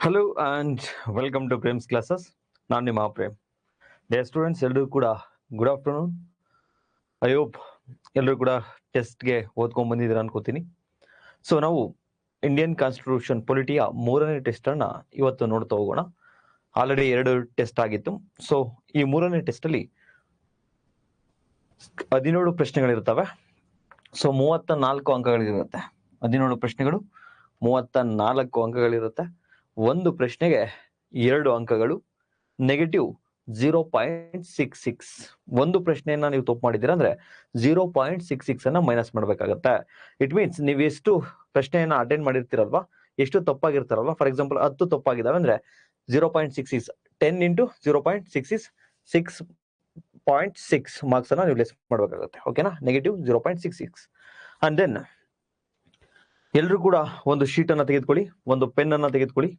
Hello and welcome to Prem's classes. ನಾನು ನಿಮ್ಮ Prem. Day students ಎಲ್ಲರೂ ಕೂಡ ಗುಡ್ ಆಫ್ಟರ್ನೂನ್. ಐ ಹೋಪ್ ಎಲ್ಲರೂ ಕೂಡ ಟೆಸ್ಟ್ಗೆ ಓದ್ಕೊಂಡು ಬಂದಿದ್ದೀರಾ ಅನ್ಕೋತೀನಿ. ಸೊ ನಾವು ಇಂಡಿಯನ್ ಕಾನ್ಸ್ಟಿಟ್ಯೂಷನ್ ಪೊಲಿಟಿಯ 3ನೇ ಟೆಸ್ಟನ್ನು ಇವತ್ತು ನೋಡ್ತಾ ಹೋಗೋಣ. ಆಲ್ರೆಡಿ 2 ಟೆಸ್ಟ್ ಆಗಿತ್ತು. ಸೊ ಈ 3ನೇ ಟೆಸ್ಟಲ್ಲಿ 17 ಪ್ರಶ್ನೆಗಳಿರ್ತವೆ. ಸೊ 34 ಅಂಕಗಳಿರುತ್ತೆ. 17 ಪ್ರಶ್ನೆಗಳು 34 ಅಂಕಗಳಿರುತ್ತೆ. ಒಂದು ಪ್ರಶ್ನೆಗೆ 2 ಅಂಕಗಳು, ನೆಗೆಟಿವ್ 0.66. ಒಂದು ಪ್ರಶ್ನೆಯನ್ನ ನೀವು ತಪ್ಪು ಮಾಡಿದ್ದೀರಾ ಅಂದ್ರೆ 0.66 ಅನ್ನ ಮೈನಸ್ ಮಾಡ್ಬೇಕಾಗತ್ತೆ. ಇಟ್ ಮೀನ್ಸ್ ನೀವು ಎಷ್ಟು ಪ್ರಶ್ನೆಯನ್ನ ಅಟೆಂಡ್ ಮಾಡಿರ್ತೀರಲ್ವಾ, ಎಷ್ಟು ತಪ್ಪಾಗಿರ್ತಾರಲ್ವಾ. ಫಾರ್ ಎಕ್ಸಾಂಪಲ್ 10 ತಪ್ಪಾಗಿದ್ದಾವೆ ಅಂದ್ರೆ 0.66 10 ಇಂಟು 0.66 6.6 ಮಾರ್ಕ್ಸ್ ಅನ್ನ ನೀವು ಲೆಸ್ ಮಾಡ್ಬೇಕಾಗುತ್ತೆ. ಓಕೆನಾ, ನೆಗೆಟಿವ್ 0.66. ಅಂಡ್ ದೆನ್ ಎಲ್ಲರೂ ಕೂಡ ಒಂದು ಶೀಟ್ ಅನ್ನ ತೆಗೆದುಕೊಳ್ಳಿ, ಒಂದು ಪೆನ್ ಅನ್ನ ತೆಗೆದುಕೊಳ್ಳಿ.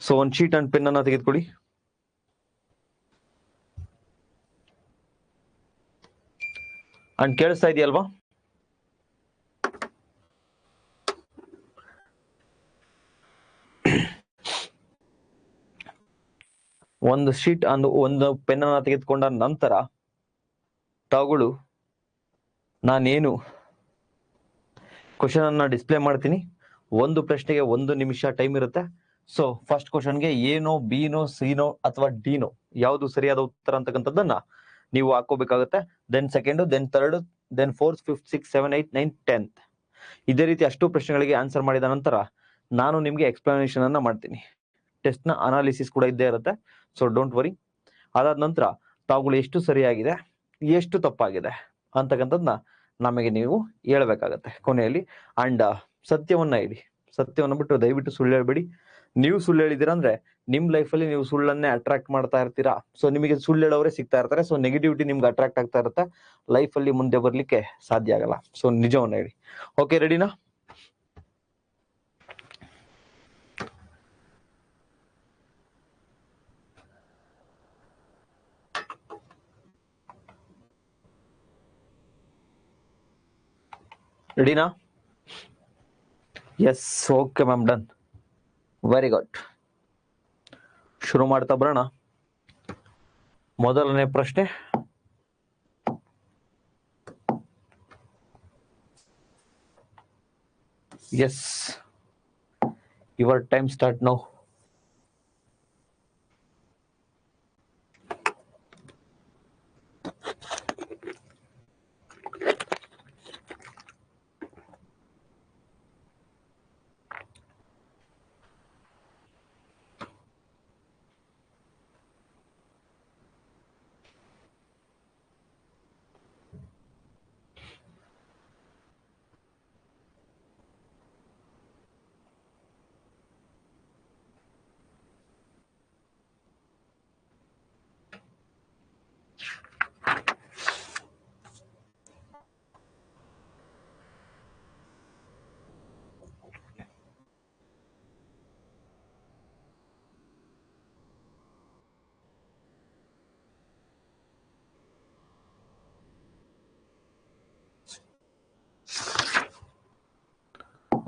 ಸೊ ಒಂದು ಶೀಟ್ ಅಂಡ್ ಪೆನ್ ಅನ್ನ ತೆಗೆದುಕೊಳ್ಳಿ. ಅಂಡ್ ಕೇಳಿಸ್ತಾ ಇದೆಯಲ್ವಾ? ಒಂದು ಶೀಟ್ ಅಂಡ್ ಒಂದು ಪೆನ್ ಅನ್ನ ತೆಗೆದುಕೊಂಡ ನಂತರ ತಾವುಗಳು ನಾನೇನು ಕ್ವಶನ್ ಅನ್ನ ಡಿಸ್ಪ್ಲೇ ಮಾಡ್ತೀನಿ. ಒಂದು ಪ್ರಶ್ನೆಗೆ 1 ನಿಮಿಷ ಟೈಮ್ ಇರುತ್ತೆ. ಸೊ ಫಸ್ಟ್ ಕ್ವಶನ್ಗೆ ಏನೋ, ಬಿನೋ, ಸಿನೋ ಅಥವಾ ಡಿನೋ ಯಾವುದು ಸರಿಯಾದ ಉತ್ತರ ಅಂತಕ್ಕಂಥದ್ದನ್ನ ನೀವು ಹಾಕೋಬೇಕಾಗುತ್ತೆ. Then second, then third, then fourth, fifth, six, 7, 8, 9, 10th. ಇದೇ ರೀತಿ ಅಷ್ಟು ಪ್ರಶ್ನೆಗಳಿಗೆ ಆನ್ಸರ್ ಮಾಡಿದ ನಂತರ ನಾನು ನಿಮ್ಗೆ ಎಕ್ಸ್ಪ್ಲನೇಷನ್ ಅನ್ನ ಮಾಡ್ತೀನಿ. ಟೆಸ್ಟ್ ನ ಅನಾಲಿಸಿಸ್ ಕೂಡ ಇದ್ದೇ ಇರುತ್ತೆ. So don't worry. ಅದಾದ ನಂತರ ತಾವುಗಳು ಎಷ್ಟು ಸರಿಯಾಗಿದೆ, ಎಷ್ಟು ತಪ್ಪಾಗಿದೆ ಅಂತಕ್ಕಂಥದ್ದನ್ನ ನಮಗೆ ನೀವು ಹೇಳ್ಬೇಕಾಗತ್ತೆ ಕೊನೆಯಲ್ಲಿ. ಅಂಡ್ ಸತ್ಯವನ್ನ ಹೇಳಿ, ಸತ್ಯವನ್ನ ಬಿಟ್ಟು ದಯವಿಟ್ಟು ಸುಳ್ಳು ಹೇಳ್ಬೇಡಿ. ನೀವು ಸುಳ್ಳು ಹೇಳಿದಿರ ಅಂದ್ರೆ ನಿಮ್ ಲೈಫಲ್ಲಿ ನೀವು ಸುಳ್ಳನ್ನೇ ಅಟ್ರಾಕ್ಟ್ ಮಾಡ್ತಾ ಇರ್ತೀರಾ. ಸೊ ನಿಮಗೆ ಸುಳ್ಳು ಹೇಳೋರೇ ಸಿಗ್ತಾ ಇರ್ತಾರೆ. ಸೊ ನೆಗೆಟಿವಿಟಿ ನಿಮ್ಗೆ ಅಟ್ರಾಕ್ಟ್ ಆಗ್ತಾ ಇರುತ್ತೆ. ಲೈಫಲ್ಲಿ ಮುಂದೆ ಬರ್ಲಿಕ್ಕೆ ಸಾಧ್ಯ ಆಗಲ್ಲ. ಸೊ ನಿಜವನ್ನ ಹೇಳಿ. ಓಕೆ, ರೆಡಿನಾ? ರೆಡಿನಾ? Yes, okay ma'am, done. Very good. ಶುರು ಮಾಡ್ತಾ ಬರೋಣ. ಮೊದಲನೇ ಪ್ರಶ್ನೆ, yes, your time start now.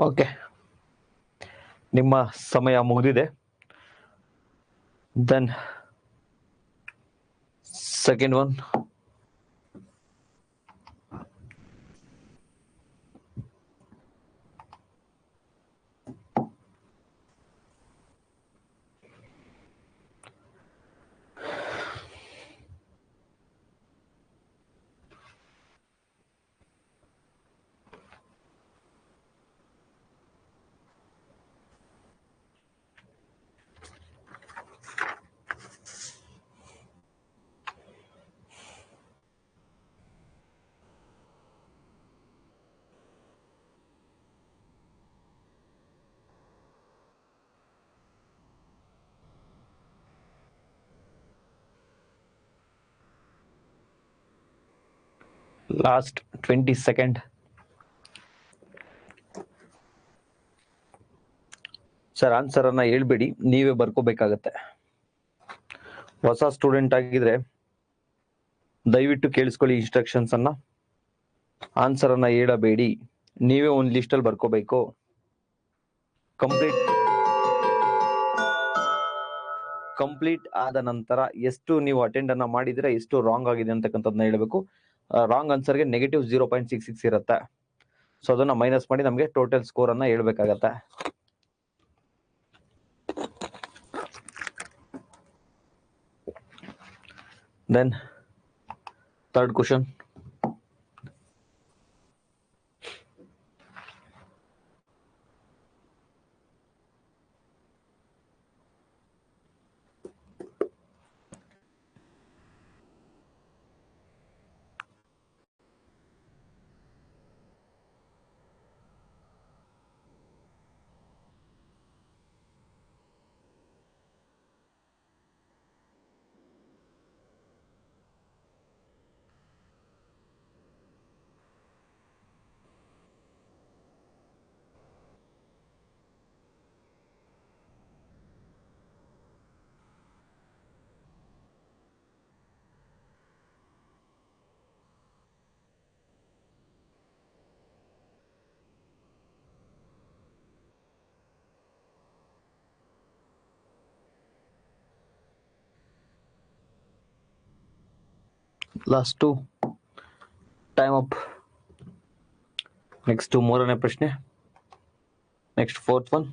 Okay, ನಿಮ್ಮ ಸಮಯ ಮುಗಿದಿದೆ. Then second one, last 20 second. Sir answer ಅನ್ನ ಹೇಳ್ಬೇಡಿ, ನೀವೇ ಬರ್ಕೋಬೇಕಾಗತ್ತೆ. ಹೊಸ ಸ್ಟೂಡೆಂಟ್ ಆಗಿದ್ರೆ ದಯವಿಟ್ಟು ಕೇಳಿಸ್ಕೊಳ್ಳಿ ಇನ್ಸ್ಟ್ರಕ್ಷನ್ಸ್ ಅನ್ನ. ಆನ್ಸರ್ ಅನ್ನ ಹೇಳಬೇಡಿ, ನೀವೇ ಒಂದು ಲಿಸ್ಟ್ ಅಲ್ಲಿ ಬರ್ಕೋಬೇಕು. ಕಂಪ್ಲೀಟ್ ಕಂಪ್ಲೀಟ್ ಆದ ನಂತರ ಎಷ್ಟು ನೀವು ಅಟೆಂಡ್ ಅನ್ನ ಮಾಡಿದ್ರೆ ಎಷ್ಟು ರಾಂಗ್ ಆಗಿದೆ ಅಂತಕ್ಕಂಥದ್ದನ್ನ ಹೇಳಬೇಕು. ರಾಂಗ್ ಆನ್ಸರ್ಗೆ -0.66 ಇರುತ್ತೆ. ಸೊ ಅದನ್ನ ಮೈನಸ್ ಮಾಡಿ ನಮಗೆ ಟೋಟಲ್ ಸ್ಕೋರ್ ಅನ್ನ ಹೇಳ್ಬೇಕಾಗತ್ತೆ. Then third question. Last two time up. Next ಮೂರನೇ ಪ್ರಶ್ನೆ. Next fourth one.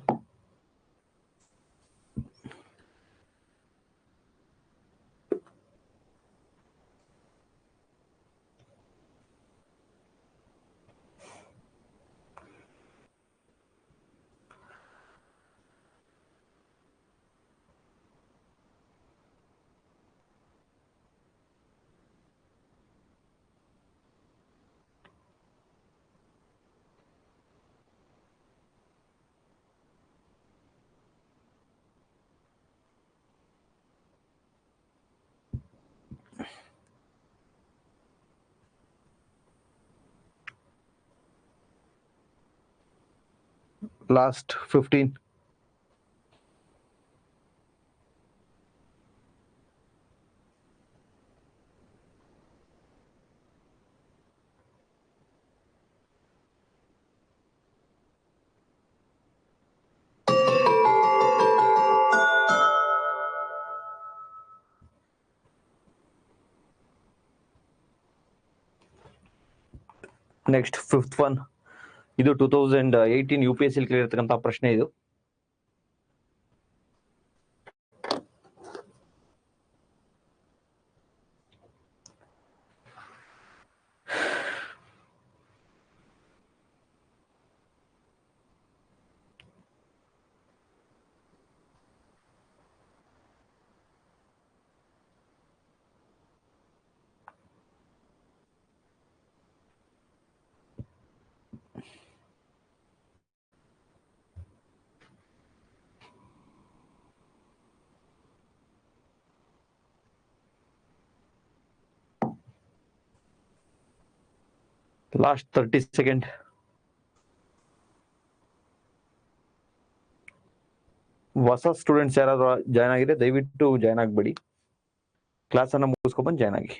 Last 15. Next fifth one. ಇದು 2018 UPSC ಕೇಳಿರ್ತಕ್ಕಂಥ ಪ್ರಶ್ನೆ ಇದು. Last 30 second. ಹೊಸ ಸ್ಟೂಡೆಂಟ್ಸ್ ಯಾರಾದ್ರೂ ಜಾಯ್ನ್ ಆಗಿದೆ ದಯವಿಟ್ಟು ಜಾಯ್ನ್ ಆಗಬೇಡಿ. ಕ್ಲಾಸ್ ಅನ್ನ ಮುಗಿಸ್ಕೊಂಡ್ಬಂದು ಜಾಯ್ನ್ ಆಗಿ.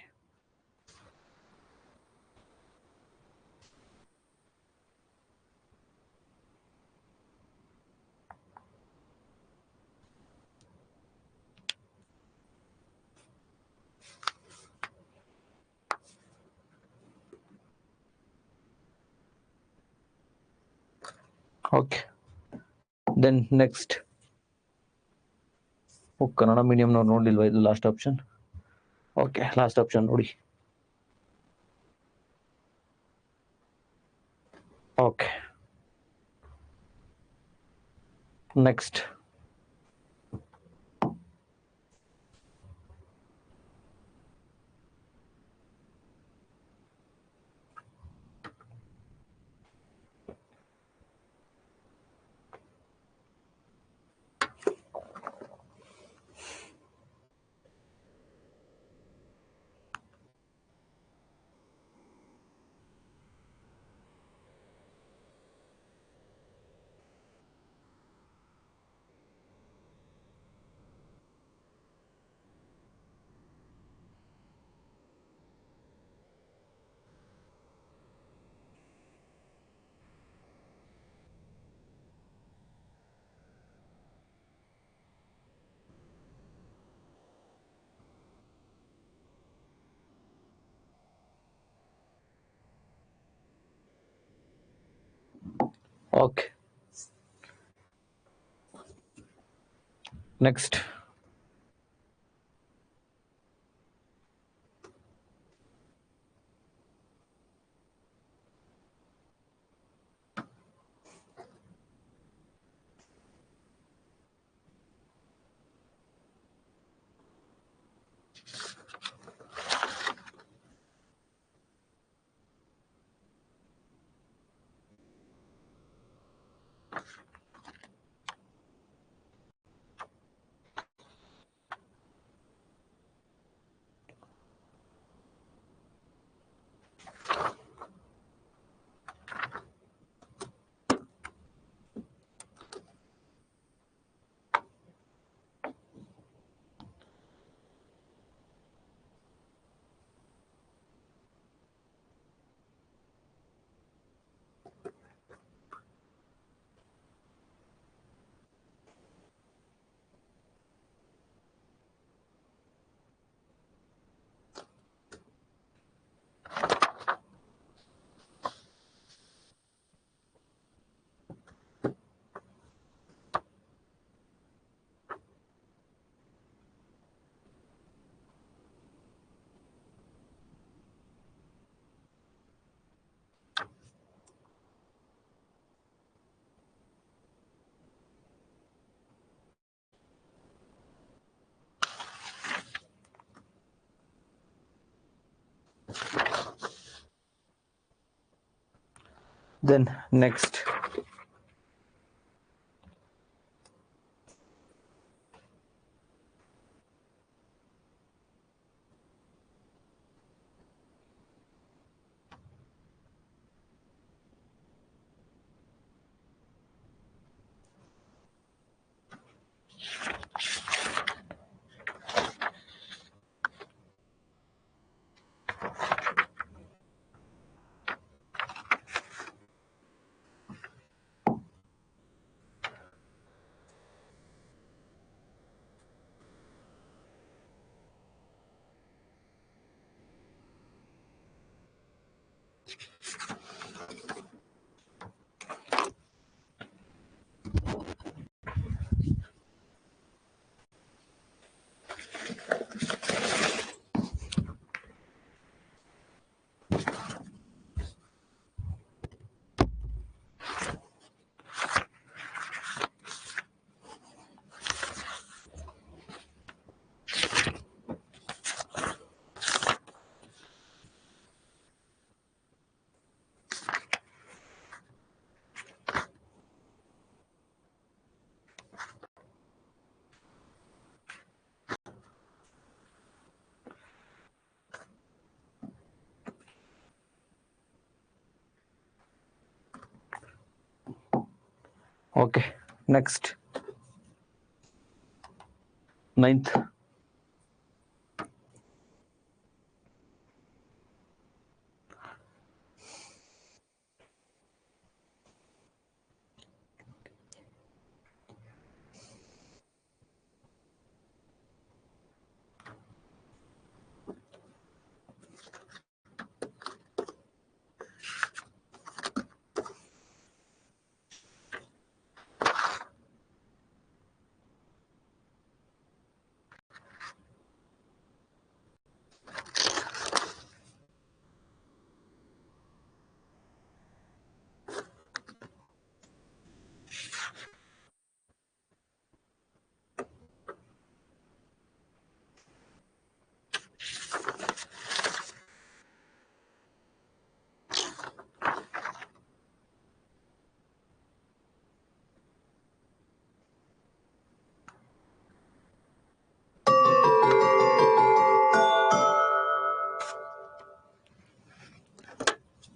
Okay, then next. ಕನ್ನಡ ಮೀಡಿಯಂನವ್ರು ನೋಡಿಲ್ವಾ ಇದು last option? Okay, last option ನೋಡಿ. Okay, next. Okay. Next. Then next. Okay. Next. Ninth.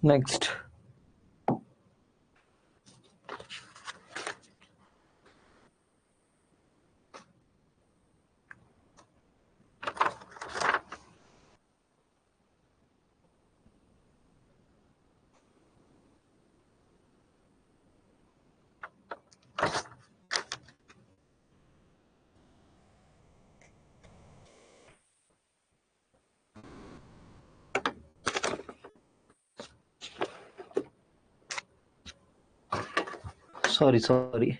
Next. Sorry.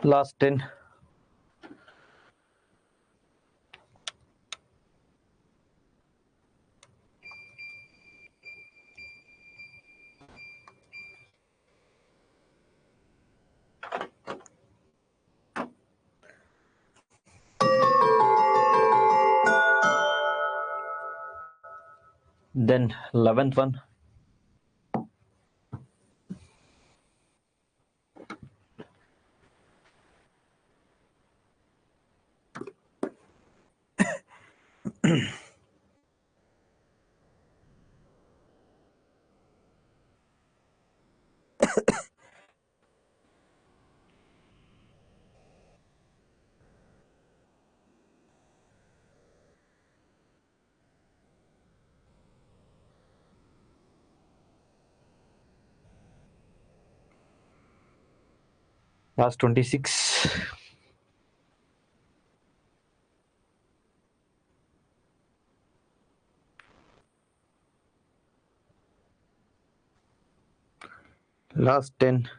Last 10. Then 11th one. Last 26. Last 10.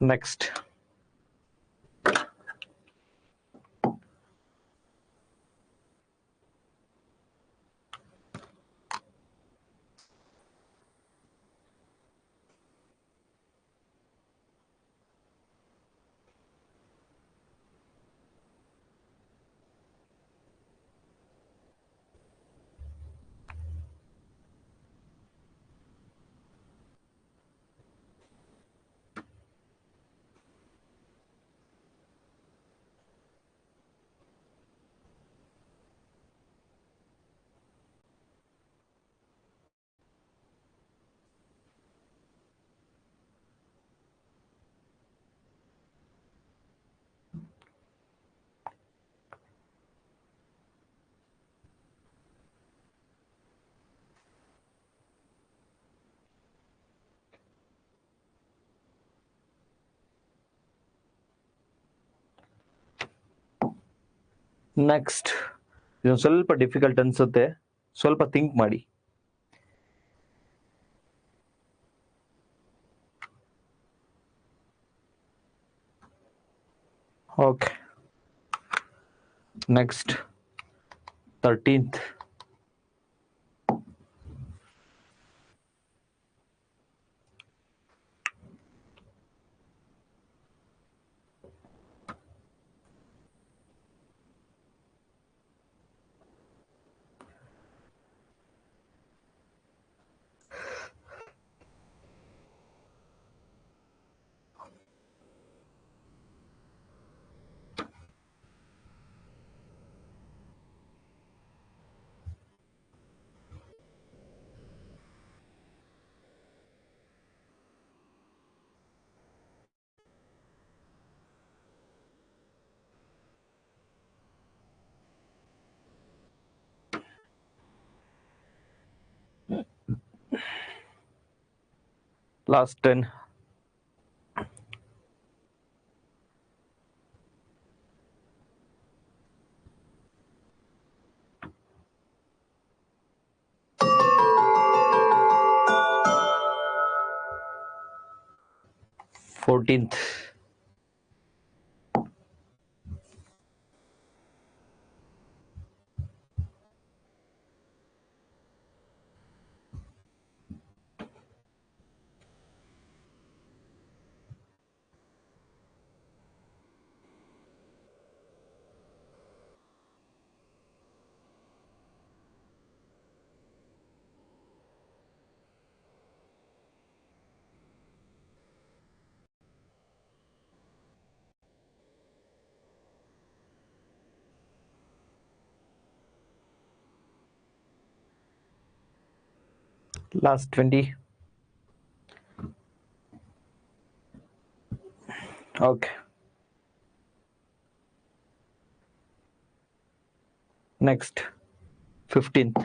Next. Next ಇದು ಸ್ವಲ್ಪ ಡಿಫಿಕಲ್ಟ್ ಅನ್ಸುತ್ತೆ, ಸ್ವಲ್ಪ ಥಿಂಕ್ ಮಾಡಿ. Okay, next 13th. Last 10. Fourteenth. Last 20. Okay. Next, 15th.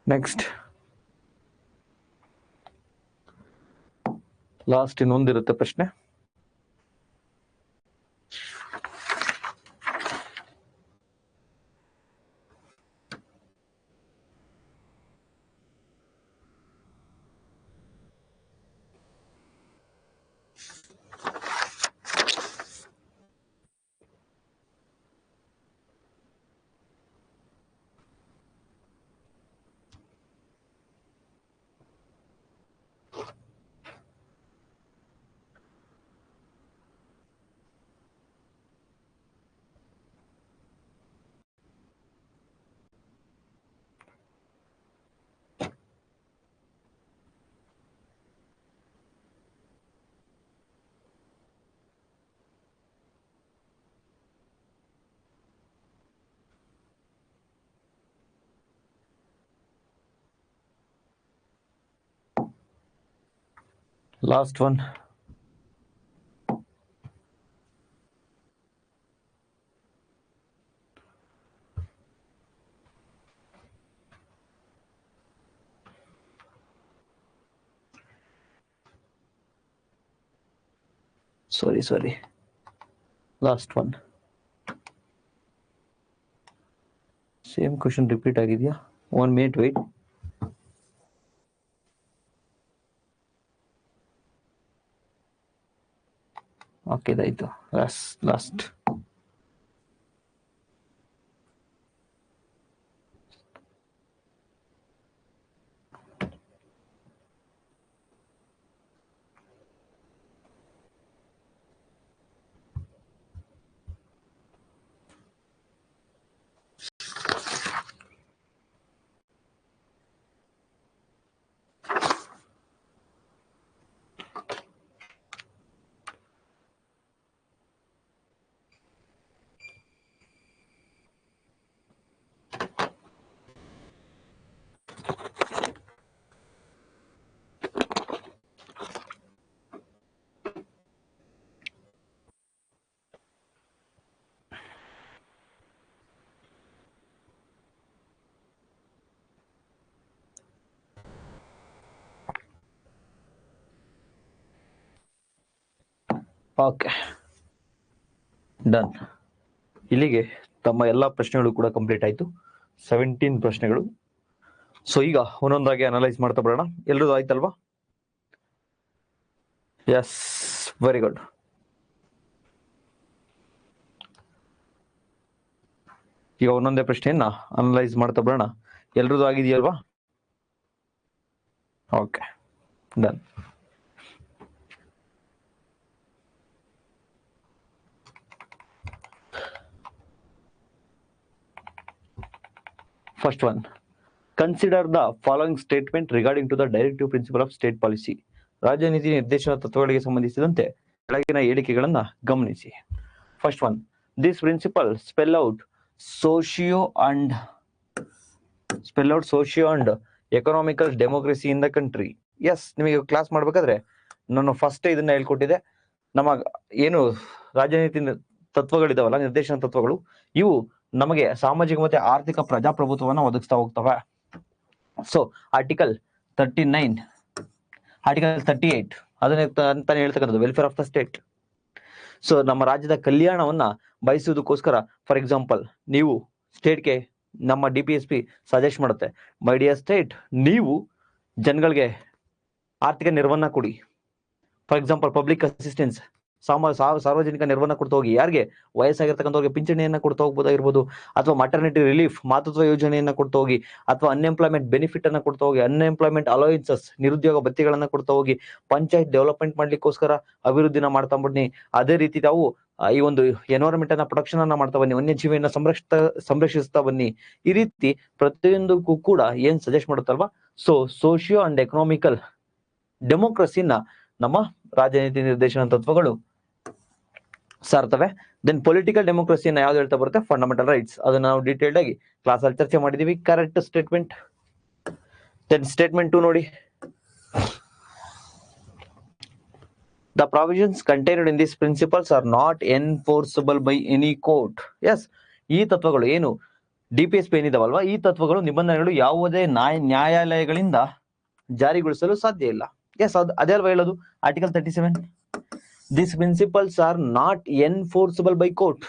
Next, last ಇನ್ನೊಂದಿರುತ್ತೆ ಪ್ರಶ್ನೆ. Last one. Sorry, last one. Same question repeat ಆಗಿದೆಯಾ? 1 minute wait. Okay, ಇದಾಯ್ತು. Last. Okay, done. ಇಲ್ಲಿಗೆ ತಮ್ಮ ಎಲ್ಲ ಪ್ರಶ್ನೆಗಳು ಕೂಡ ಕಂಪ್ಲೀಟ್ ಆಯ್ತು. 17 ಪ್ರಶ್ನೆಗಳು. ಸೊ ಈಗ ಒಂದೊಂದಾಗಿ ಅನಲೈಸ್ ಮಾಡ್ತಾ ಬರೋಣ. ಎಲ್ರದ್ದು ಆಯ್ತಲ್ವಾ? Yes, very good. ಈಗ ಒಂದೊಂದೇ ಪ್ರಶ್ನೆಯನ್ನ ಅನಲೈಸ್ ಮಾಡ್ತಾ ಬರೋಣ. ಎಲ್ರದ್ದು ಆಗಿದೆಯಲ್ವಾ? Okay, done. First one, consider the following statement regarding to the directive principle of state policy. ರಾಜ್ಯ ನೀತಿ ನಿರ್ದೇಶನ ತತ್ವಗಳಿಗೆ ಸಂಬಂಧಿಸಿದಂತೆ ಕೆಳಗಿನ ಹೇಳಿಕೆಗಳನ್ನ ಗಮನಿಸಿ. First one, this principle spell out socio and economical democracy in the country. Yes, ನಿಮಗೆ ಕ್ಲಾಸ್ ಮಾಡ್ಬೇಕಾದ್ರೆ ನಾನು ಫಸ್ಟ್ ಇದನ್ನ ಹೇಳ್ಕೊಟ್ಟಿದ್ದೆ. ನಮ್ಮ ಏನು ರಾಜನೀತಿ ತತ್ವಗಳಿದಾವಲ್ಲ, ನಿರ್ದೇಶನ ತತ್ವಗಳು, ಇವು ನಮಗೆ ಸಾಮಾಜಿಕ ಮತ್ತೆ ಆರ್ಥಿಕ ಪ್ರಜಾಪ್ರಭುತ್ವವನ್ನ ಒದಗಿಸ್ತಾ ಹೋಗ್ತವೆ. ಸೊ ಆರ್ಟಿಕಲ್ 39, ಆರ್ಟಿಕಲ್ 38 ಅದನ್ನ ಅಂತಾನೆ ಹೇಳ್ತಕ್ಕಂಥದ್ದು welfare of the state. So ನಮ್ಮ ರಾಜ್ಯದ ಕಲ್ಯಾಣವನ್ನ ಬಯಸುವುದಕ್ಕೋಸ್ಕರ, ಫಾರ್ ಎಕ್ಸಾಂಪಲ್ ನೀವು ಸ್ಟೇಟ್ಗೆ ನಮ್ಮ DPSP ಸಜೆಸ್ಟ್ ಮಾಡುತ್ತೆ, ಮೈ ಡಿಯರ್ ಸ್ಟೇಟ್, ನೀವು ಜನಗಳಿಗೆ ಆರ್ಥಿಕ ನೆರವನ್ನ ಕೊಡಿ. ಫಾರ್ ಎಕ್ಸಾಂಪಲ್ ಪಬ್ಲಿಕ್ ಅಸಿಸ್ಟೆನ್ಸ್, ಸಾರ್ವಜನಿಕ ನೆರವನ್ನ ಕೊಡ್ತಾ ಹೋಗಿ. ಯಾರಿಗೆ? ವಯಸ್ಸಾಗಿರ್ತಕ್ಕಂಥವ್ರಿಗೆ ಪಿಂಚಣಿಯನ್ನ ಕೊಡ್ತಾ ಹೋಗ್ಬೋದಾಗಿರ್ಬೋದು, ಅಥವಾ ಮಟರ್ನಿಟಿ ರಿಲೀಫ್ ಮಾತೃತ್ವ ಯೋಜನೆಯನ್ನ ಕೊಡ್ತಾ ಹೋಗಿ, ಅಥವಾ ಅನ್ಎಂಪ್ಲಾಯ್ಮೆಂಟ್ ಬೆನಿಫಿಟ್ ಅನ್ನ ಕೊಡ್ತಾ ಹೋಗಿ, ಅನ್ಎಂಪ್ಲಾಯ್ಮೆಂಟ್ ಅಲೋಯನ್ಸಸ್ ನಿರುದ್ಯೋಗ ಭತ್ಯೆಗಳನ್ನ ಕೊಡ್ತಾ ಹೋಗಿ, ಪಂಚಾಯತ್ ಡೆವಲಪ್ಮೆಂಟ್ ಮಾಡ್ಲಿಕ್ಕೋಸ್ಕರ ಅಭಿವೃದ್ಧಿನ ಮಾಡ್ತಾ ಬನ್ನಿ. ಅದೇ ರೀತಿ ನಾವು ಈ ಒಂದು ಎನ್ವೈರನ್ಮೆಂಟ್ ಅನ್ನ ಪ್ರೊಟೆಕ್ಷನ್ ಅನ್ನ ಮಾಡ್ತಾ ಬನ್ನಿ, ವನ್ಯಜೀವಿಯನ್ನ ಸಂರಕ್ಷಿಸ್ತಾ ಬನ್ನಿ. ಈ ರೀತಿ ಪ್ರತಿಯೊಂದಕ್ಕೂ ಕೂಡ ಏನ್ ಸಜೆಸ್ಟ್ ಮಾಡುತ್ತಲ್ವಾ, ಸೊ ಸೋಶಿಯೋ ಅಂಡ್ ಎಕನಾಮಿಕಲ್ ಡೆಮೋಕ್ರಸಿನ ನಮ್ಮ ರಾಜನೀತಿ ನಿರ್ದೇಶನ ತತ್ವಗಳು ಸಾರ್ತವೆ. ದೆನ್ ಪೊಲಿಟಿಕಲ್ ಡೆಮೋಕ್ರಸಿಯನ್ನ ಯಾವ್ದು ಹೇಳ್ತಾ ಬರುತ್ತೆ? Fundamental rights. ಅದನ್ನ ನಾವು ಡೀಟೇಲ್ಡ್ ಆಗಿ ಕ್ಲಾಸ್ ಅಲ್ಲಿ ಚರ್ಚೆ ಮಾಡಿದೀವಿ. Correct statement. ದೆನ್ ಸ್ಟೇಟ್ಮೆಂಟ್ 2 ನೋಡಿ. The provisions contained in these principles are not enforceable by any court. Yes, ಈ ತತ್ವಗಳು ಏನು DPSP ಏನಿದಾವಲ್ವಾ, ಈ ತತ್ವಗಳು ನಿಬಂಧನೆಗಳು ಯಾವುದೇ ನ್ಯಾಯಾಲಯಗಳಿಂದ ಜಾರಿಗೊಳಿಸಲು ಸಾಧ್ಯ ಇಲ್ಲ. ಎಸ್, ಅದೇ ಅಲ್ವಾ ಹೇಳೋದು article 37. These principles are not enforceable by court.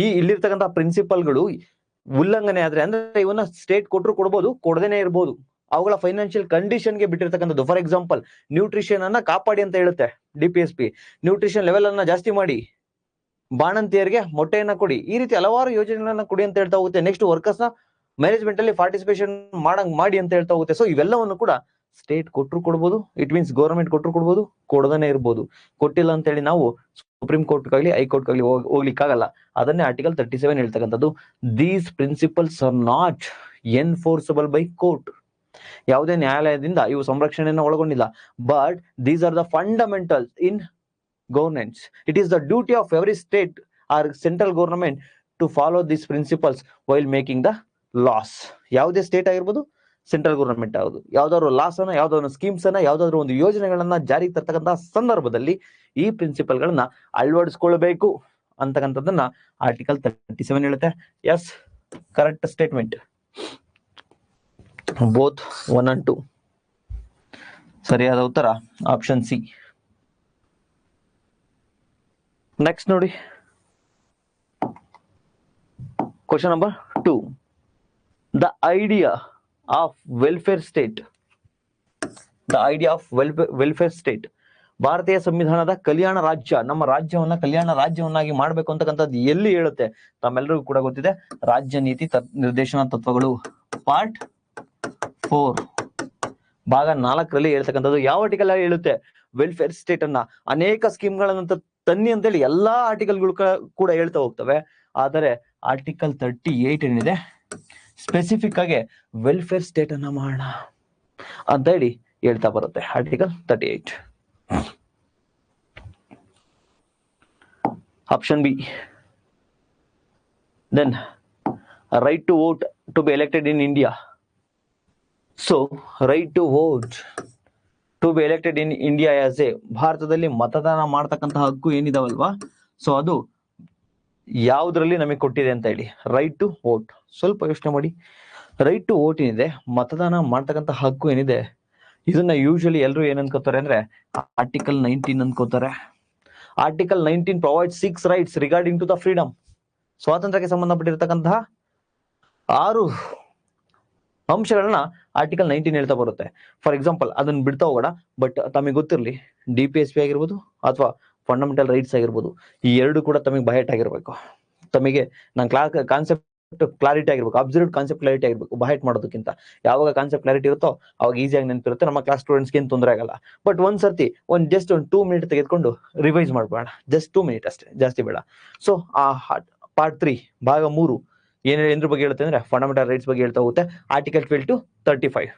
ಈ ಇಲ್ಲಿರ್ತಕ್ಕಂಥ ಪ್ರಿನ್ಸಿಪಲ್ಗಳು ಉಲ್ಲಂಘನೆ ಆದ್ರೆ, ಅಂದ್ರೆ ಇವನ್ನ ಸ್ಟೇಟ್ ಕೊಟ್ಟರು ಕೊಡ್ಬೋದು, ಕೊಡದೇನೆ ಇರ್ಬೋದು. ಅವುಗಳ ಫೈನಾನ್ಷಿಯಲ್ ಕಂಡೀಷನ್ಗೆ ಬಿಟ್ಟಿರ್ತಕ್ಕಂಥದ್ದು. ಫಾರ್ ಎಕ್ಸಾಂಪಲ್ ನ್ಯೂಟ್ರಿಷನ್ ಅನ್ನ ಕಾಪಾಡಿ ಅಂತ ಹೇಳುತ್ತೆ DPSP, ನ್ಯೂಟ್ರಿಷನ್ ಲೆವೆಲ್ ಅನ್ನ ಜಾಸ್ತಿ ಮಾಡಿ, ಬಾಣಂತಿಯರಿಗೆ ಮೊಟ್ಟೆಯನ್ನ ಕೊಡಿ, ಈ ರೀತಿ ಹಲವಾರು ಯೋಜನೆಗಳನ್ನ ಕೊಡಿ ಅಂತ ಹೇಳ್ತಾ ಹೋಗುತ್ತೆ. ನೆಕ್ಸ್ಟ್ ವರ್ಕರ್ಸ್ ನ ಮ್ಯಾನೇಜ್ಮೆಂಟ್ ಅಲ್ಲಿ ಪಾರ್ಟಿಸಿಪೇಷನ್ ಮಾಡಿ ಅಂತ ಹೇಳ್ತಾ ಹೋಗುತ್ತೆ. ಸೊ ಇವೆಲ್ಲವನ್ನು ಕೂಡ ಸ್ಟೇಟ್ ಕೊಟ್ಟರು ಕೊಡ್ಬೋದು, ಇಟ್ ಮೀನ್ಸ್ ಗೌರ್ಮೆಂಟ್ ಕೊಟ್ಟರು ಕೊಡ್ಬೋದು, ಕೊಡದೇ ಇರ್ಬೋದು. ಕೊಟ್ಟಿಲ್ಲ ಅಂತ ಹೇಳಿ ನಾವು ಸುಪ್ರೀಂ ಕೋರ್ಟ್ಗಾಗ್ಲಿ ಹೈಕೋರ್ಟ್ಗಾಗ್ಲಿ ಹೋಗ್ಲಿಕ್ಕಾಗಲ್ಲ. ಅದನ್ನೇ ಆರ್ಟಿಕಲ್ 37 ಹೇಳ್ತಕ್ಕಂಥದ್ದು. These principles are not enforceable by court. ಯಾವುದೇ ನ್ಯಾಯಾಲಯದಿಂದ ಇವು ಸಂರಕ್ಷಣೆಯನ್ನು ಒಳಗೊಂಡಿಲ್ಲ. But these are the fundamentals in governance. It is the duty of every state or central government to follow these principles while making the laws. ಯಾವುದೇ state ಆಗಿರ್ಬೋದು, central government ಆಗುದು, ಯಾವ್ದಾದ್ರು loss ಅನ್ನ, ಯಾವ್ದಾದ್ರು ಸ್ಕೀಮ್ಸ್ ಅನ್ನ, ಯಾವ್ದಾದ್ರು ಒಂದು ಯೋಜನೆಗಳನ್ನ ಜಾರಿಗೆ ತರ್ತಕ್ಕಂತಹ ಸಂದರ್ಭದಲ್ಲಿ ಈ ಪ್ರಿನ್ಸಿಪಲ್ ಗಳನ್ನ ಅಳವಡಿಸ್ಕೊಳ್ಬೇಕು ಅಂತಕ್ಕಂಥದ್ದನ್ನ ಆರ್ಟಿಕಲ್ 37 ಹೇಳುತ್ತೆ. Yes, correct statement. Both 1 and 2. ಸರಿಯಾದ ಉತ್ತರ ಆಪ್ಷನ್ ಸಿ. ನೆಕ್ಸ್ಟ್ ನೋಡಿ, question number 2. The idea of welfare state. The idea of welfare state. ಭಾರತೀಯ ಸಂವಿಧಾನದ ಕಲ್ಯಾಣ ರಾಜ್ಯ, ನಮ್ಮ ರಾಜ್ಯವನ್ನ ಕಲ್ಯಾಣ ರಾಜ್ಯವನ್ನಾಗಿ ಮಾಡ್ಬೇಕು ಅಂತಕ್ಕಂಥದ್ದು ಎಲ್ಲಿ ಹೇಳುತ್ತೆ? ತಮ್ಮೆಲ್ಲರಿಗೂ ಕೂಡ ಗೊತ್ತಿದೆ, ರಾಜ್ಯ ನೀತಿ ನಿರ್ದೇಶನ ತತ್ವಗಳು ಪಾರ್ಟ್ 4 ಭಾಗ 4ರಲ್ಲಿ ಹೇಳ್ತಕ್ಕಂಥದ್ದು. ಯಾವ ಆರ್ಟಿಕಲ್ ಹೇಳುತ್ತೆ? ವೆಲ್ಫೇರ್ ಸ್ಟೇಟ್ ಅನ್ನ, ಅನೇಕ ಸ್ಕೀಮ್ಗಳನ್ನ ತನ್ನಿ ಅಂತೇಳಿ ಎಲ್ಲಾ ಆರ್ಟಿಕಲ್ಗಳು ಕೂಡ ಹೇಳ್ತಾ ಹೋಗ್ತವೆ. ಆದರೆ ಆರ್ಟಿಕಲ್ 38 ಏನಿದೆ, ಸ್ಪೆಸಿಫಿಕ್ ಆಗಿ ವೆಲ್ಫೇರ್ ಸ್ಟೇಟ್ ಅನ್ನ ಮಾಡೋಣ ಅಂತ ಹೇಳಿ ಹೇಳ್ತಾ ಬರುತ್ತೆ. Article 38. Option B. Then right to vote to be elected in India. So right to vote to be elected in India as a, ಭಾರತದಲ್ಲಿ ಮತದಾನ ಮಾಡ್ತಕ್ಕಂತಹ ಹಕ್ಕು ಏನಿದಾವಲ್ವಾ, ಸೊ ಅದು ಯಾವುದ್ರಲ್ಲಿ ನಮಗೆ ಕೊಟ್ಟಿದೆ ಅಂತ ಹೇಳಿ. Right to vote. ಸ್ವಲ್ಪ ಯೋಚನೆ ಮಾಡಿ. ರೈಟ್ ಟು ವೋಟ್ ಏನಿದೆ, ಮತದಾನ ಮಾಡ್ತಕ್ಕಂಥ ಹಕ್ಕು ಏನಿದೆ, ಇದನ್ನ ಯೂಶಲಿ ಎಲ್ಲರೂ ಏನ್ ಅನ್ಕೋತಾರೆ ಅಂದ್ರೆ ಆರ್ಟಿಕಲ್ 19 ಅನ್ಕೋತಾರೆ. Article 19 provide 6 rights regarding to the freedom. ಸ್ವಾತಂತ್ರ್ಯಕ್ಕೆ ಸಂಬಂಧಪಟ್ಟಿರ್ತಕ್ಕಂತಹ 6 ಅಂಶಗಳನ್ನ ಆರ್ಟಿಕಲ್ 19 ಹೇಳ್ತಾ ಬರುತ್ತೆ. ಫಾರ್ ಎಕ್ಸಾಂಪಲ್ ಅದನ್ನ ಬಿಡ್ತಾ ಹೋಗೋಣ, ಬಟ್ ತಮಗೆ ಗೊತ್ತಿರಲಿ, DPSP ಆಗಿರ್ಬೋದು ಅಥವಾ ಫಂಡಮೆಂಟಲ್ ರೈಟ್ಸ್ ಆಗಿರ್ಬೋದು, ಈ ಎರಡು ಕೂಡ ತಮಗೆ ಬಹೆಟ್ ಆಗಿರ್ಬೇಕು. ತಮಗೆ ನಾನು ಕಾನ್ಸೆಪ್ಟ್ ಕ್ಲಾರಿಟಿ ಆಗಿರ್ಬೇಕು, ಅಬ್ಸರ್ವ್ಡ್ ಕಾನ್ಸೆಪ್ಟ್ ಕ್ಲಾರಿಟಿ ಆಗಿರ್ಬೇಕು. ಬಹೆಟ್ ಮಾಡೋದಕ್ಕಿಂತ ಯಾವಾಗ ಕಾನ್ಸೆಪ್ಟ್ ಕ್ಲಾರಿಟಿ ಇರುತ್ತೋ ಅವಾಗ ಈಸಿಯಾಗಿ ನೆನಪಿರುತ್ತೆ. ನಮ್ಮ ಕ್ಲಾಸ್ ಸ್ಟೂಡೆಂಟ್ಸ್ಗೆ ಏನು ತೊಂದರೆ ಆಗಲ್ಲ. ಬಟ್ ಒಂದ್ಸರ್ತಿ ಜಸ್ಟ್ ಒಂದು 2 ಮಿನಿಟ್ ತೆಗೆದುಕೊಂಡು ರಿವೈಸ್ ಮಾಡ್ಬೇಡ, ಜಸ್ಟ್ 2 ಮಿನಿಟ್ ಅಷ್ಟೇ, ಜಾಸ್ತಿ ಬೇಡ. ಸೊ ಆ ಪಾರ್ಟ್ 3 ಭಾಗ 3 ಏದ್ರ ಬಗ್ಗೆ ಹೇಳುತ್ತೆ ಅಂದ್ರೆ ಫಂಡಮೆಂಟಲ್ ರೈಟ್ಸ್ ಬಗ್ಗೆ ಹೇಳ್ತಾ ಹೋಗುತ್ತೆ. ಆರ್ಟಿಕಲ್ 12 to 35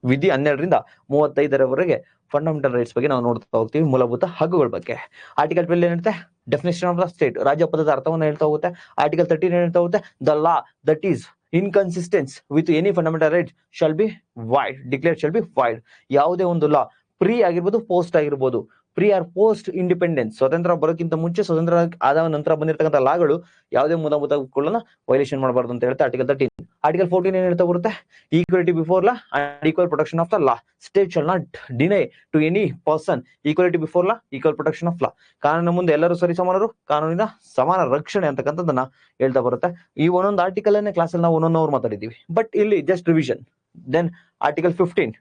ವಿಧಿ 12ರಿಂದ 35ರವರೆಗೆ ಫಂಡಮೆಂಟಲ್ ರೈಟ್ಸ್ ಬಗ್ಗೆ ನಾವು ನೋಡ್ತಾ ಹೋಗ್ತೀವಿ, ಮೂಲಭೂತ ಹಕ್ಕುಗಳ ಬಗ್ಗೆ. ಆರ್ಟಿಕಲ್ 12 ಏನಿರುತ್ತೆ? ಡೆಫಿನೇಷನ್ ಆಫ್ ದ ಸ್ಟೇಟ್, ರಾಜ್ಯ ಪದದ ಅರ್ಥವನ್ನು ಹೇಳ್ತಾ ಹೋಗುತ್ತೆ. ಆರ್ಟಿಕಲ್ 13 ಹೇಳ್ತಾ ಹೋಗುತ್ತೆ, the law that is inconsistence with any fundamental right shall be wide declare shall be wide. ಯಾವುದೇ ಒಂದು ಲಾ ಪ್ರೀ ಆಗಿರ್ಬೋದು, ಪೋಸ್ಟ್ ಆಗಿರ್ಬೋದು, ಪ್ರೀ ಆರ್ ಪೋಸ್ಟ್ ಇಂಡಿಪೆಂಡೆನ್ಸ್, ಸ್ವತಂತ್ರ ಬರೋಕ್ಕಿಂತ ಮುಂಚೆ, ಸ್ವತಂತ್ರ ಆದ ನಂತರ ಬಂದಿರತಕ್ಕಂಥ ಲಾಗಳು ಯಾವುದೇ ಮೂಲಭೂತ ಹಕ್ಕುಗಳನ್ನ ವೈಲೇಷನ್ ಮಾಡಬಾರ್ದು ಅಂತ ಹೇಳ್ತಾ ಆರ್ಟಿಕಲ್ 13. ಆರ್ಟಿಕಲ್ 14 ಏನ್ ಹೇಳ್ತಾ ಬರುತ್ತೆ? Equality before law and equal protection of the law. State shall not deny to any person equality before law, equal protection of law. ಕಾನೂನಿನ ಮುಂದೆ ಎಲ್ಲರೂ ಸರಿ ಸಮಾನರು, ಕಾನೂನಿನ ಸಮಾನ ರಕ್ಷಣೆ ಅಂತಕ್ಕಂಥದ್ದನ್ನ ಹೇಳ್ತಾ ಬರುತ್ತೆ. ಈ ಒಂದೊಂದು ಆರ್ಟಿಕಲ್ ಅನ್ನೇ ಕ್ಲಾಸಲ್ಲಿ ನಾವು ಒಂದೊಂದು ಮಾತಾಡಿದೀವಿ, ಬಟ್ ಇಲ್ಲಿ just revision. Then article 15,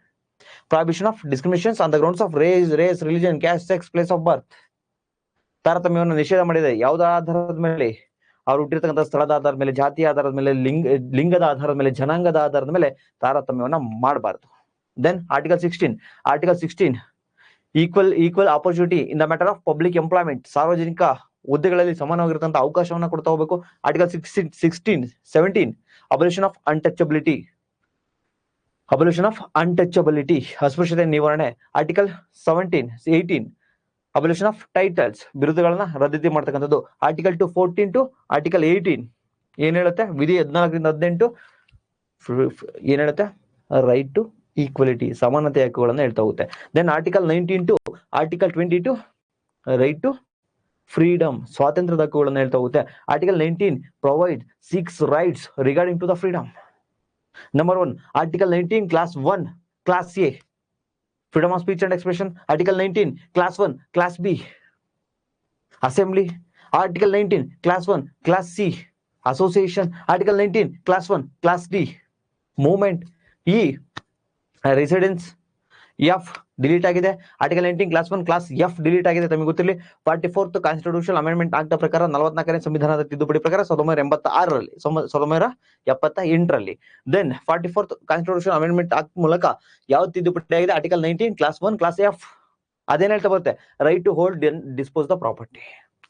prohibition of discriminations on the grounds of race, religion, caste, sex, place of birth. ತಾರತಮ್ಯವನ್ನು ನಿಷೇಧ ಮಾಡಿದೆ. ಯಾವುದೇ ಆಧಾರದ ಮೇಲೆ, ಅವ್ರು ಹುಟ್ಟಿರ್ತಕ್ಕಂಥ ಸ್ಥಳದ ಆಧಾರದ ಮೇಲೆ, ಜಾತಿಯ ಆಧಾರದ ಮೇಲೆ, ಲಿಂಗದ ಆಧಾರದ ಮೇಲೆ, ಜನಾಂಗದ ಆಧಾರದ ಮೇಲೆ ತಾರತಮ್ಯವನ್ನ ಮಾಡಬಾರ್ದು. Then article 16, equal opportunity in the matter of public employment. ಸಾರ್ವಜನಿಕ ಹುದ್ದೆಗಳಲ್ಲಿ ಸಮಾನವಾಗಿರ್ತಕ್ಕಂಥ ಅವಕಾಶವನ್ನ ಕೊಡ್ತಾ ಹೋಗ್ಬೇಕು. ಆರ್ಟಿಕಲ್ 17, ಅಬಲಿಷನ್ ಆಫ್ ಅನ್ಟಚಬಿಲಿಟಿ, ಅಸ್ಪೃಶ್ಯತೆ ನಿವಾರಣೆ. ಆರ್ಟಿಕಲ್ 18, ಅಬಲಿಷನ್ ಆಫ್ ಟೈಟಲ್ಸ್, ಬಿರುದುಗಳನ್ನ ರದ್ದು ಮಾಡ್ತಕ್ಕಂಥದ್ದು. ಆರ್ಟಿಕಲ್ 14 to ಆರ್ಟಿಕಲ್ 18 ಏನ್ ಹೇಳುತ್ತೆ? ವಿಧಿ 14 ಏನ್ ಹೇಳುತ್ತೆ? ರೈಟ್ ಟು ಈಕ್ವಾಲಿಟಿ, ಸಮಾನತೆ ಹಕ್ಕುಗಳನ್ನ ಹೇಳ್ತಾ ಹೋಗುತ್ತೆ. Then article 19 to article 22, right to freedom, ಸ್ವಾತಂತ್ರ್ಯದ ಹಕ್ಕುಗಳನ್ನ ಹೇಳ್ತಾ ಹೋಗುತ್ತೆ. Article 19 provide 6 rights regarding to the freedom. Number 1, Article 19, Class 1, Class A, freedom of speech and expression. Article 19, Class 1, Class B, assembly. Article 19, Class 1, Class C, association. Article 19, Class 1, Class D, movement. E, residence. F delete ಆಗಿದೆ. Article 19 clause 1 clause F delete ಆಗಿದೆ. ತಮಗೆ ಗೊತ್ತಿರಲಿ, 44th constitution amendment act ಪ್ರಕಾರ, 44ನೇ ಸಂವಿಧಾನದ ತಿದ್ದುಪಡಿ ಪ್ರಕಾರ 1978ರಲ್ಲಿ. Then 44th constitution amendment act ಮೂಲಕ ಯಾವ ತಿದ್ದುಪಡಿ ಆಗಿದೆ? Article 19 clause 1 clause F. ಅದೇನ್ ಹೇಳ್ತಾ ಬರುತ್ತೆ? Right to hold dispose the property,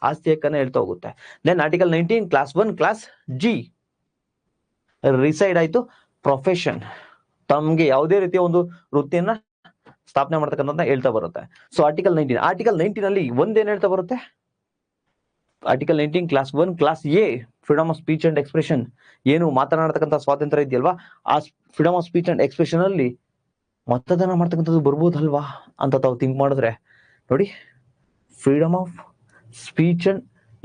ಆಸ್ತಿ ಹಕ್ಕನ್ನ ಹೇಳ್ತಾ ಹೋಗುತ್ತೆ. Then article 19 clause 1 clause G, reside ಆಯ್ತು. ಪ್ರೊಫೆಷನ್, ತಮ್ಗೆ ಯಾವುದೇ ರೀತಿಯ ಒಂದು ವೃತ್ತಿಯನ್ನ ಸ್ಥಾಪನೆ ಮಾಡ್ತಕ್ಕಂಥ ಹೇಳ್ತಾ ಬರುತ್ತೆ. ಸೊ ಆರ್ಟಿಕಲ್ 19 ಅಲ್ಲಿ ಒಂದೇನ್ ಹೇಳ್ತಾ ಬರುತ್ತೆ? Article 19 clause 1 class A, freedom of speech and expression. ಏನು ಮಾತನಾಡತಕ್ಕಂಥ ಸ್ವಾತಂತ್ರ್ಯ ಇದೆಯಲ್ವಾ, ಆ freedom of speech and expression ಅಲ್ಲಿ ಮತದಾನ ಮಾಡ್ತಕ್ಕಂಥದ್ದು ಬರ್ಬೋದಲ್ವಾ ಅಂತ ತಾವು ಥಿಂಕ್ ಮಾಡಿದ್ರೆ ನೋಡಿ, freedom of speech and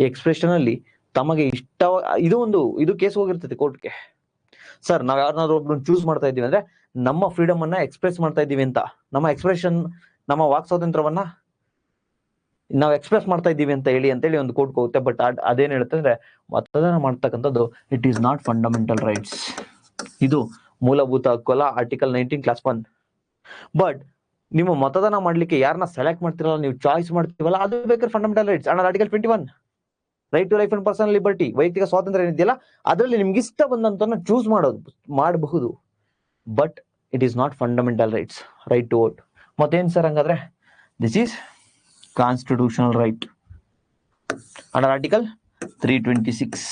expression ಅಲ್ಲಿ ತಮಗೆ ಇಷ್ಟ, ಇದು ಕೇಸ್ ಹೋಗಿರ್ತದೆ ಕೋರ್ಟ್ಗೆ. ಸರ್, ನಾವ್ ಯಾರನ್ನಾದ್ರೂ ಒಬ್ರು ಚೂಸ್ ಮಾಡ್ತಾ ಇದೀವಿ ಅಂದ್ರೆ ನಮ್ಮ ಫ್ರೀಡಮ್ ಅನ್ನ ಎಕ್ಸ್ಪ್ರೆಸ್ ಮಾಡ್ತಾ ಇದೀವಿ ಅಂತ, ನಮ್ಮ ವಾಕ್ ಸ್ವಾತಂತ್ರ್ಯವನ್ನ ನಾವು ಎಕ್ಸ್ಪ್ರೆಸ್ ಮಾಡ್ತಾ ಇದ್ದೀವಿ ಅಂತ ಹೇಳಿ ಒಂದು ಕೋರ್ಟ್ ಹೋಗುತ್ತೆ. ಬಟ್ ಅದೇನ್ ಹೇಳುತ್ತೆ ಅಂದ್ರೆ, ಮತದಾನ ಮಾಡ್ತಕ್ಕಂಥದ್ದು it is not fundamental rights, ಇದು ಮೂಲಭೂತ ಹಕ್ಕು ಅಲ್ಲ. Article 19 clause 1. ಬಟ್ ನಿಮ್ಮ ಮತದಾನ ಮಾಡ್ಲಿಕ್ಕೆ ಯಾರನ್ನ ಸೆಲೆಕ್ಟ್ ಮಾಡ್ತಿರಲ್ಲ, ನೀವು ಚಾಯ್ಸ್ ಮಾಡ್ತೀವಲ್ಲ, ಅದು ಬೇಕಾದ್ರೆ fundamental rights. And article 21 right to life and personal liberty, ವೈಯಕ್ತಿಕ ಸ್ವಾತಂತ್ರ್ಯ ಏನಿದೆಯಲ್ಲ, ಅದರಲ್ಲಿ ನಿಮ್ಗೆ ಇಷ್ಟ ಬಂದಂತ ಚೂಸ್ ಮಾಡಬಹುದು. But it is not fundamental rights. Right to vote. ಮತ್ತೇನ್ ಸರ್ ಹಂಗಾದ್ರೆ? This is constitutional right under article 326,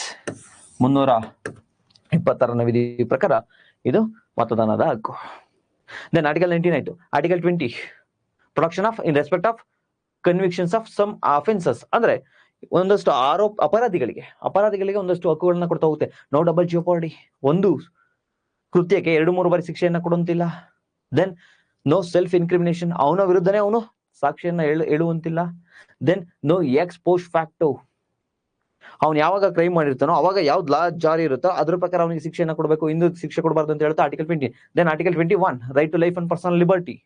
326ನೇ ವಿಧಿ ಪ್ರಕಾರ ಇದು ಮತದಾನದ ಹಕ್ಕು. ದೆನ್ ಆರ್ಟಿಕಲ್ 19 ಆಯ್ತು. Article 20, protection of in respect of convictions of some offences. ಅಂದ್ರೆ ಒಂದಷ್ಟು ಅಪರಾಧಿಗಳಿಗೆ ಒಂದಷ್ಟು ಹಕ್ಕುಗಳನ್ನ ಕೊಡ್ತಾ ಹೋಗುತ್ತೆ. ನೋ ಡಬಲ್ ಜಿಯೋಪಾರ್ಡಿ, ಒಂದು ಕೃತ್ಯಕ್ಕೆ 2-3 ಬಾರಿ ಶಿಕ್ಷೆಯನ್ನ ಕೊಡುವಂತಿಲ್ಲ. ದೆನ್ ನೋ ಸೆಲ್ಫ್ ಇನ್ಕ್ರಿಮಿನೇಷನ್, ಅವನ ವಿರುದ್ಧನೇ ಅವನು ಸಾಕ್ಷಿಯನ್ನ ಹೇಳುವಂತಿಲ್ಲ. Then no ex post facto, ಅವ್ನು ಯಾವಾಗ ಕ್ರೈಮ್ ಮಾಡಿರ್ತಾನೋ ಅವಾಗ ಯಾವ್ದು ಲಾ ಜಾರಿ ಇರುತ್ತೋ ಅದ್ರ ಪ್ರಕಾರ ಅವನಿಗೆ ಶಿಕ್ಷೆಯನ್ನ ಕೊಡಬೇಕು, ಇಂದು ಶಿಕ್ಷೆ ಕೊಡಬಾರ್ದು ಅಂತ ಹೇಳ್ತಾ article 20. Then article 21, right to life and personal liberty,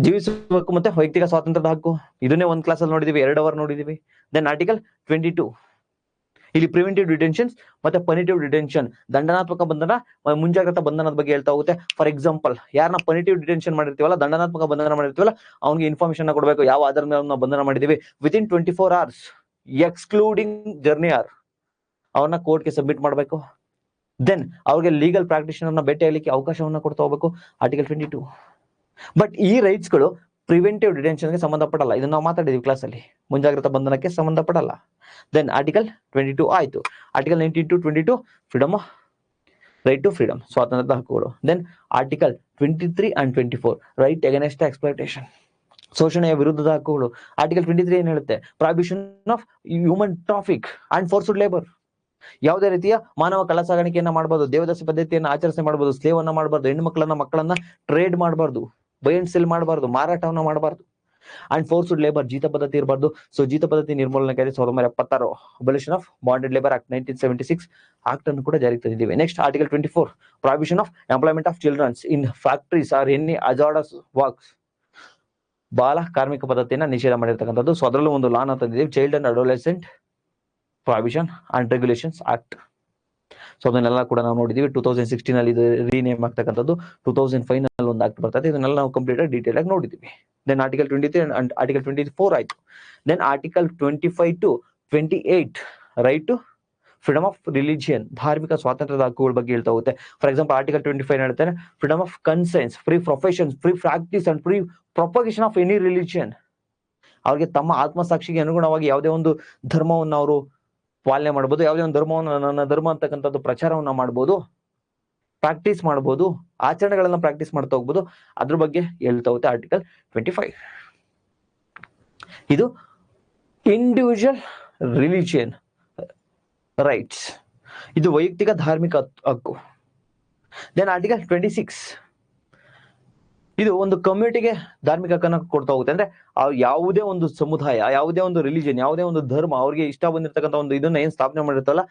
ಜೀವಿಸುವ ಹಕ್ಕು ಮತ್ತೆ ವೈಯಕ್ತಿಕ ಸ್ವಾತಂತ್ರ್ಯದ ಹಕ್ಕು. ಇದನ್ನೇ ಒಂದ್ ಕ್ಲಾಸ್ ಅಲ್ಲಿ ನೋಡಿದೀವಿ, 2 ಅವರ್ ನೋಡಿದೀವಿ. ದೆನ್ ಆರ್ಟಿಕಲ್ 22, ಇಲ್ಲಿ ಪ್ರಿವೆಂಟಿವ್ ಡಿಟೆನ್ಷನ್ಸ್ ಮತ್ತೆ ಪನಿಟಿವ್ ಡಿಟೆನ್ಷನ್, ದಂಡನಾತ್ಮಕ ಬಂಧನ, ಮುಂಜಾಗ್ರತಾ ಬಂಧನದ ಬಗ್ಗೆ ಹೇಳ್ತಾ ಹೋಗುತ್ತೆ. ಫಾರ್ ಎಕ್ಸಾಂಪಲ್, ಯಾರನ್ನ ಪನಿಟಿವ್ ಡಿಟೆನ್ಷನ್ ಮಾಡಿರ್ತೀವಲ್ಲ, ದಂಡನಾತ್ಮಕ ಬಂಧನ ಮಾಡಿರ್ತೀವಲ್ಲ, ಅವ್ನಿಗೆ ಇನ್ಫಾರ್ಮೇಶನ್ ಕೊಡಬೇಕು, ಯಾವ ಆಧಾರದ ಮೇಲೆ ನಾವು ಬಂಧನ ಮಾಡಿದೀವಿ, within 24 hours excluding journey or ಅವ್ರನ್ನ ಕೋರ್ಟ್ಗೆ ಸಬ್ಮಿಟ್ ಮಾಡಬೇಕು. ದೆನ್ ಅವ್ರಿಗೆ ಲೀಗಲ್ ಪ್ರಾಕ್ಟಿಷನರ್ನ ಭೇಟಿ ಆಗ್ಲಿಕ್ಕೆ ಅವಕಾಶವನ್ನ ಕೊಡ್ತಾ ಹೋಗ್ಬೇಕು, ಆರ್ಟಿಕಲ್ 22. ಬಟ್ ಈ ರೈಟ್ಸ್ ಗಳು ಪ್ರಿವೆಂಟಿವ್ ಡಿಟೆನ್ಷನ್ಗೆ ಸಂಬಂಧಪಡಲ್ಲ. ಇದನ್ನ ನಾವು ಮಾತಾಡಿದೀವಿ ಕ್ಲಾಸ್ ಅಲ್ಲಿ, ಮುಂಜಾಗ್ರತಾ ಬಂಧನಕ್ಕೆ ಸಂಬಂಧಪಡಲ್ಲ. ದೆನ್ ಆರ್ಟಿಕಲ್ 22 ಆಯ್ತು. Article 19 to 22, freedom, right to freedom, ಸ್ವಾತಂತ್ರ್ಯದ ಹಕ್ಕುಗಳು. Then article 23 and 24, right against exploitation, ಶೋಷಣೆಯ ವಿರುದ್ಧದ ಹಕ್ಕುಗಳು. ಆರ್ಟಿಕಲ್ 23 ಏನ್ ಹೇಳುತ್ತೆ? Prohibition of human traffic and forced labour, ಯಾವುದೇ ರೀತಿಯ ಮಾನವ ಕಳ್ಳಸಾಗಾಣಿಕೆಯನ್ನ ಮಾಡಬಾರ್ದು, ದೇವದಾಸಿ ಪದ್ಧತಿಯನ್ನ ಆಚರಣೆ ಮಾಡಬಹುದು, ಸ್ಲೇವ್ ಅನ್ನ ಮಾಡಬಾರ್ದು, ಹೆಣ್ಣು ಮಕ್ಕಳನ್ನ ಟ್ರೇಡ್ ಮಾಡಬಾರ್ದು. ಬೈ ಅಂಡ್ ಸೆಲ್ ಮಾಡಬಾರ್ದು, ಮಾರಾಟವನ್ನ ಮಾಡಬಾರ್ದು. ಅಂಡ್ ಫೋರ್ಸ್ಡ್ ಲೇಬರ್, ಜೀತ ಪದ್ಧತಿ ಇರಬಾರ್ದು. ಸೊ ಜೀತ ಪದ್ಧತಿ ನಿರ್ಮೂಲನೆ ಕಾಯ್ದೆ 1976, abolition of bonded labour act 1976 act ಅನ್ನು ಕೂಡ ಜಾರಿಗೆ ತಂದಿದ್ದೀವಿ. Next article 24, prohibition of employment of childrens in factories or any hazardous works, ಬಾಲ ಕಾರ್ಮಿಕ ಪದ್ಧತಿಯನ್ನ ನಿಷೇಧ ಮಾಡಿರ್ತಕ್ಕಂಥದ್ದು. ಸೊ ಅದರಲ್ಲೂ ಒಂದು ಲಾನ ತಂದಿದ್ದೀವಿ, child and adolescent prohibition and regulations act. So ಅದನ್ನೆಲ್ಲ ಕೂಡ ನಾವು ನೋಡಿದೀವಿ. 2016 ಅಲ್ಲಿ ಇದು ರೀನೇಮ್ ಆಗ್ತಕ್ಕಂಥದ್ದು, 2005 ನಲ್ಲಿ ಒಂದು ಆಕ್ಟ್ ಬರ್ತದೆ. ಇದನ್ನೆಲ್ಲ ನಾವು ಕಂಪ್ಲೀಟ್ ಆಗಿ ಡೀಟೇಲ್ ಆಗಿ ನೋಡಿದೀವಿ. ದೆನ್ ಆರ್ಟಿಕಲ್ 23 ಅಂಡ್ ಆರ್ಟಿಕಲ್ 24 ಆಯ್ತು. Then article 25 to 28 right to freedom of religion, ಧಾರ್ಮಿಕ ಸ್ವಾತಂತ್ರ್ಯದ ಹಕ್ಕುಗಳ ಬಗ್ಗೆ ಹೇಳ್ತಾ ಹೋಗುತ್ತೆ. ಫಾರ್ ಎಕ್ಸಾಂಪಲ್ ಆರ್ಟಿಕಲ್ 25 ಹೇಳ್ತಾರೆ, freedom of conscience, free professions, free practice and free propagation of any religion. ಅವ್ರಿಗೆ ತಮ್ಮ ಆತ್ಮಸಾಕ್ಷಿಗೆ ಅನುಗುಣವಾಗಿ ಯಾವುದೇ ಒಂದು ಧರ್ಮವನ್ನು ಅವರು ಪಾಲನೆ ಮಾಡ್ಬೋದು, ಯಾವುದೇ ಒಂದು ಧರ್ಮವನ್ನು ನನ್ನ ಧರ್ಮ ಅಂತಕ್ಕಂಥದ್ದು ಪ್ರಚಾರವನ್ನ ಮಾಡ್ಬೋದು, ಪ್ರಾಕ್ಟೀಸ್ ಮಾಡ್ಬೋದು, ಆಚರಣೆಗಳನ್ನ ಪ್ರಾಕ್ಟೀಸ್ ಮಾಡ್ತಾ ಹೋಗ್ಬೋದು. ಅದ್ರ ಬಗ್ಗೆ ಹೇಳ್ತಾ ಹೋಗುತ್ತೆ ಆರ್ಟಿಕಲ್ 25. ಇದು ಇಂಡಿವಿಜುವಲ್ ರಿಲಿಜಿಯನ್ ರೈಟ್ಸ್, ಇದು ವೈಯಕ್ತಿಕ ಧಾರ್ಮಿಕ ಹಕ್ಕು. ದೆನ್ ಆರ್ಟಿಕಲ್ 26, ಇದು ಒಂದು ಕಮ್ಯುನಿಟಿಗೆ ಧಾರ್ಮಿಕ ಹಕ್ಕನ್ನ ಕೊಡ್ತಾ ಹೋಗುತ್ತೆ. ಅಂದ್ರೆ ಯಾವುದೇ ಒಂದು ಸಮುದಾಯ, ಯಾವುದೇ ಒಂದು ರಿಲಿಜನ್, ಯಾವುದೇ ಒಂದು ಧರ್ಮ ಅವ್ರಿಗೆ ಇಷ್ಟ ಬಂದಿರ್ತಕ್ಕಂಥ ಒಂದು ಇದನ್ನ ಏನ್ ಸ್ಥಾಪನೆ ಮಾಡಿರ್ತಲ್ಲ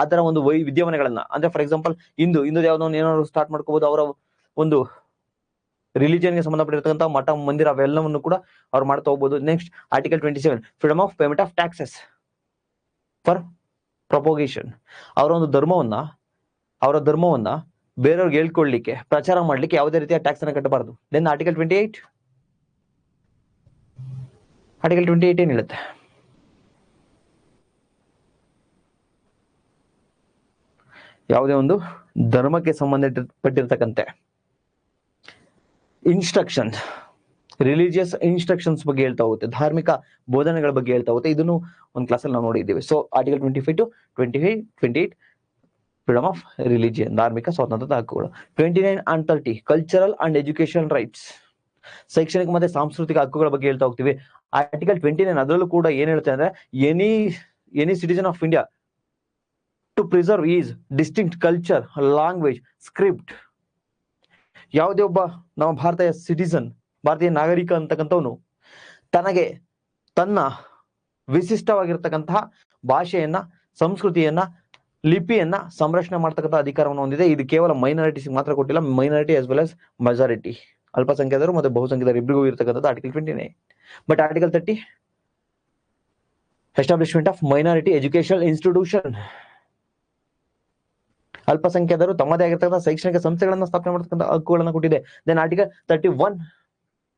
ಆತರ ಒಂದು ವಿದ್ಯಮಾನಗಳನ್ನ, ಅಂದ್ರೆ ಫಾರ್ ಎಕ್ಸಾಂಪಲ್ ಹಿಂದೂ ಯಾವ್ದೋ ಒಂದು ಏನಾದ್ರು ಸ್ಟಾರ್ಟ್ ಮಾಡ್ಕೋಬಹುದು, ಅವರ ಒಂದು ರಿಲಿಜನ್ಗೆ ಸಂಬಂಧಪಟ್ಟಿರ್ತಕ್ಕಂಥ ಮಠ ಮಂದಿರ ಅವೆಲ್ಲವನ್ನು ಕೂಡ ಅವ್ರು ಮಾಡ್ತಾ ಹೋಗ್ಬೋದು. Next article 27, freedom of payment of taxes for propagation, ಅವರ ಒಂದು ಧರ್ಮವನ್ನ ಬೇರೆಯವ್ರಿಗೆ ಹೇಳ್ಕೊಳ್ಳಿಕ್ಕೆ, ಪ್ರಚಾರ ಮಾಡ್ಲಿಕ್ಕೆ ಯಾವುದೇ ರೀತಿಯ ಟ್ಯಾಕ್ಸ್ ಅನ್ನ ಕಟ್ಟಬಾರದು. ದೆನ್ ಆರ್ಟಿಕಲ್ 28 ಏನ್ ಹೇಳುತ್ತೆ, ಯಾವುದೇ ಒಂದು ಧರ್ಮಕ್ಕೆ ಸಂಬಂಧಪಟ್ಟಿರ್ತಕ್ಕಂತೆ ಇನ್ಸ್ಟ್ರಕ್ಷನ್, ರಿಲಿಜಿಯಸ್ ಇನ್ಸ್ಟ್ರಕ್ಷನ್ಸ್ ಬಗ್ಗೆ ಹೇಳ್ತಾ ಹೋಗುತ್ತೆ, ಧಾರ್ಮಿಕ ಬೋಧನೆಗಳ ಬಗ್ಗೆ ಹೇಳ್ತಾ ಹೋಗುತ್ತೆ. ಇದನ್ನು ಒಂದು ಕ್ಲಾಸಲ್ಲಿ ನಾವು ನೋಡಿದ್ದೀವಿ. So article 25 to 28 freedom of religion, ಧಾರ್ಮಿಕ ಸ್ವಾತಂತ್ರ್ಯದ ಹಕ್ಕುಗಳು. 29 and 30 cultural and education rights, ಶೈಕ್ಷಣಿಕ ಮತ್ತೆ ಸಾಂಸ್ಕೃತಿಕ ಹಕ್ಕುಗಳ ಬಗ್ಗೆ ಹೇಳ್ತಾ ಹೋಗ್ತೀವಿ. ಆರ್ಟಿಕಲ್ 29 ಅದರಲ್ಲೂ ಕೂಡ ಏನ್ ಹೇಳ್ತಾ ಅಂದ್ರೆ, any citizen of India to preserve is distinct culture, language, script. ಯಾವುದೇ ಒಬ್ಬ ನಮ್ಮ ಭಾರತೀಯ ಸಿಟಿಸನ್, ಭಾರತೀಯ ನಾಗರಿಕ ಅಂತಕ್ಕಂಥವನು ತನಗೆ ತನ್ನ ವಿಶಿಷ್ಟವಾಗಿರ್ತಕ್ಕಂತಹ ಭಾಷೆಯನ್ನ, ಸಂಸ್ಕೃತಿಯನ್ನ, ಲಿಪಿಯನ್ನ ಸಂರಕ್ಷಣೆ ಮಾಡ್ತಕ್ಕಂಥ ಅಧಿಕಾರವನ್ನು ಹೊಂದಿದೆ. ಇದು ಕೇವಲ ಮೈನಾರಿಟೀಸ್ ಮಾತ್ರ ಕೊಟ್ಟಿಲ್ಲ, minority as well as majority, ಅಲ್ಪಸಂಖ್ಯಾತರು ಮತ್ತೆ ಬಹುಸಂಖ್ಯಾತರು ಇಬ್ಬರಿಗೂ ಇರ್ತಕ್ಕಂಥದ್ದು article 29. But article 30 establishment of minority educational institution, ಅಲ್ಪಸಂಖ್ಯಾತರು ತಮ್ಮದೇ ಆಗಿರ್ತಕ್ಕಂಥ ಶೈಕ್ಷಣಿಕ ಸಂಸ್ಥೆಗಳನ್ನ ಸ್ಥಾಪನೆ ಮಾಡತಕ್ಕಂಥ ಹಕ್ಕುಗಳನ್ನ ಕೊಟ್ಟಿದೆ. ದೆನ್ ಆರ್ಟಿಕಲ್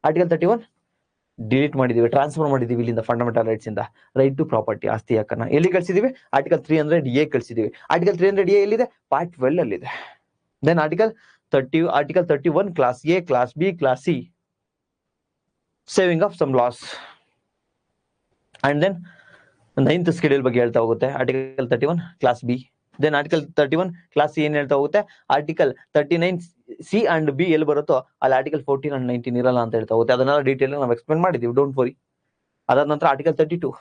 31 ಡಿಲೀಟ್ ಮಾಡಿದೀವಿ, ಟ್ರಾನ್ಸ್ಫರ್ ಮಾಡಿದೀವಿ ಇಲ್ಲಿಂದ ಫಂಡಮೆಂಟಲ್ ರೈಟ್ಸ್ ಇಂದ. ರೈಟ್ ಟು ಪ್ರಾಪರ್ಟಿ, ಆಸ್ತಿ ಹಕ್ಕನ್ನ ಎಲ್ಲಿ ಕಳಿಸಿದೀವಿ, ಆರ್ಟಿಕಲ್ 300A ಕಳಿಸಿದೀವಿ. ಆರ್ಟಿಕಲ್ 300A ಎಲ್ಲಿದೆ, ಪಾರ್ಟ್ 12 ಅಲ್ಲಿದೆ. Then article 31 clause A, clause B, clause C, saving of some laws. And then 9th schedule ಬಗ್ಗೆ ಹೇಳ್ತಾ ಹೋಗುತ್ತೆ article 31 clause B. Then article 31 clause C ಏನ್ ಹೇಳ್ತಾ ಹೋಗುತ್ತೆ, ಆರ್ಟಿಕಲ್ 39C ಅಂಡ್ ಬಿ ಎಲ್ಲಿ ಬರುತ್ತೋ ಅಲ್ಲಿ ಆರ್ಟಿಕಲ್ 14 and 19 ಇರಲ್ಲ ಅಂತ ಹೇಳ್ತಾ ಹೋಗುತ್ತೆ. ಅದನ್ನೆಲ್ಲ ಡೀಟೇಲ್ ನಾವು ಎಕ್ಸ್ಪ್ಲೇನ್ ಮಾಡಿದೀವಿ, ಡೋಂಟ್ ವರಿ. ಅದಾದ ನಂತರ ಆರ್ಟಿಕಲ್ 32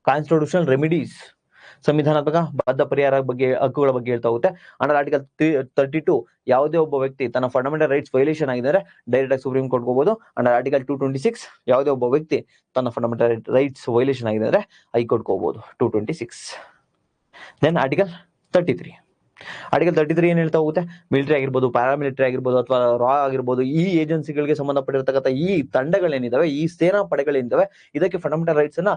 ಕಾನ್ಸ್ಟಿಟ್ಯೂಷನಲ್ ರೆಮಿಡೀಸ್, ಸಂವಿಧಾನಾತ್ಮಕ ಬದ್ಧ ಪರಿಹಾರ ಬಗ್ಗೆ, ಹಕ್ಕುಗಳ ಬಗ್ಗೆ ಹೇಳ್ತಾ ಹೋಗುತ್ತೆ. ಅಂಡರ್ ಆರ್ಟಿಕಲ್ 32 ಯಾವುದೇ ಒಬ್ಬ ವ್ಯಕ್ತಿ ತನ್ನ ಫಂಡಮೆಂಟಲ್ ರೈಟ್ಸ್ ವೈಲೇಷನ್ ಆಗಿದ್ದಾರೆ ಡೈರೆಕ್ಟ್ ಆಗಿ ಸುಪ್ರೀಂ ಕೋರ್ಟ್ ಹೋಗಬಹುದು. ಅಂಡರ್ ಆರ್ಟಿಕಲ್ 226 ಯಾವುದೇ ಒಬ್ಬ ವ್ಯಕ್ತಿ ತನ್ನ ಫಂಡಮೆಂಟಲ್ ರೈಟ್ಸ್ ವೈಲೇಷನ್ ಆಗಿದ್ದಾರೆ ಹೈಕೋರ್ಟ್ ಹೋಗಬಹುದು, 226. ದೆನ್ ಆರ್ಟಿಕಲ್ 33 ಏನ್ ಹೇಳ್ತಾ ಹೋಗುತ್ತೆ, ಮಿಲಿಟರಿ ಆಗಿರ್ಬೋದು, ಪ್ಯಾರಾಮಿಲಿಟರಿ ಆಗಿರ್ಬೋದು, ಅಥವಾ ರಾ ಆಗಿರ್ಬೋದು, ಈ ಏಜೆನ್ಸಿಗಳಿಗೆ ಸಂಬಂಧಪಟ್ಟಿರ್ತಕ್ಕಂಥ ಈ ತಂಡಗಳೇನಿದಾವೆ, ಈ ಸೇನಾ ಪಡೆಗಳೇನಿದಾವೆ, ಇದಕ್ಕೆ ಫಂಡಮೆಂಟಲ್ ರೈಟ್ಸ್ ಅನ್ನ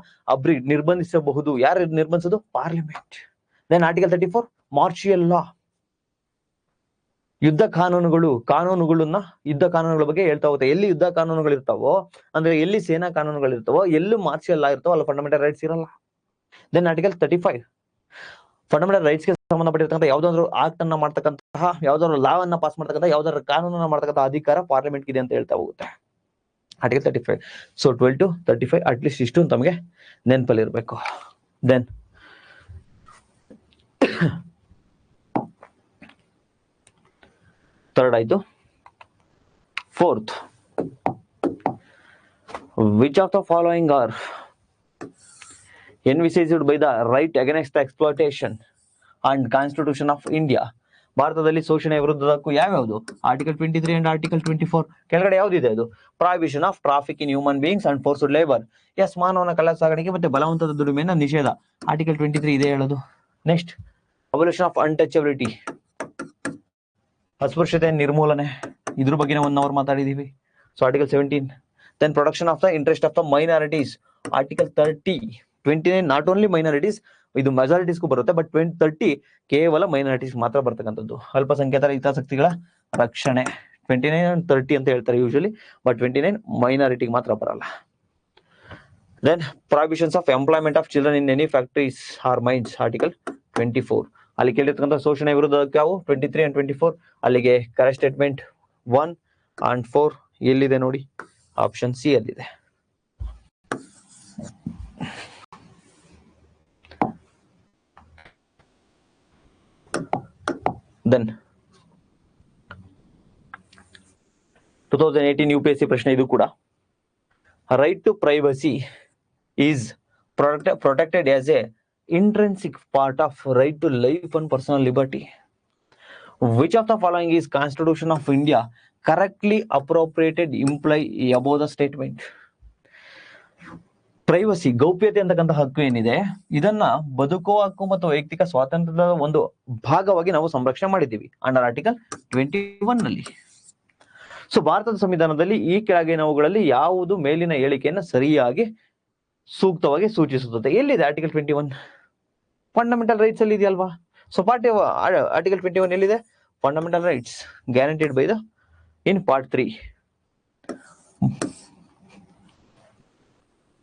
ನಿರ್ಬಂಧಿಸಬಹುದು. ಯಾರು ನಿರ್ಬಂಧಿಸೋದು, parliament. Then article 34 martial law, ಯುದ್ಧ ಕಾನೂನುಗಳ ಬಗ್ಗೆ ಹೇಳ್ತಾ ಹೋಗುತ್ತೆ. ಎಲ್ಲಿ ಯುದ್ಧ ಕಾನೂನುಗಳು ಇರ್ತಾವೋ, ಅಂದ್ರೆ ಎಲ್ಲಿ ಸೇನಾ ಕಾನೂನುಗಳು ಇರ್ತಾವೋ, ಎಲ್ಲಿ ಮಾರ್ಷಿಯಲ್ ಲಾ ಇರ್ತಾವೋ ಅಲ್ಲಿ ಫಂಡಮೆಂಟಲ್ ರೈಟ್ಸ್ ಇರಲ್ಲ. ದೆನ್ ಆರ್ಟಿಕಲ್ 35 ಫಂಡಮೆಂಟಲ್ ರೈಟ್ಸ್ಗೆ ಸಂಬಂಧಪಟ್ಟಿರ್ತಕ್ಕಂಥ ಯಾವ್ದಾದ್ರು ಆಕ್ಟ್ ಅನ್ನ ಮಾಡ್ತಕ್ಕಂತಹ, ಯಾವ್ದಾದ್ರು ಲಾ ಅನ್ನ ಪಾಸ್ ಮಾಡ್ತಕ್ಕಂಥ, ಯಾವ್ದಾದ್ರು ಕಾನೂನನ್ನ ಮಾಡ್ತಕ್ಕಂಥ ಅಧಿಕಾರ ಪಾರ್ಲಿಮೆಂಟ್ ಇದೆ ಅಂತ ಹೇಳ್ತಾ ಹೋಗುತ್ತೆ ಆರ್ಟಿಕಲ್ 35. ಸೊ 12 to 35 ಅಟ್ಲೀಸ್ಟ್ ಇಷ್ಟು ತಮಗೆ ನೆನಪಲ್ಲಿ ಇರಬೇಕು. ದೆನ್ ಥರ್ಡ್ ಆಯ್ತು. Fourth, which of the following are envisaged by the right against the exploitation and Constitution of India ಭಾರತದಲ್ಲಿ ಶೋಷಣೆ ವಿರುದ್ಧದ ಹಕ್ಕು ಯಾವ್ಯಾವುದು? Article 23 and article 24. ಕೆಳಗಡೆ ಯಾವ್ದಿದೆ ಅದು? Prohibition of traffic in human beings and forced labour. Yes, ಮಾನವನ ಕಳ್ಳ ಸಾಗಾಣಿಕೆ ಮತ್ತೆ ಬಲವಂತದ ದುಡಿಮೆಯನ್ನ ನಿಷೇಧ. ಆರ್ಟಿಕಲ್ 23 ಇದೆ ಹೇಳೋದು. ನೆಕ್ಸ್ಟ್, ಅಬಲಿಷನ್ ಆಫ್ ಅನ್ಟಚಬಿಲಿಟಿ, ಅಸ್ಪೃಶ್ಯತೆ ನಿರ್ಮೂಲನೆ, ಇದ್ರ ಬಗ್ಗೆ ನಾವು 1 hour ಮಾತಾಡಿದೀವಿ. So article 17. Then protection of the interest of the minorities, article 30. 29 not only minorities, ಇದು ಮೆಜಾರಿಟೀಸ್ಗೂ ಬರುತ್ತೆ, ಬಟ್ 30 ಕೇವಲ ಮೈನಾರಿಟೀಸ್ ಮಾತ್ರ ಬರ್ತಕ್ಕಂಥದ್ದು. ಅಲ್ಪಸಂಖ್ಯಾತರ ಹಿತಾಸಕ್ತಿಗಳ ರಕ್ಷಣೆ 29 and 30 ಅಂತ ಹೇಳ್ತಾರೆ ಯೂಶಲಿ, ಬಟ್ 29 ಮೈನಾರಿಟಿಗೆ ಮಾತ್ರ ಬರಲ್ಲ. Then prohibitions of employment of children in any factories or mines, article 24. ಅಲ್ಲಿ ಕೇಳಿರ್ತಕ್ಕಂಥ ಶೋಷಣೆ ವಿರುದ್ಧ ಯಾವ 23 and 24. ಅಲ್ಲಿಗೆ ಕರೆಕ್ಟ್ ಸ್ಟೇಟ್ಮೆಂಟ್ 1 and 4 ಎಲ್ಲಿದೆ ನೋಡಿ? ಆಪ್ಷನ್ ಸಿ ಅಲ್ಲಿದೆ. ದೆನ್ 2018 UPSC ಪ್ರಶ್ನೆ ಇದು ಕೂಡ. Right to privacy is protected as a intrinsic part of right to life and personal liberty. Which of the following is Constitution of India correctly appropriated imply above the statement? Privacy, ಗೌಪ್ಯತೆ ಅಂತಕ್ಕಂಥ ಹಕ್ಕು ಏನಿದೆ, ಇದನ್ನ ಬದುಕುವ ಹಕ್ಕು ಮತ್ತು ವೈಯಕ್ತಿಕ ಸ್ವಾತಂತ್ರ್ಯದ ಒಂದು ಭಾಗವಾಗಿ ನಾವು ಸಂರಕ್ಷಣೆ ಮಾಡಿದ್ದೀವಿ ಅಂಡರ್ ಆರ್ಟಿಕಲ್ 21 ನಲ್ಲಿ. ಸೊ ಭಾರತದ ಸಂವಿಧಾನದಲ್ಲಿ ಈ ಕೆಳಗಿನವುಗಳಲ್ಲಿ ಯಾವುದು ಮೇಲಿನ ಹೇಳಿಕೆಯನ್ನು ಸರಿಯಾಗಿ ಸೂಕ್ತವಾಗಿ ಸೂಚಿಸುತ್ತದೆ? ಎಲ್ಲಿದೆ ಆರ್ಟಿಕಲ್ 21? ಫಂಡಮೆಂಟಲ್ ರೈಟ್ಸ್ ಅಲ್ಲಿ ಇದೆಯಲ್ವಾ? ಸೊ ಆರ್ಟಿಕಲ್ 21 ಎಲ್ಲಿದೆ? Fundamental rights guaranteed by the in part 3.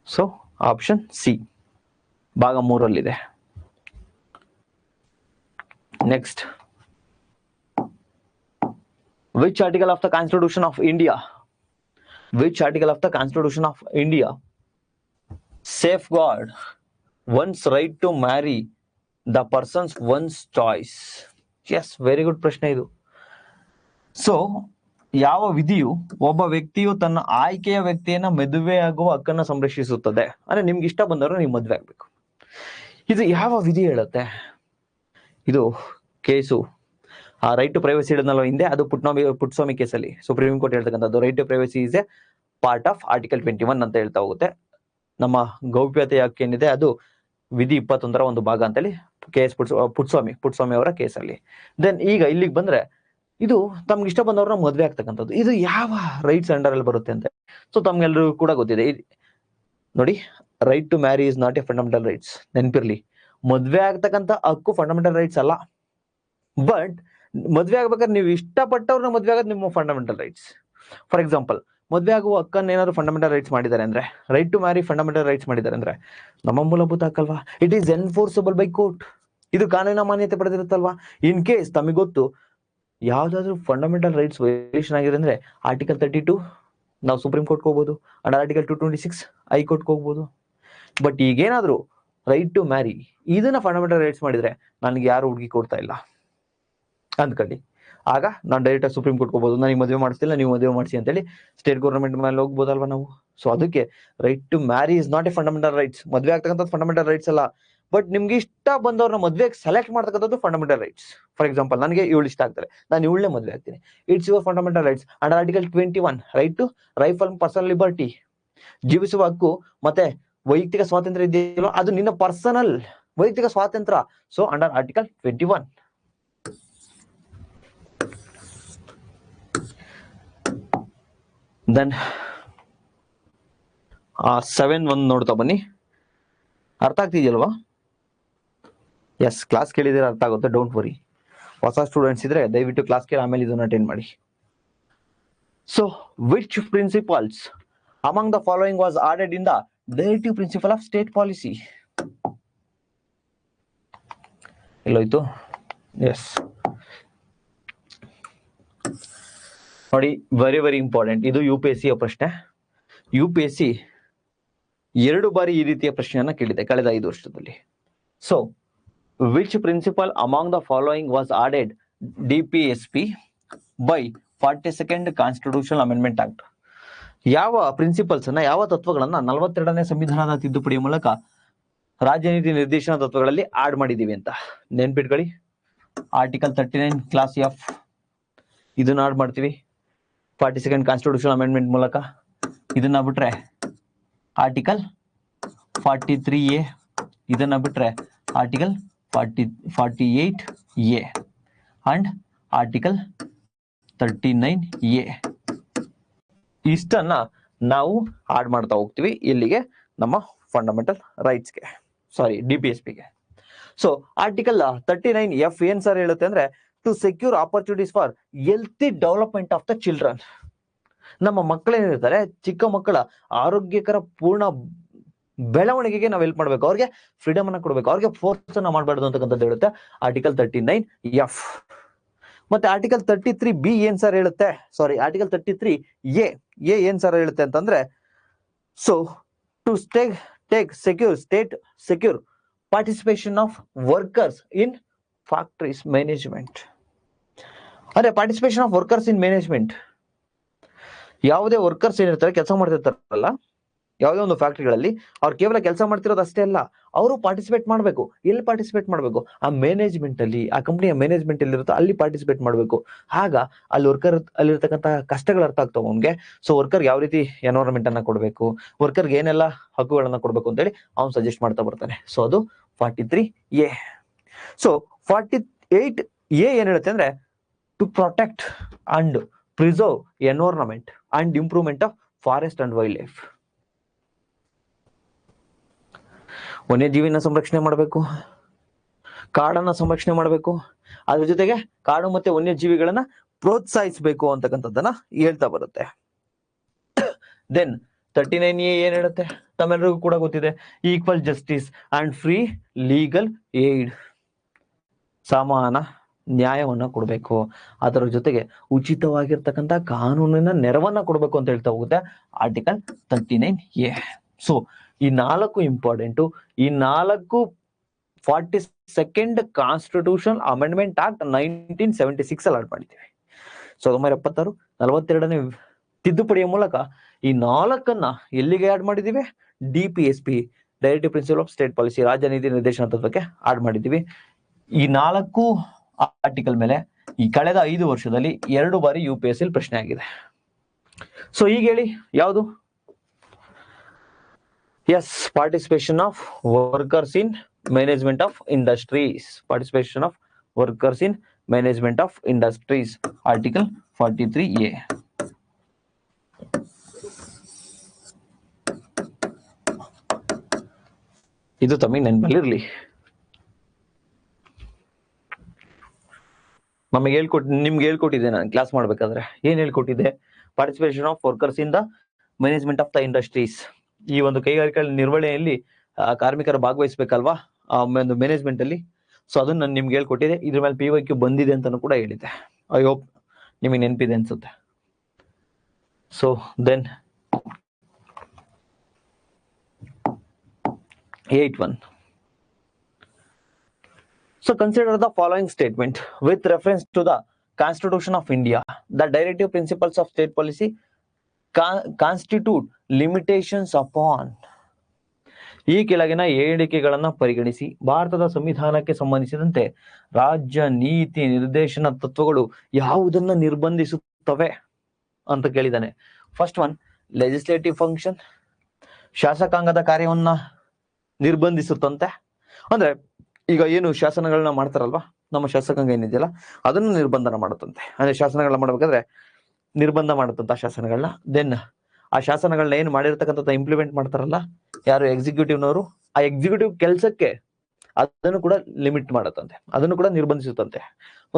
So option C ಭಾಗ 3 ಅಲ್ಲಿದೆ. Next, which article of the Constitution of India safeguard one's right to marry the person's one's choice? Yes, very good ಪ್ರಶ್ನೆ ಇದು. So ಯಾವ ವಿಧಿಯು ಒಬ್ಬ ವ್ಯಕ್ತಿಯು ತನ್ನ ಆಯ್ಕೆಯ ವ್ಯಕ್ತಿಯನ್ನ ಮದುವೆಯಾಗುವ ಹಕ್ಕನ್ನು ಸಂರಕ್ಷಿಸುತ್ತದೆ? ಅಂದ್ರೆ ನಿಮ್ಗೆ ಇಷ್ಟ ಬಂದವರು ನೀವು ಮದುವೆ ಆಗ್ಬೇಕು. ಇದು ಯಾವ ವಿಧಿ ಹೇಳುತ್ತೆ? ಇದು ಕೇಸು ಆ ರೈಟ್ ಟು ಪ್ರೈವಸಿ ಇಡೋದಲ್ಲ ಹಿಂದೆ, ಅದು ಪುಟ್ಟಸ್ವಾಮಿ ಕೇಸಲ್ಲಿ ಸುಪ್ರೀಂ ಕೋರ್ಟ್ ಹೇಳ್ತಕ್ಕಂಥದ್ದು. Right to privacy is a part of article 21 ಅಂತ ಹೇಳ್ತಾ ಹೋಗುತ್ತೆ. ನಮ್ಮ ಗೌಪ್ಯತೆ ಹಕ್ಕು ಏನಿದೆ ಅದು ವಿಧಿ 21ರ ಒಂದು ಭಾಗ ಅಂತೇಳಿ KS ಪುಟ್ಟಸ್ವಾಮಿ ಅವರ ಕೇಸಲ್ಲಿ. ದೆನ್ ಈಗ ಇಲ್ಲಿಗೆ ಬಂದ್ರೆ ಇದು ತಮ್ಗೆ ಇಷ್ಟ ಬಂದವ್ರನ್ನ ಮದುವೆ ಆಗ್ತಕ್ಕಂಥದ್ದು. ಇದು ಯಾವ ರೈಟ್ಸ್ ಅಂಡರ್ ಅಲ್ಲಿ ಬರುತ್ತೆ ಅಂತ ಸೊ ತಮ್ಗೆಲ್ರಿಗೂ ಕೂಡ ಗೊತ್ತಿದೆ ನೋಡಿ. Right to marry is not a fundamental rights. ನೆನ್ಪಿರ್ಲಿ, ಮದ್ವೆ ಆಗ್ತಕ್ಕಂಥ ಹಕ್ಕು ಫಂಡಮೆಂಟಲ್ ರೈಟ್ಸ್ ಅಲ್ಲ. ಬಟ್ ಮದ್ವೆ ಆಗ್ಬೇಕಾದ್ರೆ ನೀವು ಇಷ್ಟಪಟ್ಟವ್ರನ್ನ ಮದ್ವೆ ಆಗೋದು ನಿಮ್ಮ ಫಂಡಮೆಂಟಲ್ ರೈಟ್ಸ್. ಫಾರ್ ಎಕ್ಸಾಂಪಲ್, ಮದ್ವೆ ಆಗುವ ಹಕ್ಕನ್ನು ಏನಾದ್ರು ಫಂಡಮೆಂಟಲ್ ರೈಟ್ಸ್ ಮಾಡಿದ್ದಾರೆ ಅಂದ್ರೆ, right to marry fundamental rights ಮಾಡಿದ್ದಾರೆ ಅಂದ್ರೆ ನಮ್ಮ ಮೂಲಭೂತ ಹಕ್ಕಲ್ವಾ? It is enforceable by court. ಇದು ಕಾನೂನಿನ ಮಾನ್ಯತೆ ಪಡೆದಿರುತ್ತಲ್ವಾ? ಇನ್ ಕೇಸ್ ತಮಗೆ ಗೊತ್ತು ಯಾವ್ದಾದ್ರು ಫಂಡಮೆಂಟಲ್ ರೈಟ್ಸ್ ವೈಲೇಷನ್ ಆಗಿದೆ ಅಂದ್ರೆ ಆರ್ಟಿಕಲ್ 32 ನಾವು ಸುಪ್ರೀಂ ಕೋರ್ಟ್ಗೆ ಹೋಗ್ಬೋದು, ಅಂಡ್ ಆರ್ಟಿಕಲ್ 226 ಹೈಕೋರ್ಟ್ಗೆ ಹೋಗ್ಬೋದು. ಬಟ್ ಈಗೇನಾದ್ರು ರೈಟ್ ಟು ಮ್ಯಾರಿ ಇದನ್ನ ಫಂಡಮೆಂಟಲ್ ರೈಟ್ಸ್ ಮಾಡಿದ್ರೆ ನನಗೆ ಯಾರು ಹುಡುಗಿ ಕೊಡ್ತಾ ಇಲ್ಲ ಅಂದ್ಕೊಳ್ಳಿ, ಆಗ ನಾನು ಡೈರೆಕ್ಟ್ ಸುಪ್ರೀಂ ಕೋರ್ಟ್ ಹೋಗ್ಬೋದು, ನನಗೆ ಮದುವೆ ಮಾಡಿಸ್ತಿಲ್ಲ ನೀವು ಮದುವೆ ಮಾಡಿಸಿ ಅಂತೇಳಿ ಸ್ಟೇಟ್ ಗೌರ್ಮೆಂಟ್ ಮೇಲೆ ಹೋಗ್ಬೋದಲ್ವಾ ನಾವು? ಸೊ ಅದಕ್ಕೆ right to marry is not a fundamental rights. ಮದುವೆ ಆಗ್ತಕ್ಕಂಥದ್ದು ಫಂಡಮೆಂಟಲ್ ರೈಟ್ಸ್ ಅಲ್ಲ. ಬಟ್ ನಿಮ್ಗೆ ಇಷ್ಟ ಬಂದವ್ರನ್ನ ಮದ್ವೆಗೆ ಸೆಲೆಕ್ಟ್ ಮಾಡ್ತಕ್ಕಂಥದ್ದು ಫಂಡಮೆಂಟಲ್ ರೈಟ್ಸ್. ಫಾರ್ ಎಕ್ಸಾಂಪಲ್, ನನಗೆ ಇವಳು ಇಷ್ಟ ಆಗ್ತಾರೆ, ನಾನು ಇವಳನ್ನೇ ಮದುವೆ ಆಗ್ತೀನಿ. It's your fundamental rights under article 21. Right to rifle personal liberty, ಜೀವಿಸುವ ಹಕ್ಕು ಮತ್ತೆ ವೈಯಕ್ತಿಕ ಸ್ವಾತಂತ್ರ್ಯ ಇದೆಯಲ್ಲ ಅದು ನಿನ್ನ ಪರ್ಸನಲ್ ವೈಯಕ್ತಿಕ ಸ್ವಾತಂತ್ರ್ಯ. So under article 21. ದೆನ್ 7 ನೋಡ್ತಾ ಬನ್ನಿ. ಅರ್ಥ ಆಗ್ತಿದೆಯಲ್ವಾ? ಎಸ್, ಕ್ಲಾಸ್ ಕೇಳಿದ್ರೆ ಅರ್ಥ ಆಗುತ್ತೆ, ಡೋಂಟ್ ವರಿ. ಹೊಸ ಸ್ಟೂಡೆಂಟ್ಸ್ ಇದ್ರೆ ದಯವಿಟ್ಟು ಕ್ಲಾಸ್ ಕೇಳಿ ಆಮೇಲೆ ಇದನ್ನ ಅಟೆಂಡ್ ಮಾಡಿ. So which principles among the following was added in the directive principle of state policy? ಎಲ್ಲೋಯ್ತು? ಎಸ್ ನೋಡಿ, ವೆರಿ ವೆರಿ ಇಂಪಾರ್ಟೆಂಟ್. ಇದು UPSC ಪ್ರಶ್ನೆ. UPSC 2 ಬಾರಿ ಈ ರೀತಿಯ ಪ್ರಶ್ನೆಯನ್ನ ಕೇಳಿದೆ ಕಳೆದ 5 ವರ್ಷದಲ್ಲಿ. So which principle among the following was added DPSP by 42nd constitutional amendment act? ಯಾವ ಪ್ರಿನ್ಸಿಪಲ್ಸ್ ಅನ್ನ, ಯಾವ ತತ್ವಗಳನ್ನ 42ನೇ ಸಂವಿಧಾನದ ತಿದ್ದುಪಡಿಯ ಮೂಲಕ ರಾಜ್ಯ ನೀತಿ ನಿರ್ದೇಶನ ತತ್ವಗಳಲ್ಲಿ ಆಡ್ ಮಾಡಿದೀವಿ ಅಂತ ನೆನ್ಪಿಟ್ಕೊಳ್ಳಿ. ಆರ್ಟಿಕಲ್ 39 ಕ್ಲಾಸ್ ಎಫ್ ಇದನ್ನ ಆಡ್ ಮಾಡ್ತೀವಿ 42nd ಕಾನ್ಸ್ಟಿಟ್ಯೂಷನ್ ಅಮೆಂಡ್ಮೆಂಟ್ ಮೂಲಕ. ಇದನ್ನ ಬಿಟ್ರೆ ಆರ್ಟಿಕಲ್ 43A, ಇದನ್ನ ಬಿಟ್ರೆ article 48A and article 39A ಇಷ್ಟನ್ನ ನಾವು ಆಡ್ ಮಾಡ್ತಾ ಹೋಗ್ತೀವಿ ಇಲ್ಲಿಗೆ ನಮ್ಮ ಫಂಡಮೆಂಟಲ್ ರೈಟ್ಸ್ಗೆ, ಸಾರಿ DPSPಗೆ. ಸೊ ಆರ್ಟಿಕಲ್ 39F ಏನ್ ಸರ್ ಹೇಳುತ್ತೆ ಅಂದ್ರೆ to secure opportunities for healthy development of the children. ನಮ್ಮ ಮಕ್ಕಳೇನಿರ್ತಾರೆ ಚಿಕ್ಕ ಮಕ್ಕಳ ಆರೋಗ್ಯಕರ ಪೂರ್ಣ ಬೆಳವಣಿಗೆಗೆ ನಾವು ಹೆಲ್ಪ್ ಮಾಡ್ಬೇಕು, ಅವ್ರಿಗೆ ಫ್ರೀಡಮ್ ಅನ್ನ ಕೊಡ್ಬೇಕು, ಅವ್ರಿಗೆ ಫೋರ್ಸ್ ಅನ್ನ ಮಾಡಬಾರ್ದು ಅಂತಕ್ಕಂಥದ್ದು ಹೇಳುತ್ತೆ ಆರ್ಟಿಕಲ್ 39F. ಮತ್ತೆ ಆರ್ಟಿಕಲ್ 33B ಏನ್ ಸರ್ ಹೇಳುತ್ತೆ, ಸಾರಿ ಆರ್ಟಿಕಲ್ 33A ಏನ್ ಸರ್ ಹೇಳುತ್ತೆ ಅಂತಂದ್ರೆ so to state secure participation of workers in factories management. ಅಂದ್ರೆ participation of workers in management, ಯಾವುದೇ ವರ್ಕರ್ಸ್ ಏನಿರ್ತಾರೆ ಕೆಲಸ ಮಾಡ್ತಿರ್ತಾರಲ್ಲ ಯಾವುದೇ ಒಂದು ಫ್ಯಾಕ್ಟರಿಗಳಲ್ಲಿ, ಅವ್ರು ಕೇವಲ ಕೆಲಸ ಮಾಡ್ತಿರೋದು ಅಷ್ಟೇ ಅಲ್ಲ, ಅವರು ಪಾರ್ಟಿಸಿಪೇಟ್ ಮಾಡಬೇಕು. ಎಲ್ಲಿ ಪಾರ್ಟಿಸಿಪೇಟ್ ಮಾಡಬೇಕು, ಆ ಮ್ಯಾನೇಜ್ಮೆಂಟ್ ಅಲ್ಲಿ, ಆ ಕಂಪನಿಯ ಮ್ಯಾನೇಜ್ಮೆಂಟ್ ಎಲ್ಲಿರುತ್ತೋ ಅಲ್ಲಿ ಪಾರ್ಟಿಸಿಪೇಟ್ ಮಾಡಬೇಕು. ಆಗ ಅಲ್ಲಿ ವರ್ಕರ್ ಅಲ್ಲಿರ್ತಕ್ಕಂಥ ಕಷ್ಟಗಳು ಅರ್ಥ ಆಗ್ತಾವ ಅವ್ನಿಗೆ. ಸೊ ವರ್ಕರ್ ಯಾವ ರೀತಿ ಎನ್ವೈರನ್ಮೆಂಟ್ ಅನ್ನ ಕೊಡಬೇಕು, ವರ್ಕರ್ಗೆ ಏನೆಲ್ಲ ಹಕ್ಕುಗಳನ್ನ ಕೊಡಬೇಕು ಅಂತೇಳಿ ಅವ್ನು ಸಜೆಸ್ಟ್ ಮಾಡ್ತಾ ಬರ್ತಾನೆ. ಸೊ ಅದು 43A. ಸೊ 48A ಏನ್ ಹೇಳುತ್ತೆ ಅಂದ್ರೆ to protect and preserve environment and improvement of forest and wildlife. ವನ್ಯಜೀವಿನ ಸಂರಕ್ಷಣೆ ಮಾಡಬೇಕು, ಕಾಡನ್ನ ಸಂರಕ್ಷಣೆ ಮಾಡಬೇಕು, ಅದ್ರ ಜೊತೆಗೆ ಕಾಡು ಮತ್ತೆ ವನ್ಯಜೀವಿಗಳನ್ನ ಪ್ರೋತ್ಸಾಹಿಸಬೇಕು ಅಂತಕ್ಕಂಥದ್ದನ್ನ ಹೇಳ್ತಾ ಬರುತ್ತೆ. ದೆನ್ 39A ಏನ್ ಹೇಳುತ್ತೆ ತಮ್ಮೆಲ್ಲರಿಗೂ ಕೂಡ ಗೊತ್ತಿದೆ, equal justice and free legal aid. ಸಮಾನ ನ್ಯಾಯವನ್ನ ಕೊಡಬೇಕು, ಅದರ ಜೊತೆಗೆ ಉಚಿತವಾಗಿರ್ತಕ್ಕಂಥ ಕಾನೂನಿನ ನೆರವನ್ನ ಕೊಡಬೇಕು ಅಂತ ಹೇಳ್ತಾ ಹೋಗುತ್ತೆ ಆರ್ಟಿಕಲ್ 39A. ಸೊ ಈ 4 ಇಂಪಾರ್ಟೆಂಟು. ಈ 4 42nd ಕಾನ್ಸ್ಟಿಟ್ಯೂಷನ್ ಅಮೆಂಡ್ಮೆಂಟ್ ಆಕ್ಟ್ 1976 ಅಲ್ಲಿ ಆಡ್ ಮಾಡಿದ್ದೀವಿ. 1976 42ನೇ ತಿದ್ದುಪಡಿಯ ಮೂಲಕ ಈ 4ಅನ್ನ ಎಲ್ಲಿಗೆ ಆಡ್ ಮಾಡಿದೀವಿ, DPSP directive principle of state policy, ರಾಜ್ಯ ನೀತಿ ನಿರ್ದೇಶನ ತತ್ವಕ್ಕೆ ಆಡ್ ಮಾಡಿದೀವಿ. ಈ 4 ಆರ್ಟಿಕಲ್ ಮೇಲೆ ಈ ಕಳೆದ 5 ವರ್ಷದಲ್ಲಿ 2 ಬಾರಿ UPSC ಪ್ರಶ್ನೆ ಆಗಿದೆ. ಸೊ ಈಗ ಹೇಳಿ ಯಾವುದು? Yes, participation of workers in management of industries. Participation of workers in management of industries article 43A. ಇದು ತಮಗೆ ನೆನಪಲ್ಲಿರ್ಲಿ. ನಿಮ್ಗೆ ಹೇಳ್ಕೊಟ್ಟಿದ್ದೆ ನಾನು ಕ್ಲಾಸ್ ಮಾಡ್ಬೇಕಾದ್ರೆ. ಏನ್ ಹೇಳ್ಕೊಟ್ಟಿದ್ದೆ? Participation of workers in the management of the industries. ಈ ಒಂದು ಕೈಗಾರಿಕೆಗಳ ನಿರ್ವಹಣೆಯಲ್ಲಿ ಕಾರ್ಮಿಕರು ಭಾಗವಹಿಸ್ಬೇಕಲ್ವಾ ಆ ಒಂದು ಮ್ಯಾನೇಜ್ಮೆಂಟ್ ಅಲ್ಲಿ. ಸೊ ಅದನ್ನ ನಾನು ನಿಮ್ಗೆ ಹೇಳ್ಕೊಟ್ಟಿದ್ದೆ. ಇದ್ರ ಮೇಲೆ PYQ ಬಂದಿದೆ ಅಂತಾನು ಕೂಡ ಹೇಳಿದ್ದೆ. ಐ ಹೋಪ್ ನಿಮಗೆ ನೆನಪಿದೆ ಅನ್ಸುತ್ತೆ. So then 8.1. So consider the following statement with reference to the Constitution of India. The directive principles of state policy constitute limitations upon. ಈ ಕೆಳಗಿನ ಹೇಳಿಕೆಗಳನ್ನ ಪರಿಗಣಿಸಿ ಭಾರತದ ಸಂವಿಧಾನಕ್ಕೆ ಸಂಬಂಧಿಸಿದಂತೆ ರಾಜ್ಯ ನೀತಿ ನಿರ್ದೇಶನ ತತ್ವಗಳು ಯಾವುದನ್ನ ನಿರ್ಬಂಧಿಸುತ್ತವೆ ಅಂತ ಕೇಳಿದಾನೆ. ಫಸ್ಟ್ ಒನ್, ಲೆಜಿಸ್ಲೇಟಿವ್ ಫಂಕ್ಷನ್, ಶಾಸಕಾಂಗದ ಕಾರ್ಯವನ್ನ ನಿರ್ಬಂಧಿಸುತ್ತಂತೆ. ಅಂದ್ರೆ ಈಗ ಏನು ಶಾಸನಗಳನ್ನ ಮಾಡ್ತಾರಲ್ವಾ, ನಮ್ಮ ಶಾಸಕಾಂಗ ಏನಿದೆಯಲ್ಲ ಅದನ್ನು ನಿರ್ಬಂಧನ ಮಾಡುತ್ತಂತೆ. ಅಂದ್ರೆ ಶಾಸನಗಳನ್ನ ಮಾಡ್ಬೇಕಾದ್ರೆ ನಿರ್ಬಂಧ ಮಾಡುತ್ತಂತ ಶಾಸನಗಳನ್ನ. ದೆನ್ ಆ ಶಾಸನಗಳನ್ನ ಏನು ಮಾಡಿರ್ತಕ್ಕಂಥ ಇಂಪ್ಲಿಮೆಂಟ್ ಮಾಡ್ತಾರಲ್ಲ ಯಾರು ಎಕ್ಸಿಕ್ಯೂಟಿವ್ನವರು, ಆ ಎಕ್ಸಿಕ್ಯೂಟಿವ್ ಕೆಲಸಕ್ಕೆ ಅದನ್ನು ಕೂಡ ಲಿಮಿಟ್ ಮಾಡುತ್ತಂತೆ, ಅದನ್ನು ಕೂಡ ನಿರ್ಬಂಧಿಸುತ್ತಂತೆ,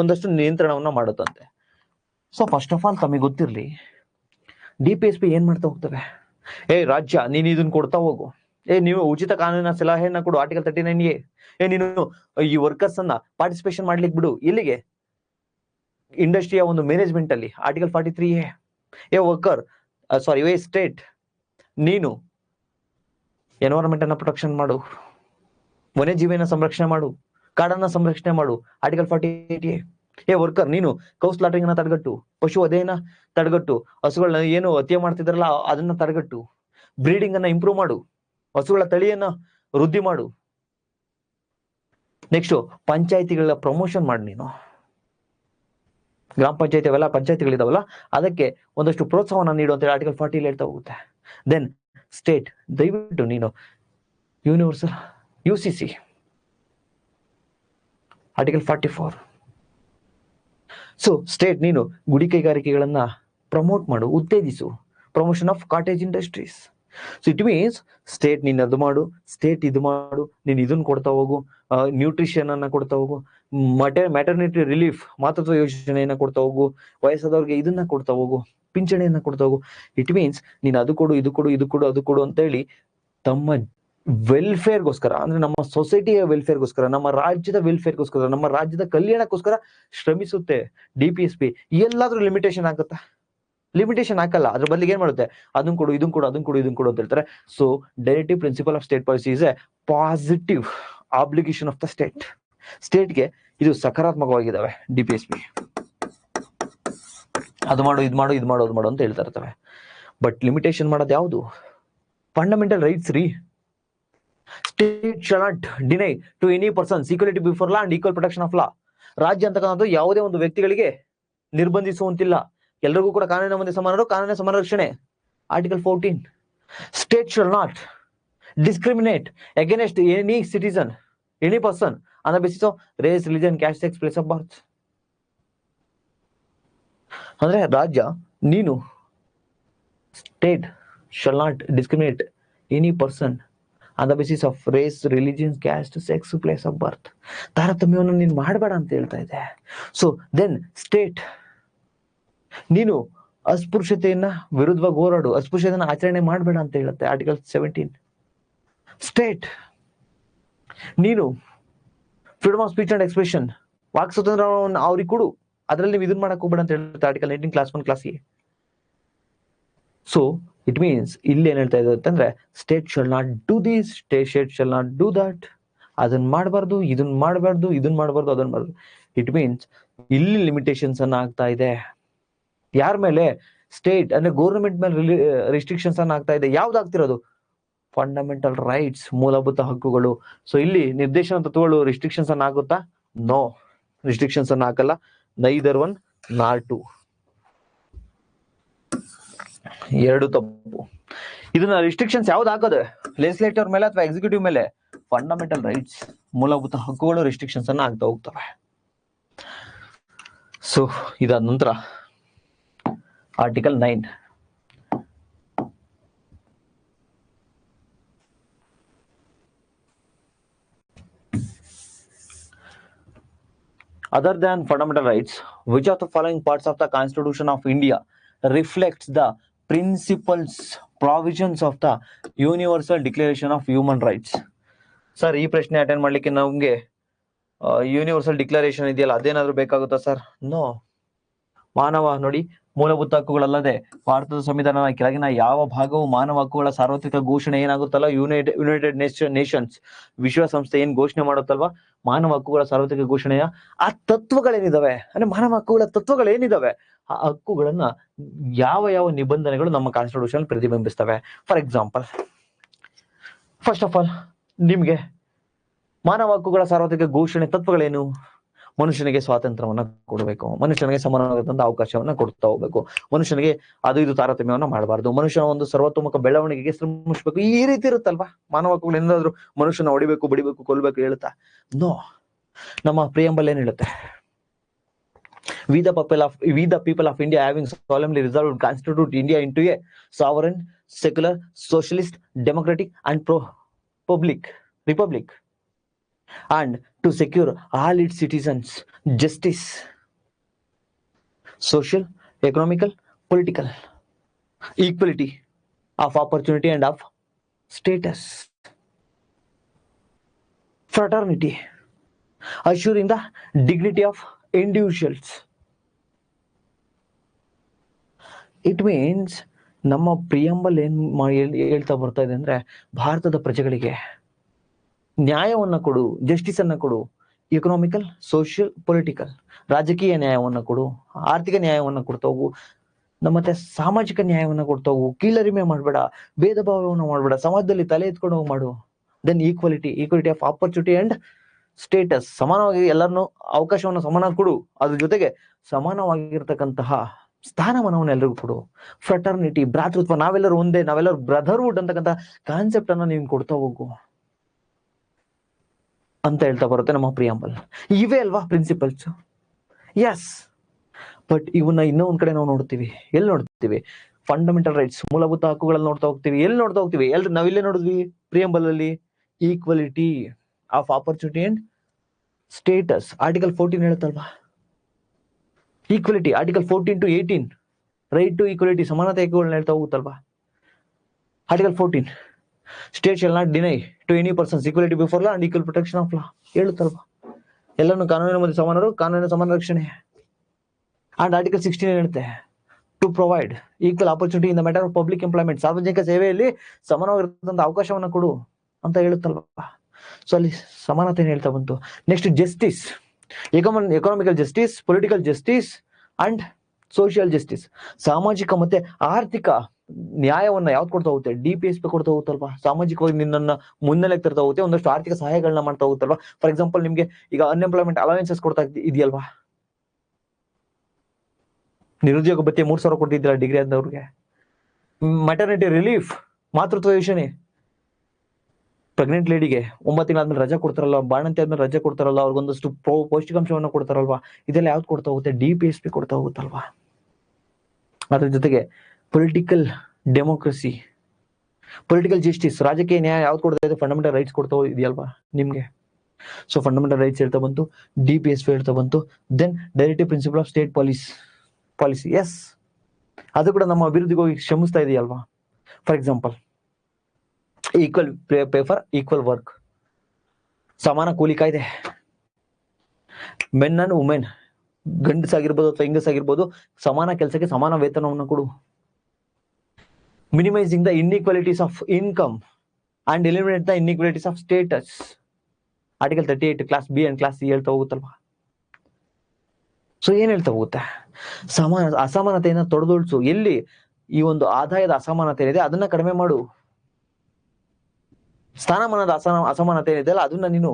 ಒಂದಷ್ಟು ನಿಯಂತ್ರಣವನ್ನ ಮಾಡುತ್ತಂತೆ. ಸೊ ಫಸ್ಟ್ ಆಫ್ ಆಲ್ ತಮಗೆ ಗೊತ್ತಿರ್ಲಿ, DPSP ಏನ್ ಮಾಡ್ತಾ ಹೋಗ್ತವೆ, ರಾಜ್ಯ ನೀನು ಇದನ್ನ ಕೊಡ್ತಾ ಹೋಗು, ನೀವು ಉಚಿತ ಕಾನೂನಿನ ಸಲಹೆಯನ್ನ ಕೊಡು ಆರ್ಟಿಕಲ್ 39A, ನೀನು ಈ ವರ್ಕರ್ಸ್ ಅನ್ನ ಪಾರ್ಟಿಸಿಪೇಷನ್ ಮಾಡ್ಲಿಕ್ಕೆ ಬಿಡು, ಇಲ್ಲಿಗೆ ಇಂಡಸ್ಟ್ರಿಯ ಒಂದು ಮ್ಯಾನೇಜ್ಮೆಂಟ್ ಅಲ್ಲಿ ಆರ್ಟಿಕಲ್ 43A. ವರ್ಕರ್ ಸ್ಟೇಟ್ ನೀನು ಎನ್ವೈರನ್ಮೆಂಟ್ ಅನ್ನ ಪ್ರೊಟೆಕ್ಷನ್ ಮಾಡು, ವನ್ಯಜೀವಿನ ಸಂರಕ್ಷಣೆ ಮಾಡು, ಕಾಡನ್ನ ಸಂರಕ್ಷಣೆ ಮಾಡು ಆರ್ಟಿಕಲ್ 48A. ವರ್ಕರ್ ನೀನು ಕೌ ಸ್ಲಾಟರಿಂಗ್ ಅನ್ನ ತಡೆಗಟ್ಟು, ಪಶು ವಧೆಯನ್ನ ತಡೆಗಟ್ಟು, ಹಸುಗಳನ್ನ ಏನು ಹತ್ಯೆ ಮಾಡ್ತಿದ್ರಲ್ಲ ಅದನ್ನ ತಡೆಗಟ್ಟು, ಬ್ರೀಡಿಂಗ್ ಅನ್ನ ಇಂಪ್ರೂವ್ ಮಾಡು, ಹಸುಗಳ ತಳಿಯನ್ನ ವೃದ್ಧಿ ಮಾಡು, ನೆಕ್ಸ್ಟ್ ಪಂಚಾಯತಿಗಳ ಪ್ರಮೋಷನ್ ಮಾಡಿ ನೀನು. ಗ್ರಾಮ ಪಂಚಾಯತಿ ಅವೆಲ್ಲ ಪಂಚಾಯತಿಗಳಿದಾವಲ್ಲ, ಅದಕ್ಕೆ ಒಂದಷ್ಟು ಪ್ರೋತ್ಸಾಹನ ನೀಡು ಅಂತ ಹೇಳಿ ಆರ್ಟಿಕಲ್ 40 ಹೇಳ್ತಾ ಹೋಗುತ್ತೆ. ದೆನ್ ಸ್ಟೇಟ್, ದಯವಿಟ್ಟು ನೀನು universal UCC article 44. So state ನೀನು ಗುಡಿ ಕೈಗಾರಿಕೆಗಳನ್ನ ಪ್ರಮೋಟ್ ಮಾಡು, ಉತ್ತೇಜಿಸು. Promotion of cottage industries. So it means state ನೀನ್ ಅದು ಮಾಡು, ಸ್ಟೇಟ್ ಇದು ಮಾಡು, ನೀನ್ ಇದನ್ನ ಕೊಡ್ತಾ ಹೋಗು, ನ್ಯೂಟ್ರಿಷನ್ ಅನ್ನ ಕೊಡ್ತಾ ಹೋಗು, ಮ್ಯಾಟರ್ನಿಟಿ ರಿಲೀಫ್ ಮಾತೃತ್ವ ಯೋಜನೆಯನ್ನ ಕೊಡ್ತಾ ಹೋಗು, ವಯಸ್ಸಾದವ್ರಿಗೆ ಇದನ್ನ ಕೊಡ್ತಾ ಹೋಗು, ಪಿಂಚಣಿಯನ್ನ ಕೊಡ್ತಾ ಹೋಗು. ಇಟ್ ಮೀನ್ಸ್ ನೀನ್ ಅದು ಕೊಡು, ಇದು ಕೊಡು, ಇದು ಕೊಡು, ಅದು ಕೊಡು ಅಂತ ಹೇಳಿ ತಮ್ಮ ವೆಲ್ಫೇರ್ಗೋಸ್ಕರ, ಅಂದ್ರೆ ನಮ್ಮ ಸೊಸೈಟಿಯ ವೆಲ್ಫೇರ್ಗೋಸ್ಕರ, ನಮ್ಮ ರಾಜ್ಯದ ವೆಲ್ಫೇರ್ಗೋಸ್ಕರ, ನಮ್ಮ ರಾಜ್ಯದ ಕಲ್ಯಾಣಕ್ಕೋಸ್ಕರ ಶ್ರಮಿಸುತ್ತೆ. DPSP ಎಲ್ಲಾದ್ರೂ ಲಿಮಿಟೇಷನ್ ಆಗುತ್ತಾ? ಲಿಮಿಟೇಷನ್ ಹಾಕಲ್ಲ. ಅದ್ರ ಬದಲಿಗೆ ಏನ್ ಮಾಡುತ್ತೆ, ಅದನ್ನ ಕೊಡು, ಇದನ್ನ ಕೊಡು, ಅದನ್ನ ಕೊಡು, ಇದನ್ನ ಕೊಡು ಅಂತ ಹೇಳ್ತಾರೆ. So directive principle of state policy is a positive obligation of the state. ಸ್ಟೇಟ್ಗೆ ಇದು ಸಕಾರಾತ್ಮಕವಾಗಿದ್ದಾವೆ DPSP. ಅದು ಮಾಡು, ಇದು ಮಾಡು, ಇದು ಮಾಡು, ಅದು ಮಾಡು ಅಂತ ಹೇಳ್ತಾ ಇರ್ತವೆ. ಬಟ್ ಲಿಮಿಟೇಷನ್ ಮಾಡೋದು ಯಾವುದು? ಫಂಡಮೆಂಟಲ್ ರೈಟ್ಸ್ ರೀ. State shall not deny to any persons equality before law and equal protection of law. ರಾಜ್ಯ ಅಂತಕ್ಕಂಥದ್ದು ಯಾವುದೇ ಒಂದು ವ್ಯಕ್ತಿಗಳಿಗೆ ನಿರ್ಬಂಧಿಸುವಂತಿಲ್ಲ. ಎಲ್ಲರಿಗೂ ಕೂಡ ಕಾನೂನಿನ ಮುಂದೆ ಸಮಾನರು, ಕಾನೂನಿನ ಸಮಾನ ರಕ್ಷಣೆ. Article 14. State shall not discriminate against any citizen, any person on the basis of race, religion, caste, sex, place of birth. ಅಂದ್ರೆ ರಾಜ್ಯ ನೀನು state shall not discriminate any person on the basis of race, religion, caste, sex, place of birth. ತಾರತಮ್ಯವನ್ನು ನೀನು ಮಾಡಬೇಡ ಅಂತ ಹೇಳ್ತಾ ಇದೆ. So then state ನೀನು ಅಸ್ಪೃಶ್ಯತೆಯನ್ನ ವಿರುದ್ಧವಾಗಿ ಹೋರಾಡು, ಅಸ್ಪೃಶ್ಯತೆಯನ್ನ ಆಚರಣೆ ಮಾಡಬೇಡ ಅಂತ ಹೇಳುತ್ತೆ ಆರ್ಟಿಕಲ್ 17. ಸ್ಟೇಟ್ ನೀನು freedom of speech and expression, walk ಸ್ವಾತಂತ್ರ್ಯವನ್ನು ಅವ್ರಿಗೆ ಕೊಡು, ಅದರಲ್ಲಿ ನೀವು ಇದನ್ನ ಮಾಡಕ್ ಹೋಗ್ಬೇಡ ಅಂತ ಹೇಳುತ್ತೆ article 19 clause 1 class A. So it means ಇಲ್ಲಿ ಏನ್ ಹೇಳ್ತಾ ಇದೆ ಅಂತಂದ್ರೆ, state shall not do this, state shall not do that. ಅದನ್ನ ಮಾಡಬಾರ್ದು, ಇದನ್ನ ಮಾಡಬಾರ್ದು, ಇದನ್ನ ಮಾಡಬಾರ್ದು, ಅದನ್ನ ಮಾಡಬಾರ್ದು. ಇಟ್ ಮೀನ್ಸ್ ಇಲ್ಲಿ ಲಿಮಿಟೇಷನ್ಸ್ ಅನ್ನ ಆಗ್ತಾ ಇದೆ. ಯಾರ ಮೇಲೆ? ಸ್ಟೇಟ್ ಅಂದ್ರೆ ಗೌರ್ಮೆಂಟ್ ಮೇಲೆ ರಿಸ್ಟ್ರಿಕ್ಷನ್ಸ್ ಅನ್ನ ಆಗ್ತಾ ಇದೆ. ಯಾವ್ದು ಆಗ್ತಿರೋದು? ಫಂಡಮೆಂಟಲ್ ರೈಟ್ಸ್, ಮೂಲಭೂತ ಹಕ್ಕುಗಳು. ಸೊ ಇಲ್ಲಿ ನಿರ್ದೇಶನ ತತ್ವಗಳು ರಿಸ್ಟ್ರಿಕ್ಷನ್ಸ್ ಅನ್ನ ಆಗುತ್ತಾ? ನೋ, ರಿಸ್ಟ್ರಿಕ್ಷನ್ಸ್ ಅನ್ನ ಹಾಕಲ್ಲ. Neither one nor two. ಎರಡು ತಪ್ಪು. ಇದನ್ನ ರಿಸ್ಟ್ರಿಕ್ಷನ್ಸ್ ಯಾವ್ದು ಹಾಕೋದು? ಲೆಜಿಸ್ಲೇಟರ್ ಮೇಲೆ ಅಥವಾ ಎಕ್ಸಿಕ್ಯೂಟಿವ್ ಮೇಲೆ? ಫಂಡಮೆಂಟಲ್ ರೈಟ್ಸ್, ಮೂಲಭೂತ ಹಕ್ಕುಗಳು ರಿಸ್ಟ್ರಿಕ್ಷನ್ಸ್ ಅನ್ನ ಆಗ್ತಾ ಹೋಗ್ತವೆ. ಸೊ ಇದಾದ ನಂತರ article 9. Other than fundamental rights, which of the following parts of the Constitution of India reflects the principles, provisions of the Universal Declaration of Human Rights? Sir, ಈ ಪ್ರಶ್ನೆ attend ಮಾಡ್ಲಿಕ್ಕೆ ನಮ್ಗೆ ಯೂನಿವರ್ಸಲ್ ಡಿಕ್ಲರೇಷನ್ ಇದೆಯಲ್ಲ, ಅದೇನಾದ್ರೂ ಬೇಕಾಗುತ್ತಾ sir? No. ಮಾನವ ನೋಡಿ, ಮೂಲಭೂತ ಹಕ್ಕುಗಳಲ್ಲದೆ ಭಾರತದ ಸಂವಿಧಾನದ ಕೆಳಗಿನ ಯಾವ ಭಾಗವು ಮಾನವ ಹಕ್ಕುಗಳ ಸಾರ್ವತ್ರಿಕ ಘೋಷಣೆ ಏನಾಗುತ್ತಲ್ಲ, ಯುನೈಟೆಡ್ ನೇಷನ್ಸ್ ವಿಶ್ವಸಂಸ್ಥೆ ಏನ್ ಘೋಷಣೆ ಮಾಡುತ್ತಲ್ವಾ ಮಾನವ ಹಕ್ಕುಗಳ ಸಾರ್ವತ್ರಿಕ ಘೋಷಣೆಯ ಆ ತತ್ವಗಳೇನಿದಾವೆ, ಅಂದ್ರೆ ಮಾನವ ಹಕ್ಕುಗಳ ತತ್ವಗಳೇನಿದಾವೆ, ಆ ಹಕ್ಕುಗಳನ್ನ ಯಾವ ಯಾವ ನಿಬಂಧನೆಗಳು ನಮ್ಮ ಕಾನ್ಸ್ಟಿಟ್ಯೂಷನ್ ಪ್ರತಿಬಿಂಬಿಸ್ತವೆ. For example, first of all ನಿಮ್ಗೆ ಮಾನವ ಹಕ್ಕುಗಳ ಸಾರ್ವತ್ರಿಕ ಘೋಷಣೆ ತತ್ವಗಳೇನು? ಮನುಷ್ಯನಿಗೆ ಸ್ವಾತಂತ್ರ್ಯವನ್ನ ಕೊಡಬೇಕು, ಮನುಷ್ಯನಿಗೆ ಸಮಾನವಾದಂತ ಅವಕಾಶವನ್ನ ಕೊಡ್ತಾ ಹೋಗ್ಬೇಕು, ಮನುಷ್ಯನಿಗೆ ಅದು ಇದು ತಾರತಮ್ಯವನ್ನ ಮಾಡಬಾರ್ದು, ಮನುಷ್ಯನ ಒಂದು ಸರ್ವತೋಮುಖ ಬೆಳವಣಿಗೆಗೆ ಶ್ರಮಿಸಬೇಕು. ಈ ರೀತಿ ಇರುತ್ತಲ್ವಾ ಮಾನವ ಹಕ್ಕುಗಳು. ಏನಾದ್ರು ಮನುಷ್ಯನ ಹೊಡಿಬೇಕು, ಬಡಿಬೇಕು, ಕೊಲ್ಬೇಕು ಹೇಳುತ್ತಾ? ನೋ. ನಮ್ಮ ಪ್ರಿಯಂಬಲ್ ಏನ್ ಹೇಳುತ್ತೆ? We the people of India having solemnly resolved to constitute India into a sovereign, secular, socialist, democratic and republic, and to secure all its citizens justice, social, economical, political, equality of opportunity and of status, fraternity, assuring the dignity of individuals. It means ನಮ್ಮ preamble ಏನ್ ಹೇಳ್ತಾ ಬರ್ತಾ ಇದೆ ಅಂದ್ರೆ, ಭಾರತದ ಪ್ರಜೆಗಳಿಗೆ ನ್ಯಾಯವನ್ನ ಕೊಡು, justice ಅನ್ನ ಕೊಡು, ಎಕನಾಮಿಕಲ್, ಸೋಷಿಯಲ್, ಪೊಲಿಟಿಕಲ್, ರಾಜಕೀಯ ನ್ಯಾಯವನ್ನ ಕೊಡು, ಆರ್ಥಿಕ ನ್ಯಾಯವನ್ನ ಕೊಡ್ತಾ ಹೋಗು, ಮತ್ತೆ ಸಾಮಾಜಿಕ ನ್ಯಾಯವನ್ನ ಕೊಡ್ತಾ ಹೋಗು, ಕೀಳರಿಮೆ ಮಾಡ್ಬೇಡ, ಭೇದ ಭಾವವನ್ನ ಮಾಡ್ಬೇಡ, ಸಮಾಜದಲ್ಲಿ ತಲೆ ಎತ್ಕೊಂಡು ಹೋಗಿ ಮಾಡು. Then equality of opportunity and status, ಸಮಾನವಾಗಿ ಎಲ್ಲರನ್ನು ಅವಕಾಶವನ್ನು ಸಮಾನವಾಗಿ ಕೊಡು, ಅದ್ರ ಜೊತೆಗೆ ಸಮಾನವಾಗಿರ್ತಕ್ಕಂತಹ ಸ್ಥಾನಮಾನವನ್ನು ಎಲ್ರಿಗೂ ಕೊಡು. ಫ್ರಟರ್ನಿಟಿ, ಭ್ರಾತೃತ್ವ, ನಾವೆಲ್ಲರೂ ಒಂದೇ, ನಾವೆಲ್ಲರೂ ಬ್ರದರ್ಹುಡ್ ಅಂತಕ್ಕಂಥ ಕಾನ್ಸೆಪ್ಟ್ ಅನ್ನ ನೀನ್ ಕೊಡ್ತಾ ಹೋಗು ಅಂತ ಹೇಳ್ತಾ ಬರುತ್ತೆ ನಮ್ಮ ಪ್ರಿಯಾಂಬಲ್. ಇವೇ ಅಲ್ವಾ ಪ್ರಿನ್ಸಿಪಲ್ಸ್? ಎಸ್. ಬಟ್ ಇವನ್ನ ಇನ್ನೂ ಒಂದ್ ಕಡೆ ನಾವು ನೋಡ್ತೀವಿ. ಎಲ್ಲಿ ನೋಡ್ತೀವಿ? ಫಂಡಮೆಂಟಲ್ ರೈಟ್ಸ್, ಮೂಲಭೂತ ಹಕ್ಕುಗಳಲ್ಲಿ ನೋಡ್ತಾ ಹೋಗ್ತೀವಿ. ಎಲ್ಲಿ ನೋಡ್ತಾ ಹೋಗ್ತೀವಿ? ನಾವಿಲ್ಲೇ ನೋಡಿದ್ವಿ ಪ್ರಿಯಾಂಬಲ್ ಅಲ್ಲಿ. Equality of opportunity and status, article 14 ಹೇಳುತ್ತಲ್ವಾ? Equality, article 14 to 18, right to equality, ಸಮಾನತೆ ಹಕ್ಕುಗಳನ್ನ ಹೇಳ್ತಾ ಹೋಗುತ್ತಲ್ವಾ? Article 14, state shall not deny to any persons equality before law and equal protection of law, ಹೇಳುತ್ತಲ್ವಾ? ಎಲ್ಲರೂ ಕಾನೂನಿನ ಮುಂದೆ ಸಮಾನರು, ಕಾನೂನಿನ ಸಮಾನ ರಕ್ಷಣೆ. ಅಂಡ್ ಆರ್ಟಿಕಲ್ 16 ಹೇಳುತ್ತೆ to provide equal opportunity in the matter of public employment, ಸಾರ್ವಜನಿಕ ಸೇವೆಯಲ್ಲಿ ಸಮಾನವಾಗಿರ್ತಕ್ಕಂಥ ಅವಕಾಶವನ್ನ ಕೊಡು ಅಂತ ಹೇಳುತ್ತಲ್ವಾ? ಸೊ ಅಲ್ಲಿ ಸಮಾನತೆ ಹೇಳ್ತಾ ಬಂತು. Next justice, economical justice, political justice and social justice, ಸಾಮಾಜಿಕ ಮತ್ತೆ ಆರ್ಥಿಕ ನ್ಯಾಯವನ್ನ ಯಾವ್ದು ಕೊಡ್ತಾ ಹೋಗುತ್ತೆ? DPSP ಕೊಡ್ತಾ ಹೋಗುತ್ತಲ್ವಾ? ಸಾಮಾಜಿಕವಾಗಿ ನಿನ್ನನ್ನ ಮುನ್ನೆಲೆಗೆ ತರ್ತಾ ಹೋಗುತ್ತೆ, ಒಂದಷ್ಟು ಆರ್ಥಿಕ ಸಹಾಯಗಳನ್ನ ಮಾಡ್ತಾ ಹೋಗುತ್ತಲ್ವಾ? ಫಾರ್ ಎಕ್ಸಾಂಪಲ್, ನಿಮ್ಗೆ ಈಗ ಅನ್ಎಂಪ್ಲಾಯ್ಮೆಂಟ್ ಅಲವೆನ್ಸಸ್ ಕೊಡ್ತಾ ಇದೆಯಲ್ವಾ? ನಿರುದ್ಯೋಗ ಭತ್ಯೆ 3,000 ಕೊಡ್ತಿದ್ದೀರಾ ಡಿಗ್ರಿ ಆದವ್ರಿಗೆ. ಮ್ಯಾಟರ್ನಿಟಿ ರಿಲೀಫ್, ಮಾತೃತ್ವ ಯೋಜನೆ, ಪ್ರೆಗ್ನೆಂಟ್ ಲೇಡಿಗೆ 9 ತಿಂಗಳಾದ್ಮೇಲೆ ರಜಾ ಕೊಡ್ತಾರಲ್ಲ, ಬಾಣಂತಿ ಆದ್ಮೇಲೆ ರಜಾ ಕೊಡ್ತಾರಲ್ಲ, ಅವ್ರಿಗೊಂದಷ್ಟು ಪೌಷ್ಟಿಕಾಂಶವನ್ನ ಕೊಡ್ತಾರಲ್ವಾ? ಇದೆಲ್ಲ ಯಾವ್ದು ಕೊಡ್ತಾ ಹೋಗುತ್ತೆ? DPSP ಕೊಡ್ತಾ ಹೋಗುತ್ತಲ್ವಾ? ಅದ್ರ ಜೊತೆಗೆ ಪೊಲಿಟಿಕಲ್ ಡೆಮೋಕ್ರಸಿ, ಪೊಲಿಟಿಕಲ್ ಜಸ್ಟಿಸ್, ರಾಜಕೀಯ ನ್ಯಾಯ ಯಾವ್ದು ಕೊಡ್ತಾ ಇದೆ? ಫಂಡಮೆಂಟಲ್ ರೈಟ್ಸ್ ಕೊಡ್ತಾ ಇದೆಯಲ್ವಾ ನಿಮ್ಗೆ? ಸೊ ಫಂಡಮೆಂಟಲ್ ರೈಟ್ಸ್ ಹೇಳ್ತಾ ಬಂತು, DPSP ಹೇಳ್ತಾ ಬಂತು. Then directive principle of state policy, yes, ಅದು ಕೂಡ ನಮ್ಮ ಅಭಿವೃದ್ಧಿಗೆ ಹೋಗಿ ಶ್ರಮಿಸ್ತಾ ಇದೆಯಲ್ವಾ? For example, equal pay for equal work, ಸಮಾನ ಕೂಲಿ ಕಾಯ್ದೆ, ಮೆನ್ ಅಂಡ್ ವುಮೆನ್, ಗಂಡಸಾಗಿರ್ಬೋದು ಅಥವಾ ಹೆಂಗಸಾಗಿರ್ಬೋದು, ಸಮಾನ ಕೆಲಸಕ್ಕೆ ಸಮಾನ ವೇತನವನ್ನು ಕೊಡು. Minimising the inequalities of income and eliminate the inequalities of status, article 38 class B and class C ಹೇಳ್ತಾ ಹೋಗುತ್ತಲ್ವಾ? ಸೊ ಏನ್ ಹೇಳ್ತಾ ಹೋಗುತ್ತೆ? ಅಸಮಾನತೆಯನ್ನ ತೊಡೆದೊಳಿಸು. ಎಲ್ಲಿ ಈ ಒಂದು ಆದಾಯದ ಅಸಮಾನತೆ ಏನಿದೆ ಅದನ್ನ ಕಡಿಮೆ ಮಾಡು. ಸ್ಥಾನಮಾನದ ಅಸಮಾನತೆ ಏನಿದೆ ಅಲ್ಲ, ಅದನ್ನ ನೀನು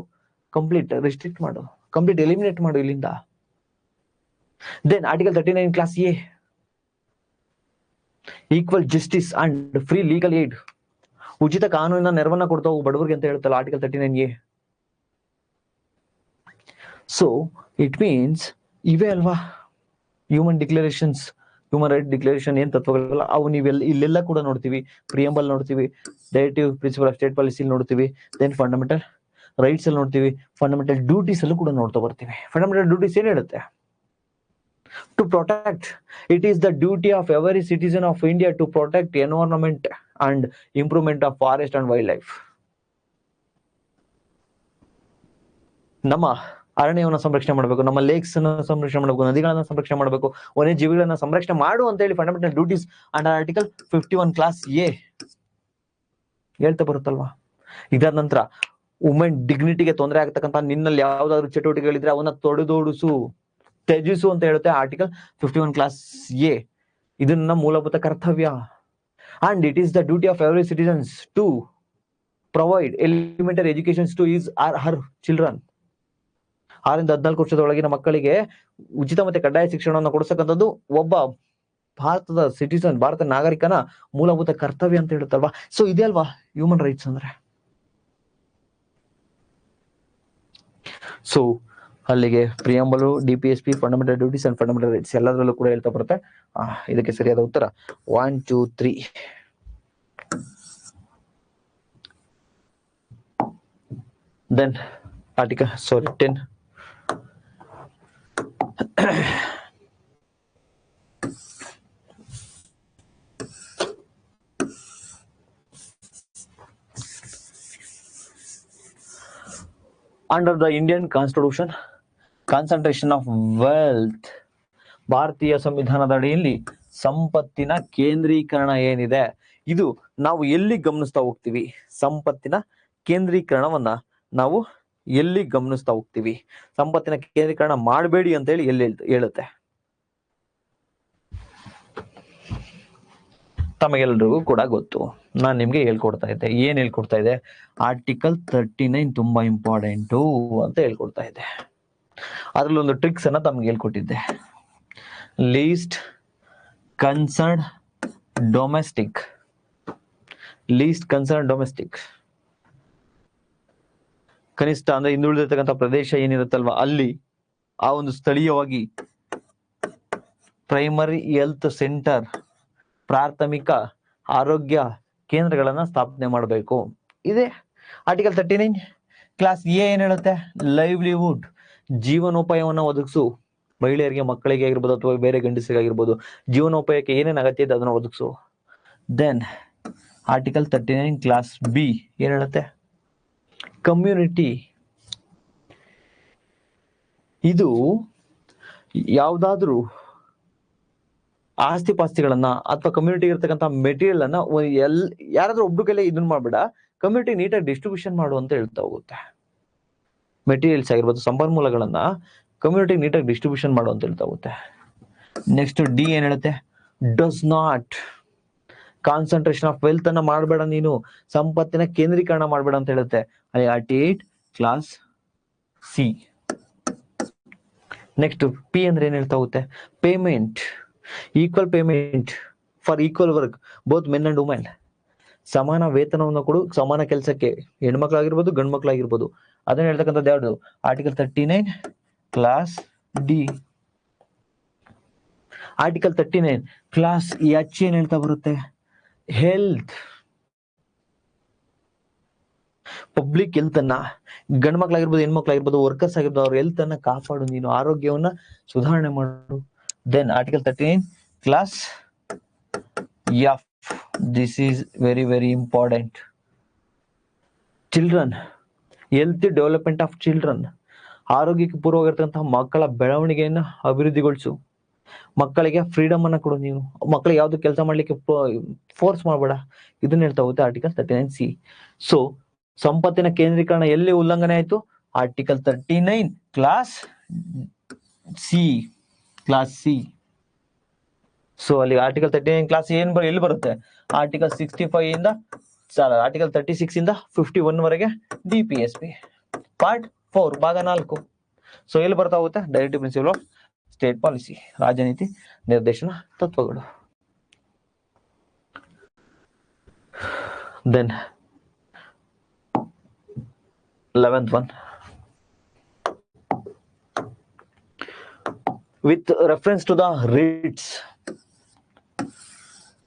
ಕಂಪ್ಲೀಟ್ ರಿಸ್ಟ್ರಿಕ್ಟ್ ಮಾಡು, ಕಂಪ್ಲೀಟ್ ಎಲಿಮಿನೇಟ್ ಮಾಡು ಇಲ್ಲಿಂದ. Then article 39 clause A, equal justice and free legal aid, ಉಚಿತ ಕಾನೂನಿನ ನೆರವನ್ನ ಕೊಡ್ತಾ ಹೋಗು ಬಡವರಿಗೆ ಅಂತ ಹೇಳ್ತಲ್ಲ article 39 A. So it means ಇವೇ ಅಲ್ವಾ human declarations, human right declaration ಏನ್ ತತ್ವಗಳಲ್ಲ ಅವು ನೀವೆಲ್ಲ ಇಲ್ಲೆಲ್ಲ ಕೂಡ ನೋಡ್ತೀವಿ. ಪ್ರಿಯಂಬಲ್ ನೋಡ್ತೀವಿ, directive principle of state policy ನೋಡ್ತೀವಿ, ದೆನ್ ಫಂಡಮೆಂಟಲ್ ರೈಟ್ಸ್ ಅಲ್ಲಿ ನೋಡ್ತೀವಿ, ಫಂಡಮೆಂಟಲ್ ಡ್ಯೂಟೀಸ್ ಅಲ್ಲೂ ಕೂಡ ನೋಡ್ತಾ ಬರ್ತೀವಿ. ಫಂಡಮೆಂಟಲ್ ಡ್ಯೂಟೀಸ್ ಏನ್ ಹೇಳುತ್ತೆ? To protect, it is the duty of every citizen of India to protect environment and improvement of forest and wildlife. ನಮ್ಮ ಅರಣ್ಯವನ್ನು ಸಂರಕ್ಷಣೆ ಮಾಡಬೇಕು, ನಮ್ಮ ಲೇಕ್ಸ್ ಅನ್ನ ಸಂರಕ್ಷಣೆ ಮಾಡಬೇಕು, ನದಿಗಳನ್ನ ಸಂರಕ್ಷಣೆ ಮಾಡಬೇಕು, ವನ್ಯ ಜೀವಿಗಳನ್ನ ಸಂರಕ್ಷಣೆ ಮಾಡು ಅಂತ ಹೇಳಿ fundamental duties under article 51 clause A ಹೇಳ್ತಾ ಬರುತ್ತಲ್ವಾ? ಇದಾದ ನಂತರ ವುಮೆನ್ ಡಿಗ್ನಿಟಿಗೆ ತೊಂದರೆ ಆಗ್ತಕ್ಕಂಥ ನಿನ್ನಲ್ಲಿ ಯಾವ್ದಾದ್ರು ಚಟುವಟಿಕೆಗಳಿದ್ರೆ ಅವನ್ನ ತೊಡೆದೋಡಿಸು, ತ್ಯಜಿಸು ಅಂತ ಹೇಳುತ್ತೆ ಆರ್ಟಿಕಲ್ 51 ಕ್ಲಾಸ್ ಎ. ಇದನ್ನ ಮೂಲಭೂತ ಕರ್ತವ್ಯ. And it is the duty of every citizens to provide elementary educations to his or her children. 6 ರಿಂದ 14 ವರ್ಷದೊಳಗಿನ ಮಕ್ಕಳಿಗೆ ಉಚಿತ ಮತ್ತೆ ಕಡ್ಡಾಯ ಶಿಕ್ಷಣವನ್ನು ಕೊಡಿಸತಕ್ಕಂಥದ್ದು ಒಬ್ಬ ಭಾರತದ ಸಿಟಿಸನ್, ಭಾರತ ನಾಗರಿಕನ ಮೂಲಭೂತ ಕರ್ತವ್ಯ ಅಂತ ಹೇಳುತ್ತಲ್ವಾ? ಸೊ ಇದೆ ಅಲ್ವಾ ಹ್ಯೂಮನ್ ರೈಟ್ಸ್ ಅಂದ್ರೆ? ಸೊ ಅಲ್ಲಿಗೆ preamble, DPSP, fundamental duties and fundamental rights ಎಲ್ಲದರಲ್ಲೂ ಕೂಡ ಹೇಳ್ತಾ ಬರುತ್ತೆ. ಇದಕ್ಕೆ ಸರಿಯಾದ ಉತ್ತರ 1, 2, 3. Then article 10. Under the Indian Constitution, concentration of wealth, ಭಾರತೀಯ ಸಂವಿಧಾನದ ಅಡಿಯಲ್ಲಿ ಸಂಪತ್ತಿನ ಕೇಂದ್ರೀಕರಣ ಏನಿದೆ, ಇದು ನಾವು ಎಲ್ಲಿ ಗಮನಿಸ್ತಾ ಹೋಗ್ತೀವಿ? ಸಂಪತ್ತಿನ ಕೇಂದ್ರೀಕರಣವನ್ನ ನಾವು ಎಲ್ಲಿ ಗಮನಿಸ್ತಾ ಹೋಗ್ತೀವಿ? ಸಂಪತ್ತಿನ ಕೇಂದ್ರೀಕರಣ ಮಾಡಬೇಡಿ ಅಂತ ಹೇಳಿ ಎಲ್ಲಿ ಹೇಳುತ್ತೆ? ತಮಗೆಲ್ಲರಿಗೂ ಕೂಡ ಗೊತ್ತು. ನಾನು ನಿಮ್ಗೆ ಹೇಳ್ಕೊಡ್ತಾ ಇದ್ದೆ. ಏನ್ ಹೇಳ್ಕೊಡ್ತಾ ಇದೆ? ಆರ್ಟಿಕಲ್ 39 ತುಂಬಾ ಇಂಪಾರ್ಟೆಂಟು ಅಂತ ಹೇಳ್ಕೊಡ್ತಾ ಇದ್ದೆ. ಅದ್ರಲ್ಲಿ ಒಂದು ಟ್ರಿಕ್ಸ್ ಅನ್ನ ತಮ್ಗೆ ಹೇಳ್ಕೊಟ್ಟಿದ್ದೆ. Least concern domestic, least concern domestic, ಕನಿಷ್ಠ ಅಂದ್ರೆ ಹಿಂದುಳಿದಿರ್ತಕ್ಕಂಥ ಪ್ರದೇಶ ಏನಿರುತ್ತಲ್ವಾ ಅಲ್ಲಿ ಆ ಒಂದು ಸ್ಥಳೀಯವಾಗಿ ಪ್ರೈಮರಿ ಹೆಲ್ತ್ ಸೆಂಟರ್, ಪ್ರಾಥಮಿಕ ಆರೋಗ್ಯ ಕೇಂದ್ರಗಳನ್ನ ಸ್ಥಾಪನೆ ಮಾಡಬೇಕು. ಇದೆ ಆರ್ಟಿಕಲ್ 39. ಕ್ಲಾಸ್ ಎ ಏನ್ ಹೇಳುತ್ತೆ? ಲೈವ್ಲಿಹುಡ್, ಜೀವನೋಪಾಯವನ್ನು ಒದಗಿಸು. ಮಹಿಳೆಯರಿಗೆ, ಮಕ್ಕಳಿಗೆ ಆಗಿರ್ಬೋದು ಅಥವಾ ಬೇರೆ ಗಂಡಸರಿಗೆ ಆಗಿರ್ಬೋದು, ಜೀವನೋಪಾಯಕ್ಕೆ ಏನೇನು ಅಗತ್ಯ ಇದೆ ಅದನ್ನ ಒದಗಿಸು. ದೆನ್ ಆರ್ಟಿಕಲ್ 39 ಕ್ಲಾಸ್ ಬಿ ಏನ್ ಹೇಳುತ್ತೆ? ಕಮ್ಯುನಿಟಿ. ಇದು ಯಾವ್ದಾದ್ರು ಆಸ್ತಿ ಪಾಸ್ತಿಗಳನ್ನ ಅಥವಾ ಕಮ್ಯುನಿಟಿ ಇರ್ತಕ್ಕಂಥ ಮೆಟೀರಿಯಲ್ ಅನ್ನ ಯಾರಾದ್ರೂ ಒಬ್ರು ಕೈಲಿ ಇದನ್ನ ಮಾಡ್ಬೇಡ, ಕಮ್ಯುನಿಟಿ ನೀಟಾಗಿ ಡಿಸ್ಟ್ರಿಬ್ಯೂಷನ್ ಮಾಡು ಅಂತ ಹೇಳ್ತಾ ಹೋಗುತ್ತೆ. ಮೆಟೀರಿಯಲ್ಸ್ ಆಗಿರ್ಬೋದು, ಸಂಪನ್ಮೂಲಗಳನ್ನ ಕಮ್ಯುನಿಟಿ ನೀಟಾಗಿ ಡಿಸ್ಟ್ರಿಬ್ಯೂಷನ್ ಮಾಡು ಅಂತ ಹೇಳ್ತಾ ಹೋಗುತ್ತೆ. ನೆಕ್ಸ್ಟ್ ಡಿ ಏನ್ ಹೇಳುತ್ತೆ? Does not concentration of wealth ಅನ್ನ ಮಾಡಬೇಡ, ನೀನು ಸಂಪತ್ತಿನ ಕೇಂದ್ರೀಕರಣ ಮಾಡಬೇಡ ಅಂತ ಹೇಳುತ್ತೆ. Article class C. Next P ಅಂದ್ರೆ ಏನ್ ಹೇಳ್ತಾ ಹೋಗುತ್ತೆ? Payment, equal payment for equal work both men and women. ಸಮಾನ ವೇತನವನ್ನು ಕೊಡು ಸಮಾನ ಕೆಲಸಕ್ಕೆ, ಹೆಣ್ಮಕ್ಳಾಗಿರ್ಬೋದು ಗಂಡು ಮಕ್ಳಾಗಿರ್ಬೋದು. ಅದನ್ನ ಹೇಳ್ತಕ್ಕಂಥದ್ದು ಯಾವುದು? Article 39 class D. Article 39 class H ಏನ್ ಹೇಳ್ತಾ ಬರುತ್ತೆ? ಹೆಲ್ತ್, ಪಬ್ಲಿಕ್ ಹೆಲ್ತ್ ಅನ್ನ, ಗಂಡು ಮಕ್ಳಾಗಿರ್ಬೋದು ಹೆಣ್ಮಕ್ಳಾಗಿರ್ಬೋದು ವರ್ಕರ್ಸ್ ಆಗಿರ್ಬೋದು ಅವ್ರ ಹೆಲ್ತ್ ಅನ್ನ ಕಾಪಾಡು, ನೀನು ಆರೋಗ್ಯವನ್ನ ಸುಧಾರಣೆ ಮಾಡು. Then article 39 clause F, this is very very important. Children, health development of children, ಆರೋಗ್ಯಕ್ಕೆ ಪೂರ್ವವಾಗಿರ್ತಕ್ಕಂತಹ ಮಕ್ಕಳ ಬೆಳವಣಿಗೆಯನ್ನ ಅಭಿವೃದ್ಧಿಗೊಳಿಸು. ಮಕ್ಕಳಿಗೆ ಫ್ರೀಡಮ್ ಅನ್ನ ಕೊಡು, ನೀವು ಮಕ್ಕಳಿಗೆ ಯಾವ್ದು ಕೆಲಸ ಮಾಡ್ಲಿಕ್ಕೆ ಫೋರ್ಸ್ ಮಾಡಬೇಡ. ಇದನ್ನ ಹೇಳ್ತಾ ಹೋಗುತ್ತೆ ಆರ್ಟಿಕಲ್ 39 ಸಿ. ಸೊ ಸಂಪತ್ತಿನ ಕೇಂದ್ರೀಕರಣ ಎಲ್ಲಿ ಉಲ್ಲಂಘನೆ ಆಯ್ತು? Article 39 class C, class C. So ಅಲ್ಲಿ ಆರ್ಟಿಕಲ್ 39 ಕ್ಲಾಸ್ ಎಲ್ಲಿ ಬರುತ್ತೆ? ಆರ್ಟಿಕಲ್ 65 ಇಂದ ಆರ್ಟಿಕಲ್ 36 ಇಂದ 51 ವರೆಗೆ DPSP ಪಾರ್ಟ್ 4 ಭಾಗ 4. ಸೊ ಎಲ್ಲಿ ಬರ್ತಾ ಹೋಗುತ್ತೆ? Directive principle of state policy, ರಾಜನೀತಿ ನಿರ್ದೇಶನ ತತ್ವಗಳು. Then 11th one, with reference to the writs,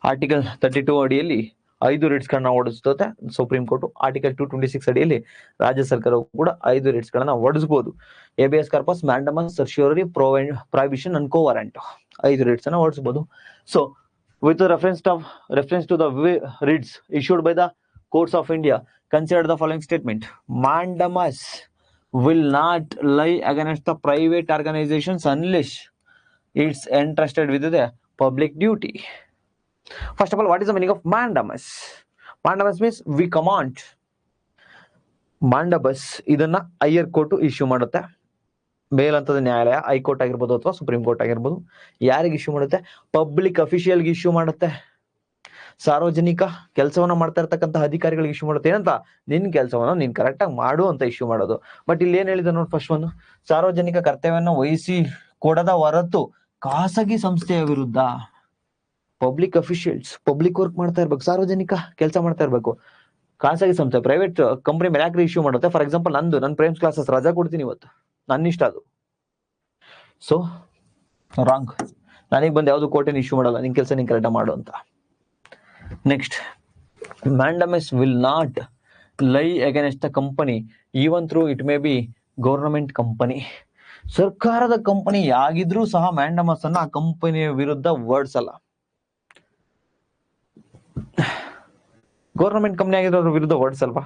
article 32 ಅಡಿಯಲ್ಲಿ 5 ರಿಟ್ಸ್ ಗಳನ್ನ ಹೊಡಿಸುತ್ತೆ ಸುಪ್ರೀಂ ಕೋರ್ಟ್. ಆರ್ಟಿಕಲ್ 226 ಅಡಿಯಲ್ಲಿ ರಾಜ್ಯ ಸರ್ಕಾರವು ಕೂಡ 5 ರಿಟ್ಸ್ ಗಳನ್ನ ಹೊಡಿಸಬಹುದು. Habeas corpus, mandamus, certiorari, prohibition and ಕೋವಾರೆಂಟ್, 5 ರಿಟ್ಸ್ ಅನ್ನ ಹೊಡಿಸಬಹುದು. So with reference to the writs issued by the courts of India, consider the following statement: mandamus will not lie against the private organizations unless it's entrusted with the public duty. First of all, what is the meaning of mandamus? Mandamus means we command. mandamus ಇದನ್ನ higher court issue ಮಾಡುತ್ತೆ. ಮೇಲಂತದ ನ್ಯಾಯಾಲಯ, high court ಆಗಿರ್ಬೋದು ಅಥವಾ supreme court ಆಗಿರ್ಬೋದು, ಯಾರಿಗೆ issue ಮಾಡುತ್ತೆ? Public ಅಫಿಷಿಯಲ್ಗೆ issue ಮಾಡುತ್ತೆ. ಸಾರ್ವಜನಿಕ ಕೆಲಸವನ್ನ ಮಾಡ್ತಾ ಇರ್ತಕ್ಕಂಥ ಅಧಿಕಾರಿಗಳಿಗೆ ಇಶ್ಯೂ ಮಾಡುತ್ತೆ. ಏನಂತ? ನಿನ್ ಕೆಲಸವನ್ನ ನೀನ್ ಕರೆಕ್ಟ್ ಆಗಿ ಮಾಡು ಅಂತ ಇಶ್ಯೂ ಮಾಡೋದು. ಬಟ್ ಇಲ್ಲಿ ಏನ್ ಹೇಳಿದೆ ನೋಡಿ, ಫಸ್ಟ್ ಒಂದು, ಸಾರ್ವಜನಿಕ ಕರ್ತವ್ಯವನ್ನು ವಹಿಸಿ ಕೊಡದ ಹೊರತು ಖಾಸಗಿ ಸಂಸ್ಥೆಯ ವಿರುದ್ಧ. ಪಬ್ಲಿಕ್ ಅಫಿಷಿಯಲ್ಸ್ ಪಬ್ಲಿಕ್ ವರ್ಕ್ ಮಾಡ್ತಾ ಇರ್ಬೇಕು, ಸಾರ್ವಜನಿಕ ಕೆಲಸ ಮಾಡ್ತಾ ಇರ್ಬೇಕು. ಖಾಸಗಿ ಸಂಸ್ಥೆ, ಪ್ರೈವೇಟ್ ಕಂಪನಿ ಮೇಲೆ ಯಾಕೆ ಇಶ್ಯೂ ಮಾಡುತ್ತೆ? ಫಾರ್ ಎಕ್ಸಾಂಪಲ್ ನನ್ನ ಪ್ರೇಮ್ಸ್ ಕ್ಲಾಸಸ್ ರಜಾ ಕೊಡ್ತೀನಿ ಇವತ್ತು, ನನ್ನ ಇಷ್ಟ ಅದು. So wrong. ನನಗೆ ಬಂದು ಯಾವ್ದು ಕೋರ್ಟೇನ್ ಇಶ್ಯೂ ಮಾಡಲ್ಲ, ನಿನ್ ಕೆಲಸ ನೀನ್ ಕರೆಕ್ಟ್ ಮಾಡು ಅಂತ. Next, mandamus will not lie against the company even though it may be government company. ಸರ್ಕಾರದ ಕಂಪನಿ ಆಗಿದ್ರೂ ಸಹ ಮ್ಯಾಂಡಮಸ್ ಅನ್ನ ಆ ಕಂಪನಿಯ ವಿರುದ್ಧ ವರ್ಡ್ಸಲ್ಲ. ಗೌರ್ಮೆಂಟ್ ಕಂಪನಿ ಆಗಿರೋದ್ರ ವಿರುದ್ಧ ವರ್ಡ್ಸ್ ಅಲ್ವಾ?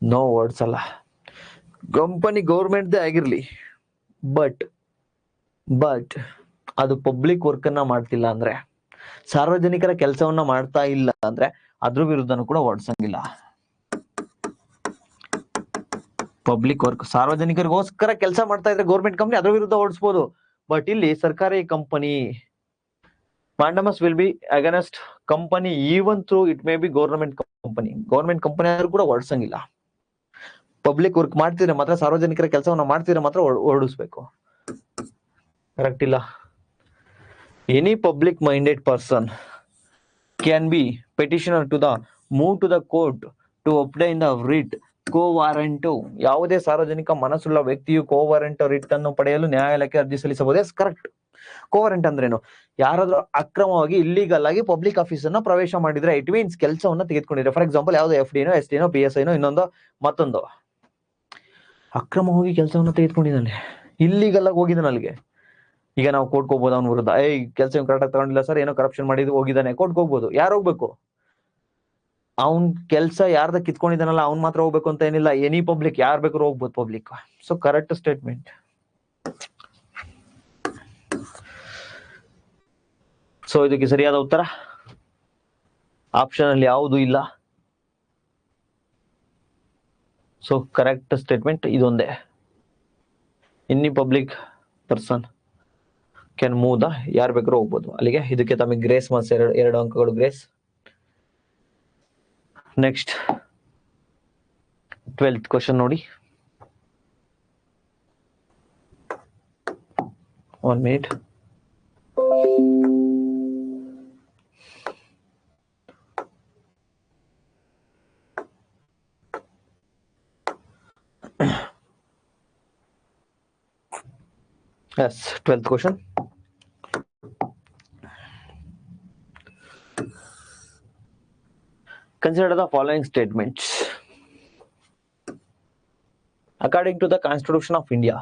ನೋ ವರ್ಡ್ಸ್ ಅಲ್ಲ. ಕಂಪನಿ ಗೌರ್ಮೆಂಟ್ದೇ ಆಗಿರ್ಲಿ, ಬಟ್ ಅದು ಪಬ್ಲಿಕ್ ವರ್ಕ್ ಅನ್ನ ಮಾಡ್ತಿಲ್ಲ ಅಂದ್ರೆ, ಸಾರ್ವಜನಿಕರ ಕೆಲಸವನ್ನ ಮಾಡ್ತಾ ಇಲ್ಲ ಅಂದ್ರೆ ಅದ್ರ ವಿರುದ್ಧನೂ ಕೂಡ ಹೊಡ್ಸಂಗಿಲ್ಲ. ಪಬ್ಲಿಕ್ ವರ್ಕ್, ಸಾರ್ವಜನಿಕರಿಗೋಸ್ಕರ ಕೆಲಸ ಮಾಡ್ತಾ ಇದ್ರೆ ಗೌರ್ಮೆಂಟ್ ಕಂಪನಿ ಅದ್ರ ವಿರುದ್ಧ ಓಡಿಸಬಹುದು. ಬಟ್ ಇಲ್ಲಿ ಸರ್ಕಾರಿ company Mandamus will be against company even though it may be government company. Government company ಆದ್ರೂ ಕೂಡ ಹೊರಡ್ಸಂಗಿಲ್ಲ. ಪಬ್ಲಿಕ್ ವರ್ಕ್ ಮಾಡ್ತಿದ್ರೆ ಮಾತ್ರ, ಸಾರ್ವಜನಿಕರ ಕೆಲಸವನ್ನ ಮಾಡ್ತಿದ್ರೆ ಮಾತ್ರ ಹೊರಡಿಸ್ಬೇಕು. ಕರೆಕ್ಟ್ ಇಲ್ಲ. Any public minded person can be petitioner to the move to the court to obtain the writ quo warrant. ಯಾವುದೇ ಸಾರ್ವಜನಿಕ ಮನಸ್ಸುಳ್ಳ ವ್ಯಕ್ತಿಯು ಕೋ ವಾರೆಂಟ್ ರಿಟ್ ಅನ್ನು ಪಡೆಯಲು ನ್ಯಾಯಾಲಯಕ್ಕೆ ಅರ್ಜಿ ಸಲ್ಲಿಸಬಹುದು. Yes correct. ಕೋ ವಾರೆಂಟ್ ಅಂದ್ರೇನು? ಯಾರಾದ್ರೂ ಅಕ್ರಮವಾಗಿ ಇಲ್ಲಿಗಲ್ ಆಗಿ ಪಬ್ಲಿಕ್ ಆಫೀಸ್ ಅನ್ನ ಪ್ರವೇಶ ಮಾಡಿದ್ರೆ, ಇಟ್ ಮೀನ್ಸ್ ಕೆಲಸವನ್ನ ತೆಗೆದುಕೊಂಡಿದ್ರೆ. ಫಾರ್ ಎಕ್ಸಾಂಪಲ್ ಯಾವ್ದು FD-ನೋ ST-ನೋ PSI-ನೋ ಇನ್ನೊಂದು ಮತ್ತೊಂದು ಅಕ್ರಮವಾಗಿ ಕೆಲಸವನ್ನ ತೆಗೆದುಕೊಂಡಿದ್ದಾನೆ, ಇಲ್ಲಿಗಲ್ ಆಗಿ ಹೋಗಿದ್ದಾನೆ ಅಲ್ಲಿಗೆ. ಈಗ ನಾವು ಕೋರ್ಟ್ಗೆ ಹೋಗ್ಬೋದು ಅವ್ನ ವಿರುದ್ಧ, ಕೆಲಸ ಕರೆಕ್ಟ್ ಆಗಿ ತಗೊಂಡಿಲ್ಲ ಸರ್, ಏನೋ ಕರಪ್ಷನ್ ಮಾಡಿದ್ದು ಹೋಗಿದ್ದಾನೆ, ಕೋರ್ಟ್ಗೆ ಹೋಗ್ಬೋದು. ಯಾರು ಹೋಗ್ಬೇಕು? ಅವ್ನ್ ಕೆಲಸ ಯಾರ್ದ ಕಿತ್ಕೊಂಡಿದ್ದಾನಲ್ಲ ಅವ್ನ್ ಮಾತ್ರ ಹೋಗ್ಬೇಕು ಅಂತ ಏನಿಲ್ಲ. ಎನಿ ಪಬ್ಲಿಕ್ ಯಾರು ಬೇಕಾದ್ರೂ ಹೋಗ್ಬೋದು public. So correct statement. So ಇದಕ್ಕೆ ಸರಿಯಾದ ಉತ್ತರ ಆಪ್ಷನ್ ಅಲ್ಲಿ ಯಾವುದು ಇಲ್ಲ. ಸೊ ಕರೆಕ್ಟ್ ಸ್ಟೇಟ್ಮೆಂಟ್ ಇದೊಂದೇ. Any public person can move the, ಯಾರು ಬೇಕಾದ್ರೂ ಹೋಗ್ಬೋದು ಅಲ್ಲಿಗೆ. ಇದಕ್ಕೆ ತಮಗೆ ಗ್ರೇಸ್ ಮಾರ್ಕ್ಸ್ ಎರಡು ಅಂಕಗಳು ಗ್ರೇಸ್. ನೆಕ್ಸ್ಟ್ 12th ಕ್ವಶನ್ ನೋಡಿ. 1 minute. Yes, 12th question. Consider the following statements. According to the Constitution of India,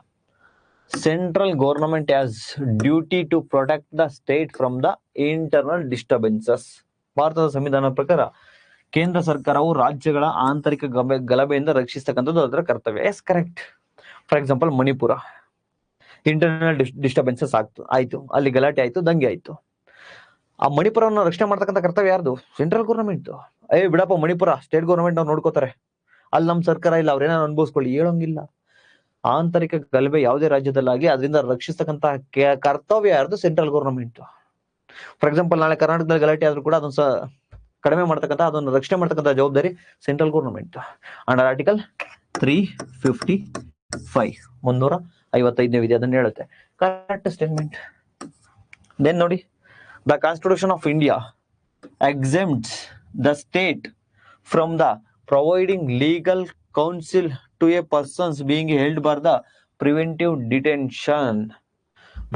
central government has duty to protect the state from the internal disturbances. ಭಾರತದ ಸಂವಿಧಾನದ ಪ್ರಕಾರ ಕೇಂದ್ರ ಸರ್ಕಾರವು ರಾಜ್ಯಗಳ ಆಂತರಿಕ ಗಲಭೆಯಿಂದ ರಕ್ಷಿಸತಕ್ಕಂಥದ್ದು ಅದರ ಕರ್ತವ್ಯ. Yes correct. For example Manipur, internal disturbances ಆಯ್ತು, ಅಲ್ಲಿ ಗಲಾಟೆ ಆಯ್ತು, ದಂಗೆ ಆಯ್ತು. ಆ ಮಣಿಪುರವನ್ನು ರಕ್ಷಣೆ ಮಾಡ್ತಕ್ಕಂಥ ಕರ್ತವ್ಯ ಯಾರ್ದು? Central government. ಬಿಡಪ್ಪ ಮಣಿಪುರ ಸ್ಟೇಟ್ ಗೌರ್ಮೆಂಟ್ ಅವ್ರು ನೋಡ್ಕೋತಾರೆ, ಅಲ್ಲಿ ನಮ್ ಸರ್ಕಾರ ಇಲ್ಲ, ಅವ್ರೇನಾರು ಅನ್ಭವಿಸ್ಕೊಳ್ಳಿ, ಹೇಳೋಂಗಿಲ್ಲ. ಆಂತರಿಕ ಗಲಭೆ ಯಾವುದೇ ರಾಜ್ಯದಲ್ಲಾಗಿ ಅದರಿಂದ ರಕ್ಷಿಸ್ತಕ್ಕಂತ ಕರ್ತವ್ಯ ಯಾರ್ದು? Central government. ಫಾರ್ ಎಕ್ಸಾಂಪಲ್ ನಾಳೆ ಕರ್ನಾಟಕದಲ್ಲಿ ಗಲಾಟೆ ಆದ್ರೂ ಕೂಡ ಅದನ್ನ ಕಡಿಮೆ ಮಾಡ್ತಕ್ಕಂಥ, ಅದನ್ನು ರಕ್ಷಣೆ ಮಾಡ್ತಕ್ಕಂಥ ಜವಾಬ್ದಾರಿ ಸೆಂಟ್ರಲ್ ಗೌರ್ಮೆಂಟ್. ಅಂಡರ್ ಆರ್ಟಿಕಲ್ 355 355ನೇ ವಿಧಿ ಅದನ್ನ ಹೇಳುತ್ತೆ. Correct statement. ದೆನ್ ನೋಡಿ, the constitution of India exempts the state from the providing legal counsel to a persons being held by the preventive detention.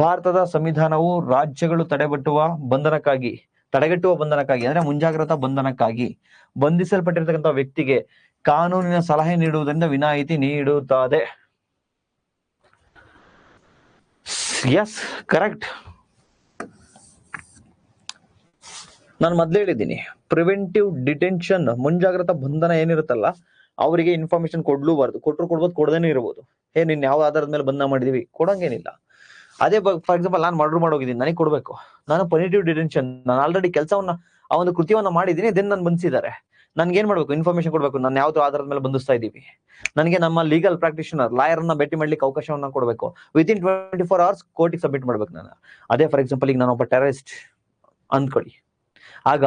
ಭಾರತದ ಸಂವಿಧಾನವು ರಾಜ್ಯಗಳು ತಡೆಗಟ್ಟುವ ಬಂಧನಕ್ಕಾಗಿ ಅಂದ್ರೆ ಮುಂಜಾಗ್ರತಾ ಬಂಧನಕ್ಕಾಗಿ ಬಂಧಿಸಲ್ಪಟ್ಟಿರತಕ್ಕಂಥ ವ್ಯಕ್ತಿಗೆ ಕಾನೂನಿನ ಸಲಹೆ ನೀಡುವುದರಿಂದ ವಿನಾಯಿತಿ ನೀಡುತ್ತದೆ. Yes correct. ನಾನು ಮೊದ್ಲು ಹೇಳಿದ್ದೀನಿ, ಪ್ರಿವೆಂಟಿವ್ ಡಿಟೆನ್ಷನ್, ಮುಂಜಾಗ್ರತಾ ಬಂಧನ ಏನಿರುತ್ತಲ್ಲ, ಅವರಿಗೆ ಇನ್ಫಾರ್ಮೇಶನ್ ಕೊಡ್ಲೂಬಾರ್ದು. ಕೊಡ್ಬೋದು, ಕೊಡದೇನೆ ಇರಬಹುದು. ನಿನ್ ಯಾವ ಆಧಾರದ ಮೇಲೆ ಬಂಧನ ಮಾಡಿದೀವಿ, ಕೊಡಂಗೇನಿಲ್ಲ. ಅದೇ ಫಾರ್ ಎಕ್ಸಾಂಪಲ್ ನಾನು ಮರ್ಡರ್ ಮಾಡೋಗಿದ್ದೀನಿ, ನನಗೆ ಕೊಡ್ಬೇಕು. ನಾನು ಪನಿಟಿವ್ ಡಿಟೆನ್ಷನ್, ನಾನು ಆಲ್ರೆಡಿ ಕೆಲಸವನ್ನ ಆ ಒಂದು ಕೃತ್ಯವನ್ನ ಮಾಡಿದೀನಿ, ದೆನ್ ನಾನು ಬಂಧಿಸಿದ್ದಾರೆ, ನನ್ಗೆ ಏನ್ ಮಾಡ್ಬೇಕು? ಇನ್ಫಾರ್ಮೇಶನ್ ಕೊಡ್ಬೇಕು, ನಾನು ಯಾವ್ದು ಆಧಾರದ ಮೇಲೆ ಬಂಧಿಸ್ತಾ ಇದೀವಿ. ನನಗೆ ನಮ್ಮ ಲೀಗಲ್ ಪ್ರಾಕ್ಟಿಷನರ್ ಲಾಯರ್ ಅನ್ನ ಭೇಟಿ ಮಾಡ್ಲಿಕ್ಕೆ ಅವಕಾಶವನ್ನ ಕೊಡ್ಬೇಕು. ವಿತಿನ್ 24 hours ಕೋರ್ಟಿಗೆ ಸಬ್ಮಿಟ್ ಮಾಡ್ಬೇಕು ನಾನು. ಅದೇ ಫಾರ್ ಎಕ್ಸಾಂಪಲ್ ಈಗ ನಾನು ಒಬ್ಬ ಟೆರರಿಸ್ಟ್ ಅಂದ್ಕೊಳ್ಳಿ, ಆಗ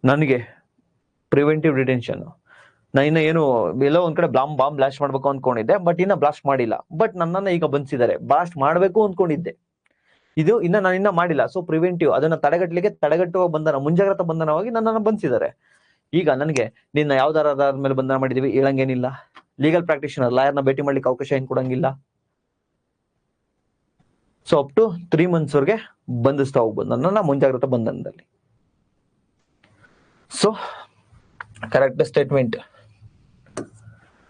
ನನಗೆ ಪ್ರಿವೆಂಟಿವ್ ಡಿಟೆನ್ಷನ್, ನಾನು ಏನು ಎಲ್ಲೋ ಒಂದ್ ಕಡೆ ಬಾಂಬ್ ಬ್ಲಾಸ್ಟ್ ಮಾಡ್ಬೇಕು ಅನ್ಕೊಂಡಿದ್ದೆ, ಬಟ್ ಇನ್ನ ಬ್ಲಾಸ್ಟ್ ಮಾಡಿಲ್ಲ, ಬಟ್ ನನ್ನನ್ನ ಈಗ ಬಂಧಿಸಿದ್ದಾರೆ. ಬ್ಲಾಸ್ಟ್ ಮಾಡ್ಬೇಕು ಅನ್ಕೊಂಡಿದ್ದೆ, ಇದು ನಾನು ಮಾಡಿಲ್ಲ. ಸೊ ಪ್ರಿವೆಂಟಿವ್, ಅದನ್ನ ತಡೆಗಟ್ಟುವ ಬಂಧನ, ಮುಂಜಾಗ್ರತಾ ಬಂಧನವಾಗಿ ನನ್ನನ್ನು ಬಂಧಿಸಿದ್ದಾರೆ. ಈಗ ನನಗೆ ನಿನ್ನ ಯಾವ್ದಾರ ಮೇಲೆ ಬಂಧನ ಮಾಡಿದೀವಿ ಹೇಳಂಗೇನಿಲ್ಲ. ಲೀಗಲ್ ಪ್ರಾಕ್ಟಿಷನರ್ ಲಾಯರ್ನ ಭೇಟಿ ಮಾಡ್ಲಿಕ್ಕೆ ಅವಕಾಶ ಏನ್ ಕೊಡಂಗಿಲ್ಲ. ಸೊ ಅಪ್ ಟು 3 months ವರೆಗೆ ಬಂಧಿಸ್ತಾ ಹೋಗ್ಬೋದು ನನ್ನನ್ನ ಮುಂಜಾಗ್ರತಾ ಬಂಧನದಲ್ಲಿ. So correct statement.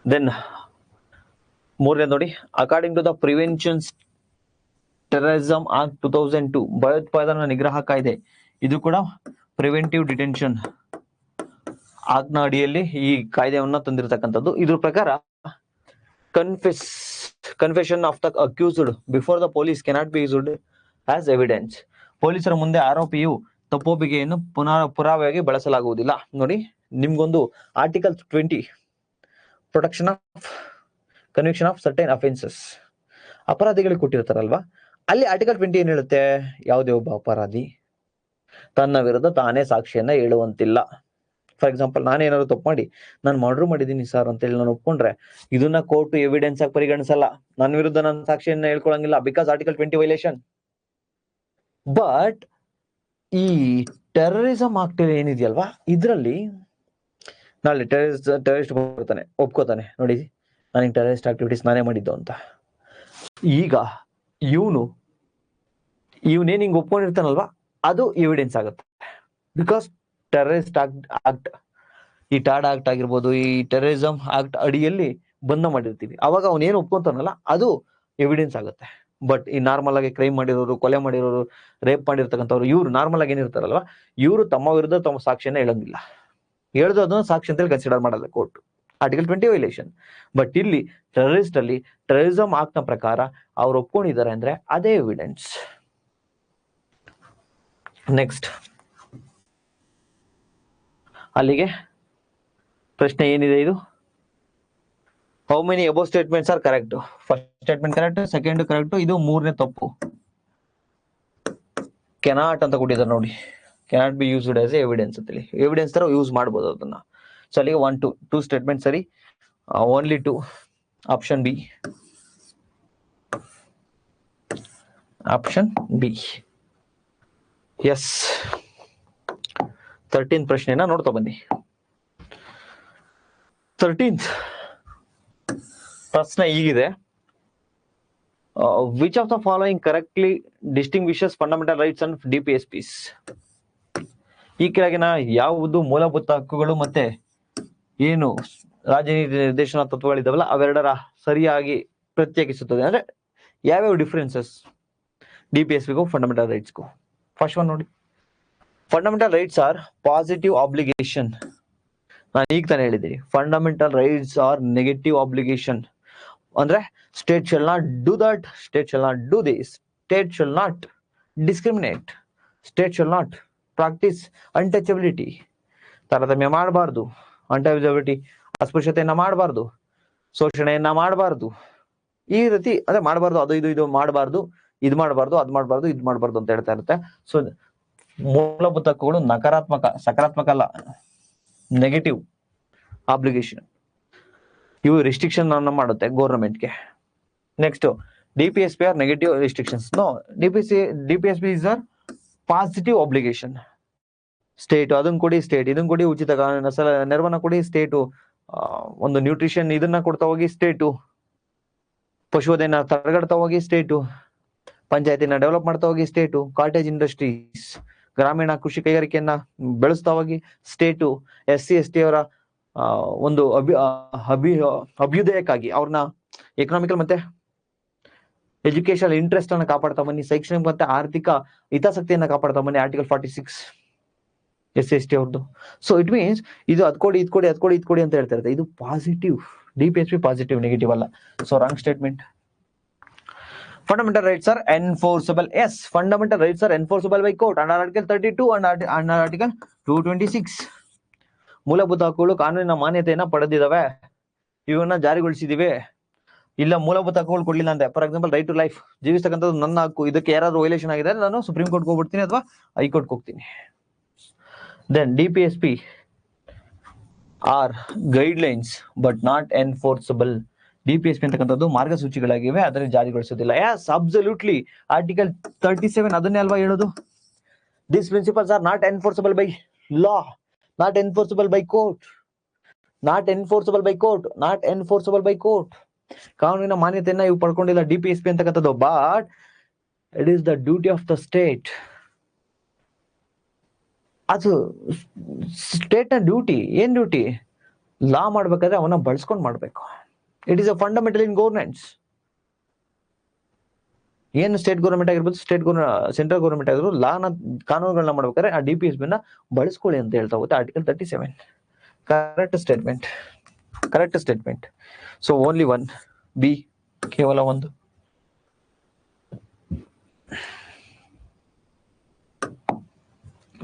ದೆನ್ ಮೂರನೇ ನೋಡಿ, according to the prevention terrorism act 2002, ಭಯೋತ್ಪಾದನಾ ನಿಗ್ರಹ ಕಾಯ್ದೆ, ಇದು ಕೂಡ ಪ್ರಿವೆಂಟಿವ್ ಡಿಟೆನ್ಷನ್ ಆಕ್ಟ್ ನ ಅಡಿಯಲ್ಲಿ ಈ ಕಾಯ್ದೆಯನ್ನ ತಂದಿರತಕ್ಕಂಥದ್ದು. ಇದ್ರ ಪ್ರಕಾರ confession of the accused before the police cannot be used as evidence. ಪೊಲೀಸರ ಮುಂದೆ ಆರೋಪಿಯು ತಪ್ಪೊಪ್ಪಿಗೆಯನ್ನು ಪುರಾವೆಯಾಗಿ ಬಳಸಲಾಗುವುದಿಲ್ಲ. ನೋಡಿ, ನಿಮ್ಗೊಂದು article 20 protection of conviction of certain offences, ಅಪರಾಧಿಗಳಿಗೆ ಕೊಟ್ಟಿರ್ತಾರಲ್ವಾ, ಅಲ್ಲಿ ಆರ್ಟಿಕಲ್ 20 ಏನ್ ಹೇಳುತ್ತೆ? ಯಾವುದೇ ಒಬ್ಬ ಅಪರಾಧಿ ತನ್ನ ವಿರುದ್ಧ ತಾನೇ ಸಾಕ್ಷಿಯನ್ನ ಹೇಳುವಂತಿಲ್ಲ. ಫಾರ್ ಎಕ್ಸಾಂಪಲ್ ನಾನೇನಾದ್ರು ತಪ್ಪು ಮಾಡಿ ನಾನು ಮರ್ಡರ್ ಮಾಡಿದ್ದೀನಿ ಸರ್ ಅಂತೇಳಿ ನಾನು ಒಪ್ಕೊಂಡ್ರೆ ಇದನ್ನ ಕೋರ್ಟ್ ಎವಿಡೆನ್ಸ್ ಆಗಿ ಪರಿಗಣಿಸಲ್ಲ, ನನ್ನ ವಿರುದ್ಧ ನನ್ನ ಸಾಕ್ಷಿಯನ್ನ ಹೇಳ್ಕೊಳಂಗಿಲ್ಲ, ಬಿಕಾಸ್ ಆರ್ಟಿಕಲ್ 20 ವೈಲೇಷನ್. ಬಟ್ ಈ ಟೆರರಿಸಂ ಆಕ್ಟ್ ಏನಿದೆಯಲ್ವಾ, ಇದ್ರಲ್ಲಿ ನಾಳೆ ಟೆರರಿಸ್ಟ್ ಬರ್ತಾನೆ, ಒಪ್ಕೋತಾನೆ, ನೋಡಿ ನನಗೆ ಟೆರರಿಸ್ಟ್ ಆಕ್ಟಿವಿಟೀಸ್ ನಾನೇ ಮಾಡಿದ್ದು ಅಂತ. ಈಗ ಇವನೇನ್ ಹಿಂಗ್ ಒಪ್ಕೊಂಡಿರ್ತಾನಲ್ವಾ, ಅದು ಎವಿಡೆನ್ಸ್ ಆಗುತ್ತೆ. ಬಿಕಾಸ್ ಟೆರರಿಸ್ಟ್ ಆಕ್ಟ್, ಈ ಟಾಡ್ ಆಕ್ಟ್ ಆಗಿರ್ಬೋದು, ಈ ಟೆರರಿಸಂ ಆಕ್ಟ್ ಅಡಿಯಲ್ಲಿ ಬಂಧ ಮಾಡಿರ್ತೀವಿ, ಅವಾಗ ಅವನೇನು ಒಪ್ಕೊಂತಾನಲ್ಲ ಅದು ಎವಿಡೆನ್ಸ್ ಆಗುತ್ತೆ. ಬಟ್ ಈ ನಾರ್ಮಲ್ ಆಗಿ ಕ್ರೈಮ್ ಮಾಡಿರೋರು, ಕೊಲೆ ಮಾಡಿರೋರು, ರೇಪ್ ಮಾಡಿರ್ತಕ್ಕಂಥವ್ರು, ಇವ್ರು ನಾರ್ಮಲ್ ಆಗಿ ಏನಿರ್ತಾರಲ್ವಾ, ಇವರು ತಮ್ಮ ವಿರುದ್ಧ ತಮ್ಮ ಸಾಕ್ಷಿಯನ್ನ ಹೇಳಂಗಿಲ್ಲ. ಹೇಳಿದ್ರು ಅದನ್ನ ಸಾಕ್ಷಿ ಅಂತೇಳಿ ಕನ್ಸಿಡರ್ ಮಾಡಲ್ಲ ಕೋರ್ಟ್, ಆರ್ಟಿಕಲ್ 20 ವೈಲೇಷನ್. ಬಟ್ ಇಲ್ಲಿ ಟೆರರಿಸ್ಟ್ ಅಲ್ಲಿ ಟೆರರಿಸಂ ಆಕ್ಟ್ ನ ಪ್ರಕಾರ ಅವ್ರು ಒಪ್ಕೊಂಡಿದ್ದಾರೆ ಅಂದ್ರೆ ಅದೇ ಎವಿಡೆನ್ಸ್. ನೆಕ್ಸ್ಟ್, ಅಲ್ಲಿಗೆ ಪ್ರಶ್ನೆ ಏನಿದೆ ಇದು, how many above statements are correct? First statement correct, second correct, ಇದು ಮೂರನೇ ತಪ್ಪು. ಕೆನಾಟ್ ಅಂತ ಕೊಟ್ಟಿದ್ದಾರೆ ನೋಡಿ, cannot be used as evidence ಅಂತೇಳಿ, ಎವಿಡೆನ್ಸ್ ತರ ಯೂಸ್ ಮಾಡ್ಬೋದು ಅದನ್ನ. ಸೊ ಅಲ್ಲಿಗೆ 1 2 ಸ್ಟೇಟ್ಮೆಂಟ್ ಸರಿ, only 2, option B, option B. Yes, 13th ಪ್ರಶ್ನೆನ ನೋಡ್ತಾ ಬನ್ನಿ. 13th ಪ್ರಶ್ನೆ ಹೀಗಿದೆ, which of the following correctly distinguishes fundamental rights and DPSPs? ಈ ಕೆಳಗಿನ ಯಾವುದು ಮೂಲಭೂತ ಹಕ್ಕುಗಳು ಮತ್ತೆ ಏನು ರಾಜನೀತಿ ನಿರ್ದೇಶನ ತತ್ವಗಳಿದಾವಲ್ಲ ಅವೆರಡರ ಸರಿಯಾಗಿ ಪ್ರತ್ಯೇಕಿಸುತ್ತದೆ, ಅಂದ್ರೆ ಯಾವ್ಯಾವ ಡಿಫ್ರೆನ್ಸಸ್ DPSPಗೂ ಫಂಡಮೆಂಟಲ್ ರೈಟ್ಸ್ಗೂ? ಫಸ್ಟ್ ಒನ್ ನೋಡಿ, fundamental rights are positive obligation. ನಾನು ಈಗ ತಾನೇ ಹೇಳಿದ್ದೀನಿ, fundamental rights are negative obligation. ಅಂದ್ರೆ state shall not do that, state shall not do this, state shall not discriminate, state shall not practice untouchability, ತಾರತಮ್ಯ ಮಾಡಬಾರ್ದು, untouchability ಅಸ್ಪೃಶ್ಯತೆಯನ್ನ ಮಾಡಬಾರ್ದು, ಶೋಷಣೆಯನ್ನ ಮಾಡಬಾರ್ದು, ಈ ರೀತಿ ಅಂದ್ರೆ ಮಾಡಬಾರ್ದು, ಅದು ಇದು ಮಾಡಬಾರ್ದು, ಇದು ಮಾಡಬಾರ್ದು, ಅದು ಮಾಡಬಾರ್ದು, ಇದು ಮಾಡಬಾರ್ದು ಅಂತ ಹೇಳ್ತಾ ಇರುತ್ತೆ. ಸೊ ಮೂಲಭೂತ ಹಕ್ಕುಗಳು ನಕಾರಾತ್ಮಕ, ಸಕಾರಾತ್ಮಕ ಅಲ್ಲ, ನೆಗೆಟಿವ್ ಆಬ್ಲಿಗೇಷನ್. ಇವು ರಿಸ್ಟ್ರಿಕ್ಷನ್ ಅನ್ನ ಮಾಡುತ್ತೆ ಗೌರ್ಮೆಂಟ್ಗೆ. Next, DPSP are negative restrictions. No, DPSP is are positive obligation. State ಅದನ್ನ ಕೊಡಿ, ಸ್ಟೇಟ್ ಇದನ್ನ ಕೊಡಿ, ಉಚಿತ ನೆರವನ್ನ ಕೊಡಿ, ಸ್ಟೇಟು ಒಂದು ನ್ಯೂಟ್ರಿಷನ್ ಇದನ್ನ ಕೊಡ್ತಾ ಹೋಗಿ, ಸ್ಟೇಟು ಪಶುವಧೆನ ತಡೆಗಡ್ತಾ ಹೋಗಿ, ಸ್ಟೇಟು ಪಂಚಾಯತಿನ ಡೆವಲಪ್ ಮಾಡ್ತಾ ಹೋಗಿ, ಸ್ಟೇಟು ಕಾಟೇಜ್ ಇಂಡಸ್ಟ್ರೀಸ್ ಗ್ರಾಮೀಣ ಕೃಷಿ ಕೈಗಾರಿಕೆಯನ್ನ ಬೆಳೆಸ್ತಾ ಹೋಗಿ, ಸ್ಟೇಟು SC/ST ಅವರ ಒಂದು ಅಭ್ಯುದಯಕ್ಕಾಗಿ ಅವ್ರನ್ನ ಎಕನಾಮಿಕಲ್ ಮತ್ತೆ ಎಜುಕೇಶನ್ ಇಂಟ್ರೆಸ್ಟ್ ಅನ್ನ ಕಾಪಾಡ್ತಾ ಬನ್ನಿ, ಶೈಕ್ಷಣಿಕ ಮತ್ತೆ ಆರ್ಥಿಕ ಹಿತಾಸಕ್ತಿಯನ್ನ ಕಾಪಾಡ್ತಾ ಬನ್ನಿ, ಆರ್ಟಿಕಲ್ 46 SC/ST ಅವ್ರದ್ದು. ಸೊ ಇಟ್ ಮೀನ್ಸ್ ಇದು ಅದ್ಕೊಡಿ ಇದ್ಕೊಡಿ ಅದ್ಕೊಡಿ ಇದ್ಕೊಡಿ ಅಂತ ಹೇಳ್ತಾ ಇರುತ್ತೆ, ಇದು ಪಾಸಿಟಿವ್. DPSP ಪಾಸಿಟಿವ್, ನೆಗೆಟಿವ್ ಅಲ್ಲ. So wrong statement. Fundamental rights are enforceable. Yes, fundamental rights are enforceable by court under Article 32 and under Article 226. ಮೂಲಭೂತ ಹಕ್ಕುಗಳು ಕಾನೂನಿನ ಮಾನ್ಯತೆಯನ್ನ ಪಡೆದಿದ್ದಾವೆ, ಇವನ್ನ ಜಾರಿಗೊಳಿಸಿದಿವೆ. ಇಲ್ಲ ಮೂಲಭೂತ ಹಕ್ಕುಗಳು ಕೊಡ್ಲಿಲ್ಲ ಅಂದ್ರೆ, for example right to life, ಜೀವಿಸ್ತಕ್ಕಂಥದ್ದು ನನ್ನ ಹಕ್ಕು, ಇದಕ್ಕೆ ಯಾರಾದ್ರೂ ವೈಲೇಷನ್ ಆಗಿದೆ ನಾನು ಸುಪ್ರೀಂ ಕೋರ್ಟ್ ಹೋಗ್ಬಿಡ್ತೀನಿ ಅಥವಾ ಹೈಕೋರ್ಟ್ ಹೋಗ್ತೀನಿ. Then DPSP are guidelines but not enforceable. DPSP ಅಂತಕ್ಕಂಥದ್ದು ಮಾರ್ಗಸೂಚಿಗಳಾಗಿವೆ, ಅದನ್ನು ಜಾರಿಗೊಳಿಸೋದಿಲ್ಲ. S, absolutely. ಆರ್ಟಿಕಲ್ 37 ಅದನ್ನೇ ಅಲ್ವಾ ಹೇಳೋದು, this principles are not enforceable by law, not enforceable by court, not enforceable by court, not enforceable by court. ಕಾನೂನಿನ ಮಾನ್ಯತೆಯನ್ನ ಇವು ಪಡ್ಕೊಂಡಿಲ್ಲ DPSP ಅಂತಕ್ಕಂಥದ್ದು, but it is the duty of the state. ಅದು state ನ ಡ್ಯೂಟಿ. ಏನ್ ಡ್ಯೂಟಿ? ಲಾ ಮಾಡ್ಬೇಕಾದ್ರೆ ಅವನ್ನ ಬಳಸ್ಕೊಂಡ್ ಮಾಡ್ಬೇಕು. It is a fundamental in governance. ಏನು ಸ್ಟೇಟ್ ಗೌರ್ಮೆಂಟ್ ಆಗಿರ್ಬೋದು, ಸೆಂಟ್ರಲ್ ಗೌರ್ಮೆಂಟ್ ಆಗಿರ್ಬೋದು, ಲಾನ ಕಾನೂನುಗಳನ್ನ ಮಾಡ್ಬೇಕಾದ್ರೆ ಆ DPSP ನ ಬಳಸ್ಕೊಳ್ಳಿ ಅಂತ ಹೇಳ್ತಾ ಹೋಗುತ್ತೆ article 37. Correct statement, correct statement. So only 1 B, ಕೇವಲ 1.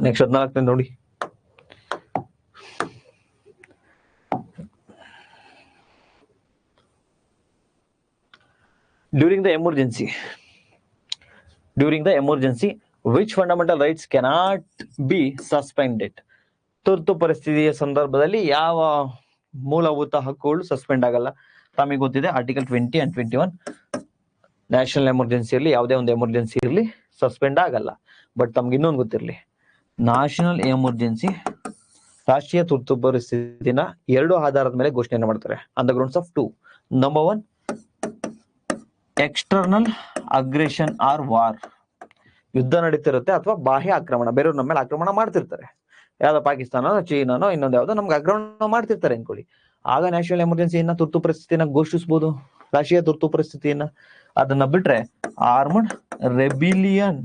ನೆಕ್ಸ್ಟ್ 14ನೇ ನೋಡಿ, during the emergency which fundamental rights cannot be suspended? ತುರ್ತು ಪರಿಸ್ಥಿತಿಯ ಸಂದರ್ಭದಲ್ಲಿ ಯಾವ ಮೂಲಭೂತ ಹಕ್ಕುಗಳು ಸಸ್ಪೆಂಡ್ ಆಗಲ್ಲ? ತಮಗೆ ಗೊತ್ತಿದೆ ಆರ್ಟಿಕಲ್ 20 and 21. ನ್ಯಾಷನಲ್ ಎಮರ್ಜೆನ್ಸಿ ಇರಲಿ, ಯಾವುದೇ ಒಂದು ಎಮರ್ಜೆನ್ಸಿ ಇರಲಿ, ಸಸ್ಪೆಂಡ್ ಆಗಲ್ಲ. ಬಟ್ ತಮ್ಗೆ ಇನ್ನೊಂದು ಗೊತ್ತಿರಲಿ, ನ್ಯಾಷನಲ್ ಎಮರ್ಜೆನ್ಸಿ, ರಾಷ್ಟ್ರೀಯ ತುರ್ತು ಪರಿಸ್ಥಿತಿನ 2 ಆಧಾರದ ಮೇಲೆ ಘೋಷಣೆ ಮಾಡ್ತಾರೆ. On the grounds of 2. Number 1, external aggression or war. ಯುದ್ಧ ನಡೀತಿರುತ್ತೆ ಅಥವಾ ಬಾಹ್ಯ ಆಕ್ರಮಣ, ಬೇರೆಯವ್ರು ನಮ್ಮ ಮೇಲೆ ಆಕ್ರಮಣ ಮಾಡ್ತಿರ್ತಾರೆ. ಯಾವ್ದೋ ಪಾಕಿಸ್ತಾನ, ಚೀನಾನೋ ಇನ್ನೊಂದು ಯಾವ್ದೋ ನಮ್ಗೆ ಆಕ್ರಮಣ ಮಾಡ್ತಿರ್ತಾರೆ ಅನ್ಕೊಳ್ಳಿ. ಆಗ ನ್ಯಾಷನಲ್ ಎಮರ್ಜೆನ್ಸಿಯನ್ನ, ತುರ್ತು ಪರಿಸ್ಥಿತಿನ ಘೋಷಿಸಬಹುದು, ರಾಷ್ಟ್ರೀಯ ತುರ್ತು ಪರಿಸ್ಥಿತಿಯನ್ನ. ಅದನ್ನ ಬಿಟ್ರೆ ಆರ್ಮಡ್ ರೆಬಿಲಿಯನ್,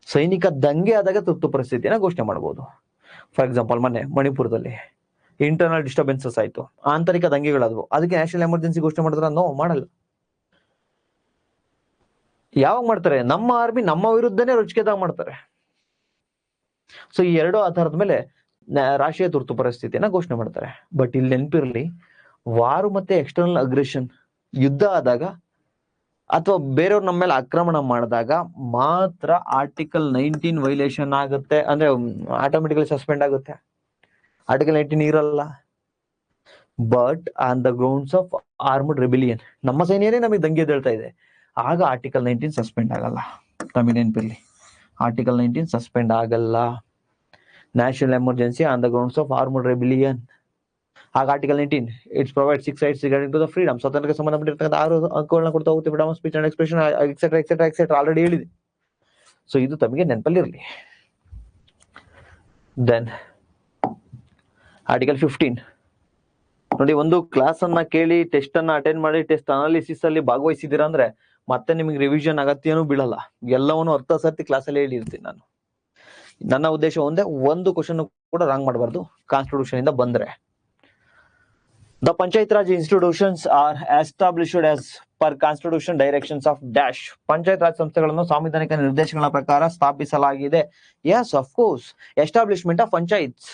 ಸೈನಿಕ ದಂಗೆ ಆದಾಗ ತುರ್ತು ಪರಿಸ್ಥಿತಿಯನ್ನ ಘೋಷಣೆ ಮಾಡಬಹುದು. ಫಾರ್ ಎಕ್ಸಾಂಪಲ್, ಮೊನ್ನೆ ಮಣಿಪುರದಲ್ಲಿ ಇಂಟರ್ನಲ್ ಡಿಸ್ಟರ್ಬೆನ್ಸಸ್ ಆಯ್ತು, ಆಂತರಿಕ ದಂಗೆಗಳಾದವು, ಅದಕ್ಕೆ ನ್ಯಾಷನಲ್ ಎಮರ್ಜೆನ್ಸಿ ಘೋಷಣೆ ಮಾಡಿದ್ರ? ನೋ, ಮಾಡಲ್ಲ. ಯಾವಾಗ ಮಾಡ್ತಾರೆ? ನಮ್ಮ ಆರ್ಮಿ ನಮ್ಮ ವಿರುದ್ಧನೇ ರೊಚ್ಚಿಗೆದಾಗ ಮಾಡ್ತಾರೆ. ಸೊ ಈ 2 ಆಧಾರದ ಮೇಲೆ ರಾಷ್ಟ್ರೀಯ ತುರ್ತು ಪರಿಸ್ಥಿತಿಯನ್ನ ಘೋಷಣೆ ಮಾಡ್ತಾರೆ. ಬಟ್ ಇಲ್ಲಿ ನೆನಪಿರ್ಲಿ, ವಾರು ಮತ್ತೆ ಎಕ್ಸ್ಟರ್ನಲ್ ಅಗ್ರೆಷನ್, ಯುದ್ಧ ಆದಾಗ ಅಥವಾ ಬೇರೆಯವ್ರು ನಮ್ಮ ಮೇಲೆ ಆಕ್ರಮಣ ಮಾಡಿದಾಗ ಮಾತ್ರ ಆರ್ಟಿಕಲ್ 19 ವೈಲೇಷನ್ ಆಗುತ್ತೆ, ಅಂದ್ರೆ ಆಟೋಮೆಟಿಕಲಿ ಸಸ್ಪೆಂಡ್ ಆಗುತ್ತೆ. ಆರ್ಟಿಕಲ್ 19 ಇರಲ್ಲ. But on the grounds of armed rebellion, ನಮ್ಮ ಸೈನ್ಯನೇ ನಮಗೆ ದಂಗೆ ಎದ್ದೇಳ್ತಾ ಇದೆ, ಆಗ ಆರ್ಟಿಕಲ್ 19 ಸಸ್ಪೆಂಡ್ ಆಗಲ್ಲ. ತಮಗೆ ನೆನಪಿರ್ಲಿ, ಆರ್ಟಿಕಲ್ 19 ಸಸ್ಪೆಂಡ್ ಆಗಲ್ಲ. National emergency on the grounds of armed rebellion, ಆಗ article 19 it's provide 6 rights regarding to the freedom. ಸ್ವಾತಂತ್ರ್ಯಕ್ಕೆ ಸಂಬಂಧಪಟ್ಟಿರ್ತಕ್ಕಂಥ 6 ಹಕ್ಕುಗಳನ್ನ ಕೊಡ್ತಾ ಹೋಗುತ್ತೆ. Freedom of speech and expression, etcetera etcetera etcetera already ಹೇಳಿದೆ. ಸೊ ಇದು ತಮಗೆ ನೆನಪಲ್ಲಿರಲಿ. ದೆನ್ ಆರ್ಟಿಕಲ್ 15 ನೋಡಿ, ಒಂದು ಕ್ಲಾಸ್ ಅನ್ನ ಕೇಳಿ, ಟೆಸ್ಟ್ ಅನ್ನ ಅಟೆಂಡ್ ಮಾಡಿ, ಟೆಸ್ಟ್ ಅನಾಲಿಸಿಸ್ ಅಲ್ಲಿ ಭಾಗವಹಿಸಿದೀರಾ ಅಂದ್ರೆ ಮತ್ತೆ ನಿಮಗೆ ರಿವಿಷನ್ ಅಗತ್ಯನೂ ಬೀಳಲ್ಲ. ಎಲ್ಲವನ್ನೂ ಅರ್ಥ ಸರ್ತಿ ಕ್ಲಾಸಲ್ಲಿ ಹೇಳಿರ್ತೀನಿ ನಾನು. ನನ್ನ ಉದ್ದೇಶ ಒಂದೇ, ಒಂದು ಕ್ವಶನ್ ಕೂಡ ರಾಂಗ್ ಮಾಡಬಾರ್ದು ಕಾನ್ಸ್ಟಿಟ್ಯೂಷನ್ ಇಂದ ಬಂದ್ರೆ. The Panchayat Raj institutions are established as per Constitution directions of dash. Panchayat Raj ಸಂಸ್ಥೆಗಳನ್ನು ಸಾಂವಿಧಾನಿಕ ನಿರ್ದೇಶನಗಳ ಪ್ರಕಾರ ಸ್ಥಾಪಿಸಲಾಗಿದೆ. Yes, of course. Establishment of panchayats.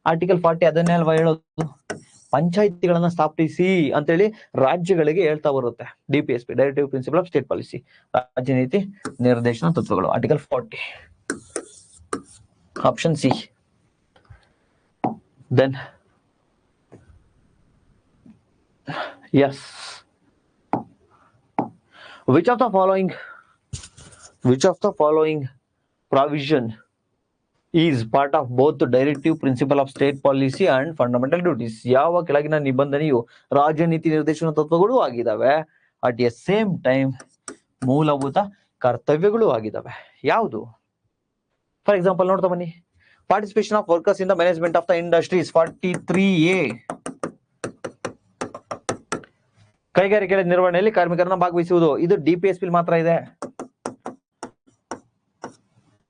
Article 40 ಅದನ್ನೇ ಅಲ್ವಾ ಹೇಳೋದು, ಪಂಚಾಯತಿಗಳನ್ನ ಸ್ಥಾಪಿಸಿ ಅಂತೇಳಿ ರಾಜ್ಯಗಳಿಗೆ ಹೇಳ್ತಾ ಬರುತ್ತೆ. DPSP, directive principle of state policy, ರಾಜ್ಯ ನೀತಿ ನಿರ್ದೇಶನ ತತ್ವಗಳು, article 40, option C. Then yes, which of the following provision is part of both the directive principle of state policy and fundamental duties? ಯಾವ ಕೆಳಗಿನ ನಿಬಂಧನೆಯು ರಾಜ್ಯ ನೀತಿ ನಿರ್ದೇಶನ ತತ್ವಗಳು ಆಗಿದಾವೆ, ಅಟ್ ಎ ಸೇಮ್ ಟೈಮ್ ಮೂಲಭೂತ ಕರ್ತವ್ಯಗಳು ಆಗಿದಾವೆ? ಯಾವುದು? ಫಾರ್ ಎಕ್ಸಾಂಪಲ್ ನೋಡ್ತಾ ಬನ್ನಿ, participation of workers in the management of the industries, 43A. ಕೈಗಾರಿಕೆಗಳ ನಿರ್ವಹಣೆಯಲ್ಲಿ ಕಾರ್ಮಿಕರನ್ನ ಭಾಗವಹಿಸುವುದು, ಇದು DPSP ಮಾತ್ರ ಇದೆ,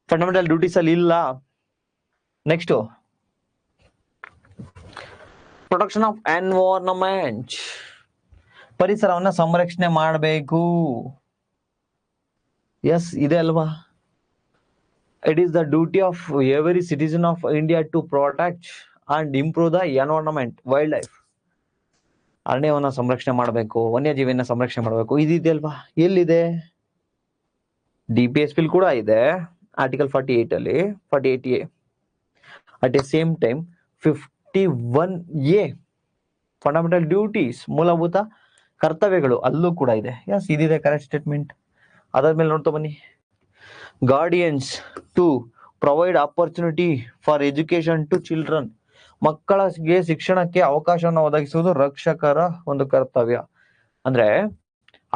ಫಂಡಮೆಂಟಲ್ ಡ್ಯೂಟೀಸ್ ಅಲ್ಲಿ ಇಲ್ಲ. ನೆಕ್ಸ್ಟ್, ಪ್ರೊಟೆಕ್ಷನ್ ಆಫ್ ಎನ್ವೈರನ್ಮೆಂಟ್, ಪರಿಸರವನ್ನ ಸಂರಕ್ಷಣೆ ಮಾಡಬೇಕು. ಎಸ್, ಇದೆ ಅಲ್ವಾ? It is the duty of every citizen of India to protect and improve the environment, wildlife. ಅರಣ್ಯವನ್ನ ಸಂರಕ್ಷಣೆ ಮಾಡಬೇಕು, ವನ್ಯಜೀವಿಯನ್ನ ಸಂರಕ್ಷಣೆ ಮಾಡಬೇಕು, ಇದಿದೆ ಅಲ್ವಾ? ಎಲ್ಲಿದೆ? DPSP ಕೂಡ ಇದೆ, ಆರ್ಟಿಕಲ್ 48 ಅಲ್ಲಿ, 48A. At A same time 51A, fundamental duties, ಮೂಲಭೂತ ಕರ್ತವ್ಯಗಳು, ಅಲ್ಲೂ ಕೂಡ ಇದೆ. ಎಸ್, ಇದಿದೆ, ಕರೆಕ್ಟ್ ಸ್ಟೇಟ್ಮೆಂಟ್. ಅದಾದ್ಮೇಲೆ ನೋಡ್ತಾ ಬನ್ನಿ, guardians to provide opportunity for education to children, ಮಕ್ಕಳಿಗೆ ಶಿಕ್ಷಣಕ್ಕೆ ಅವಕಾಶವನ್ನು ಒದಗಿಸುವುದು ರಕ್ಷಕರ ಒಂದು ಕರ್ತವ್ಯ. ಅಂದ್ರೆ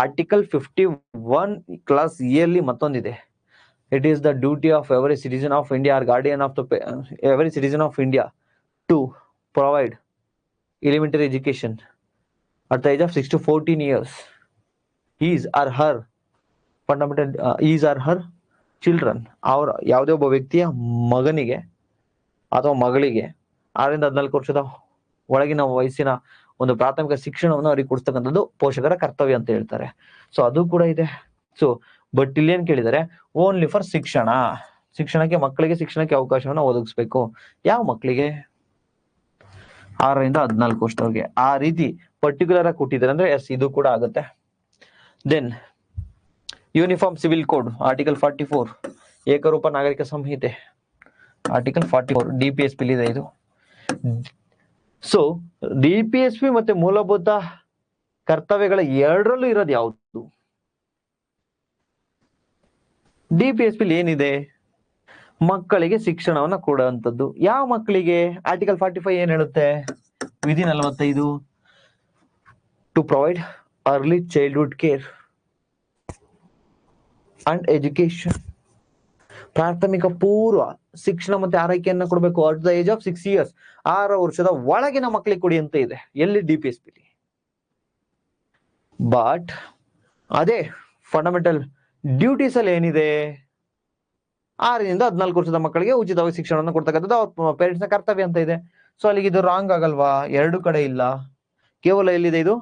ಆರ್ಟಿಕಲ್ 51 ಕ್ಲಾಸ್ ಎ ಅಲ್ಲಿ ಮತ್ತೊಂದಿದೆ, it is the duty of every citizen of India or guardian of the every citizen of India to provide elementary education at the age of 6 to 14 years. His or her fundamental his or her children, ಅವರ ಯಾವುದೇ ಒಬ್ಬ ವ್ಯಕ್ತಿಯ ಮಗನಿಗೆ ಅಥವಾ ಮಗಳಿಗೆ 6 ರಿಂದ 14 ವರ್ಷದ ಒಳಗಿನ ವಯಸ್ಸಿನ ಒಂದು ಪ್ರಾಥಮಿಕ ಶಿಕ್ಷಣವನ್ನು ಅವ್ರಿಗೆ ಕೊಡ್ತಕ್ಕಂಥದ್ದು ಪೋಷಕರ ಕರ್ತವ್ಯ ಅಂತ ಹೇಳ್ತಾರೆ. ಸೊ ಅದು ಕೂಡ ಇದೆ. ಸೊ ಬಟ್ ಇಲ್ಲಿ ಏನ್ ಕೇಳಿದರೆ, ಓನ್ಲಿ ಫಾರ್ ಶಿಕ್ಷಣಕ್ಕೆ ಮಕ್ಕಳಿಗೆ ಶಿಕ್ಷಣಕ್ಕೆ ಅವಕಾಶವನ್ನು ಒದಗಿಸ್ಬೇಕು. ಯಾವ ಮಕ್ಕಳಿಗೆ? 6 ರಿಂದ 14 ವರ್ಷದವರೆಗೆ. ಆ ರೀತಿ ಪರ್ಟಿಕ್ಯುಲರ್ ಆಗಿ ಕೊಟ್ಟಿದ್ದಾರೆ ಅಂದ್ರೆ ಎಸ್, ಇದು ಕೂಡ ಆಗುತ್ತೆ. Then uniform civil code article 44, ಏಕರೂಪ ನಾಗರಿಕ ಸಂಹಿತೆ ಆರ್ಟಿಕಲ್ 44, DPSP ಇದೆ ಇದು. ಸೊ DPSP ಮತ್ತೆ ಮೂಲಭೂತ ಕರ್ತವ್ಯಗಳ ಎರಡರಲ್ಲೂ ಇರೋದು ಯಾವುದು? DPSP ಏನಿದೆ? ಮಕ್ಕಳಿಗೆ ಶಿಕ್ಷಣವನ್ನ ಕೊಡುವಂಥದ್ದು. ಯಾವ ಮಕ್ಕಳಿಗೆ? ಆರ್ಟಿಕಲ್ 45 ಏನ್ ಹೇಳುತ್ತೆ? ವಿಧಿ 45 to provide early childhood care and education, ಪ್ರಾಥಮಿಕ ಪೂರ್ವ ಶಿಕ್ಷಣ ಮತ್ತೆ ಆರೈಕೆಯನ್ನ ಕೊಡಬೇಕು at the age of 6 years, 6 ವರ್ಷದ ಒಳಗಿನ ಮಕ್ಕಳಿಗೆ ಕೊಡಿ ಅಂತ ಇದೆ ಎಲ್ಲಿ? DPSP. ಬಟ್ ಅದೇ ಫಂಡಮೆಂಟಲ್ ಡ್ಯೂಟೀಸ್ ಅಲ್ಲಿ ಏನಿದೆ? 6ರಿಂದ 14 ವರ್ಷದ ಮಕ್ಕಳಿಗೆ ಉಚಿತವಾಗಿ ಶಿಕ್ಷಣವನ್ನು ಕೊಡ್ತಕ್ಕಂಥದ್ದು ಅವ್ರ ಪೇರೆಂಟ್ಸ್ ನ ಕರ್ತವ್ಯ ಅಂತ ಇದೆ. ಸೊ ಅಲ್ಲಿಗೆ ಇದು ರಾಂಗ್ ಆಗಲ್ವಾ? ಎರಡು ಕಡೆ ಇಲ್ಲ, ಕೇವಲ ಎಲ್ಲಿದೆ ಇದು?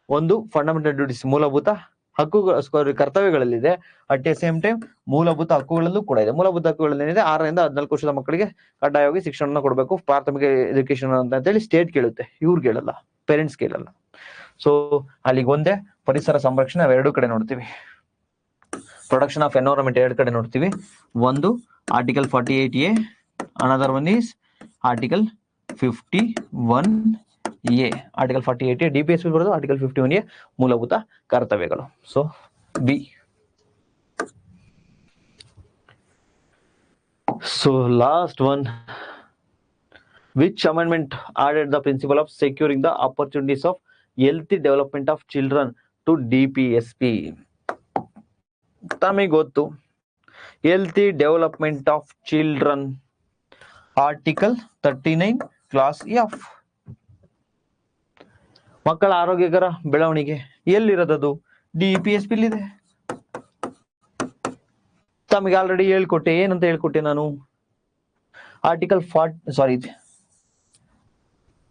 ಒಂದು ಫಂಡಮೆಂಟಲ್ ಡ್ಯೂಟೀಸ್ ಮೂಲಭೂತ ಹಕ್ಕುಗಳ ಕರ್ತವ್ಯಗಳಲ್ಲಿದೆ, ಅಟ್ ದ ಸೇಮ್ ಟೈಮ್ ಮೂಲಭೂತ ಹಕ್ಕುಗಳಲ್ಲೂ ಕೂಡ ಇದೆ. ಮೂಲಭೂತ ಹಕ್ಕುಗಳಲ್ಲಿ ಏನಿದೆ? 6ರಿಂದ 14 ವರ್ಷದ ಮಕ್ಕಳಿಗೆ ಕಡ್ಡಾಯವಾಗಿ ಶಿಕ್ಷಣ ಕೊಡಬೇಕು, ಪ್ರಾಥಮಿಕ ಎಜುಕೇಶನ್ ಅಂತ ಹೇಳಿ ಸ್ಟೇಟ್ ಕೇಳುತ್ತೆ, ಇವ್ರು ಕೇಳಲ್ಲ, ಪೇರೆಂಟ್ಸ್ ಕೇಳಲ್ಲ. ಸೊ ಅಲ್ಲಿಗೆ ಒಂದೇ ಪರಿಸರ ಸಂರಕ್ಷಣೆ ಅವೆರಡು ಕಡೆ ನೋಡ್ತೀವಿ. ಪ್ರೊಟೆಕ್ಷನ್ ಆಫ್ ಎನ್ವೈರನ್ಮೆಂಟ್ ಎರಡು ಕಡೆ ನೋಡ್ತೀವಿ. ಒಂದು article 48A, another one is article 51A. Article 48A DPSP ಬರೋದು, ಆರ್ಟಿಕಲ್ 51A ಮೂಲಭೂತ ಕರ್ತವ್ಯಗಳು. So B. So last one, which amendment added the principle of securing the opportunities of healthy development of children to DPSP? ತಮಗೆ ಗೊತ್ತು, healthy development of children article 39 class F. ಮಕ್ಕಳ ಆರೋಗ್ಯಕರ ಬೆಳವಣಿಗೆ ಎಲ್ಲಿರೋದದು? DPSP ಇದೆ. ತಮಗೆ already ಹೇಳ್ಕೊಟ್ಟೆ, ಏನಂತ ಹೇಳ್ಕೊಟ್ಟೆ ನಾನು? ಆರ್ಟಿಕಲ್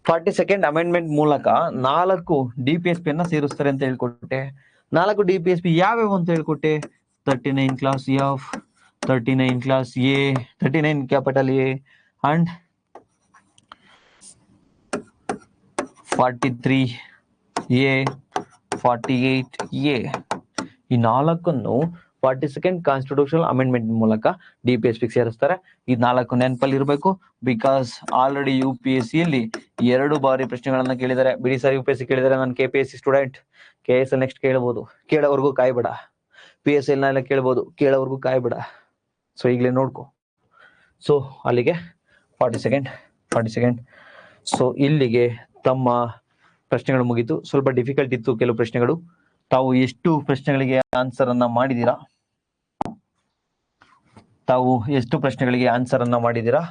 42nd ಅಮೆಂಡ್ಮೆಂಟ್ ಮೂಲಕ 4 DPSP ಅನ್ನ ಸೇರಿಸ್ತಾರೆ ಅಂತ ಹೇಳ್ಕೊಟ್ಟೆ. 4 DPSP ಯಾವ್ಯಾವ ಅಂತ ಹೇಳ್ಕೊಟ್ಟೆ? 39 class F, 39 class A, 39 capital A and 43A, 48A. ಈ 4 42nd ಕಾನ್ಸ್ಟಿಟ್ಯೂಷನಲ್ ಅಮೆಂಡ್ಮೆಂಟ್ ಮೂಲಕ DPSP ಸೇರಿಸ್ತಾರೆ. ಈ 4 ನೆನಪಲ್ಲಿ ಇರಬೇಕು, ಬಿಕಾಸ್ ಆಲ್ರೆಡಿ UPSC ಯಲ್ಲಿ 2 ಬಾರಿ ಪ್ರಶ್ನೆಗಳನ್ನ ಕೇಳಿದ್ದಾರೆ. ಬಿಡಿ ಸರ್ UPSC ಕೇಳಿದರೆ, ನಾನು KPSC ಸ್ಟೂಡೆಂಟ್, KS ನೆಕ್ಸ್ಟ್ ಕೇಳಬಹುದು, ಕೇಳೋವರೆಗೂ ಕಾಯ್ಬೇಡ. PSL ಎಲ್ಲ ಕೇಳ್ಬೋದು, ಕೇಳೋವರೆಗೂ ಕಾಯ್ಬೇಡ. ಸೊ ಈಗಲೇ ನೋಡ್ಕೊ. ಸೊ ಅಲ್ಲಿಗೆ 42nd. ಸೊ ಇಲ್ಲಿಗೆ ತಮ್ಮ ಪ್ರಶ್ನೆಗಳು ಮುಗೀತು. ಸ್ವಲ್ಪ ಡಿಫಿಕಲ್ಟ್ ಇತ್ತು ಕೆಲವು ಪ್ರಶ್ನೆಗಳು. ತಾವು ಎಷ್ಟು ಪ್ರಶ್ನೆಗಳಿಗೆ ಆನ್ಸರ್ ಅನ್ನ ಮಾಡಿದೀರಾ?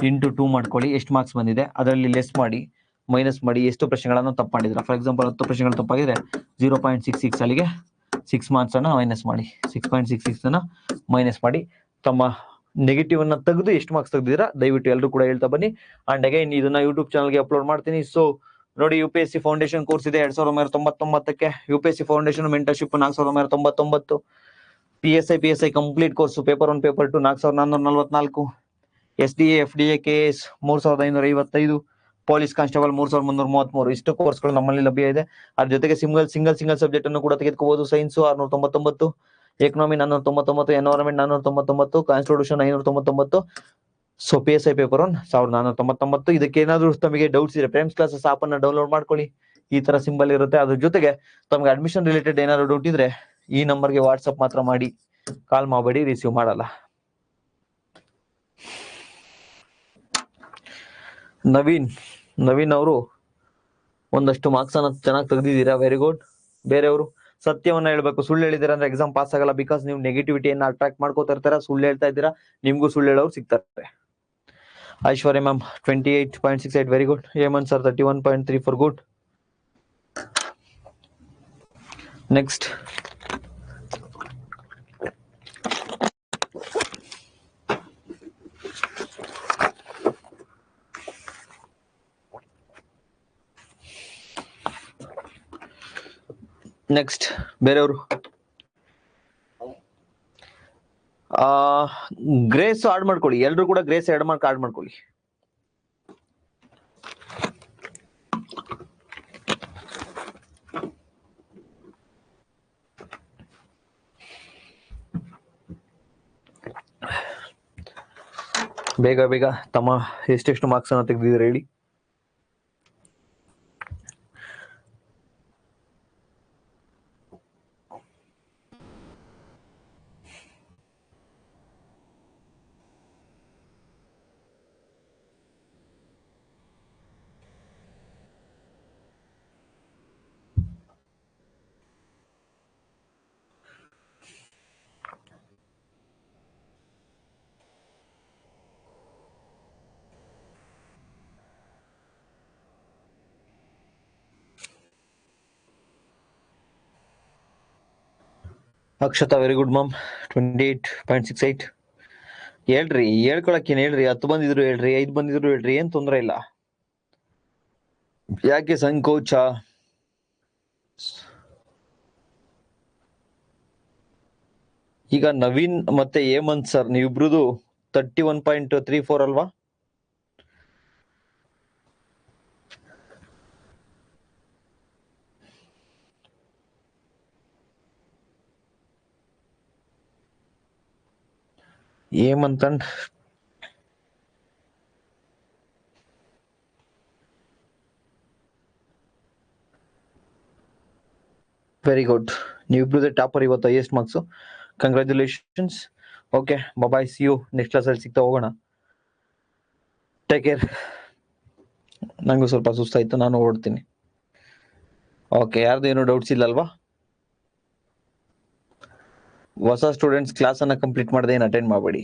ಇಂಟು 2 ಮಾಡ್ಕೊಳ್ಳಿ. ಎಷ್ಟು ಮಾರ್ಕ್ಸ್ ಬಂದಿದೆ ಅದರಲ್ಲಿ ಲೆಸ್ ಮಾಡಿ, ಮೈನಸ್ ಮಾಡಿ, ಎಷ್ಟು ಪ್ರಶ್ನೆಗಳನ್ನು ತಪ್ಪು ಮಾಡಿದಿರಾ. ಫಾರ್ ಎಕ್ಸಾಂಪಲ್ 10 ಪ್ರಶ್ನೆಗಳು ತಪ್ಪಾಗಿದ್ರೆ 0.66, ಅಲ್ಲಿಗೆ 6 ಮಾರ್ಕ್ಸ್ ಅನ್ನ ಮೈನಸ್ ಮಾಡಿ. 6.66 ಅನ್ನ ಮೈನಸ್ ಮಾಡಿ, ತಮ್ಮ ನೆಗೆಟಿವ್ ಅನ್ನ ತೆಗೆದು ಎಷ್ಟು ಮಾರ್ಕ್ಸ್ ತೆಗೆದಿರಾ ದಯವಿಟ್ಟು ಎಲ್ಲರೂ ಕೂಡ ಹೇಳ್ತಾ ಬನ್ನಿ. ಅಂಡ್ ಅಗೈನ್ ಇದನ್ನ ಯೂಟ್ಯೂಬ್ ಚಾನಲ್ಗೆ ಅಪ್ಲೋಡ್ ಮಾಡ್ತೀನಿ. ಸೊ ನೋಡಿ, UPSC ಫೌಂಡೇಶನ್ ಕೋರ್ಸ್ ಇದೆ 2999ಕ್ಕೆ. UPSC foundation mentorship 4999. PSI complete course paper 1 paper 2 4444. SDA FDA KS 3555. Police constable 3333. ಇಷ್ಟು ಕೋರ್ಸ್ಗಳು ನಮ್ಮಲ್ಲಿ ಲಭ್ಯ ಇದೆ. ಅದ್ರ ಜೊತೆಗೆ ಸಿಂಗಲ್ ಸಬ್ಜೆಕ್ಟ್ ಅನ್ನು ಕೂಡ ತೆಗೆದುಕೋಬಹುದು. Science 699, economy 499, environment 499, constitution 599. So PSI paper 1 1499. ಇದಕ್ಕೆ ಏನಾದ್ರು ತಮಗೆ ಡೌಟ್ಸ್ ಇದೆ, ಪ್ರೇಮ್ಸ್ ಕ್ಲಾಸಸ್ ಆಪ್ ಅನ್ನ ಡೌನ್ಲೋಡ್ ಮಾಡ್ಕೊಳ್ಳಿ. ಈ ತರ ಸಿಂಬಲ್ ಇರುತ್ತೆ. ಅದ್ರ ಜೊತೆಗೆ ತಮಗೆ ಅಡ್ಮಿಷನ್ ರಿಲೇಟೆಡ್ ಏನಾದ್ರು ಡೌಟ್ ಇದ್ರೆ ಈ ನಂಬರ್ಗೆ ವಾಟ್ಸ್ಆಪ್ ಮಾತ್ರ ಮಾಡಿ, ಕಾಲ್ ಮಾಡಬೇಡಿ, ರಿಸೀವ್ ಮಾಡಲ್ಲ. ನವೀನ್ ಅವರು ಒಂದಷ್ಟು ಮಾರ್ಕ್ಸ್ ಅನ್ನ ಚೆನ್ನಾಗಿ ತೆಗೆದಿದ್ದೀರಾ, ವೆರಿ ಗುಡ್. ಬೇರೆಯವರು ಸತ್ಯವನ್ನ ಹೇಳ್ಬೇಕು, ಸುಳ್ಳು ಹೇಳಿದಿರ ಅಂದ್ರೆ ಎಕ್ಸಾಮ್ ಪಾಸ್ ಆಗಲ್ಲ. ಬಿಕಾಸ್ ನೀವು ನೆಗೆಟಿವಿಟಿಯನ್ನ ಅಟ್ರಾಕ್ಟ್ ಮಾಡ್ಕೋತಾ ಇರ್ತಾರ, ಸುಳ್ಳು ಹೇಳ್ತಾ ಇದ್ದೀರಾ, ನಿಮ್ಗೂ ಸುಳ್ಳು ಹೇಳೋರು ಸಿಗ್ತಾರೆ. Aishwarya ma'am 28.68, very good. Hemant sir 31.34, good. Next ಬೇರೆಯವರು ಗ್ರೇಸ್ ಆಡ್ ಮಾಡ್ಕೊಳ್ಳಿ. ಎಲ್ರು ಕೂಡ ಗ್ರೇಸ್ 2 ಮಾರ್ಕ್ ಆಡ್ ಮಾಡ್ಕೊಳ್ಳಿ. ಬೇಗ ಬೇಗ ತಮ್ಮ ಎಷ್ಟೆಷ್ಟು ಮಾರ್ಕ್ಸ್ ಅನ್ನ ತೆಗೆದಿದ್ದೀರಿ ಹೇಳಿ. Akshata very good ma'am, 28.68. ಹೇಳ್ರಿ, ಹೇಳ್ಕೊಳಕ್ಕೇನು ಹೇಳ್ರಿ, 10 ಬಂದಿದ್ರು ಹೇಳ್ರಿ, 5 ಬಂದಿದ್ರು ಹೇಳ್ರಿ, ಏನ್ ತೊಂದ್ರೆ ಇಲ್ಲ. ಯಾಕೆ ಸಂಕೋಚ? ಈಗ ನವೀನ್ ಮತ್ತೆ ಹೇಮಂತ್ ಸರ್ ನೀವಿಬ್ರುದು 31.34 ಅಲ್ವಾ? ಹೇಮಂತ್ ಅಂಡ್ ವೆರಿ ಗುಡ್, ನೀವಿಬ್ರದೇ ಟಾಪರ್ ಇವತ್ತು, highest marks. Congratulations. Okay, bye, see you next ಕ್ಲಾಸಲ್ಲಿ ಸಿಗ್ತಾ ಹೋಗೋಣ. Take care. ನಂಗೂ ಸ್ವಲ್ಪ ಸುಸ್ತಾಯ್ತು, ನಾನು ಓಡ್ತೀನಿ. ಓಕೆ, ಯಾರ್ದು ಏನು ಡೌಟ್ಸ್ ಇಲ್ಲ ಅಲ್ವಾ? ಹೊಸ ಸ್ಟೂಡೆಂಟ್ಸ್ ಕ್ಲಾಸ್ ಅನ್ನ ಕಂಪ್ಲೀಟ್ ಮಾಡದೆ ಏನು ಅಟೆಂಡ್ ಮಾಡಬೇಡಿ.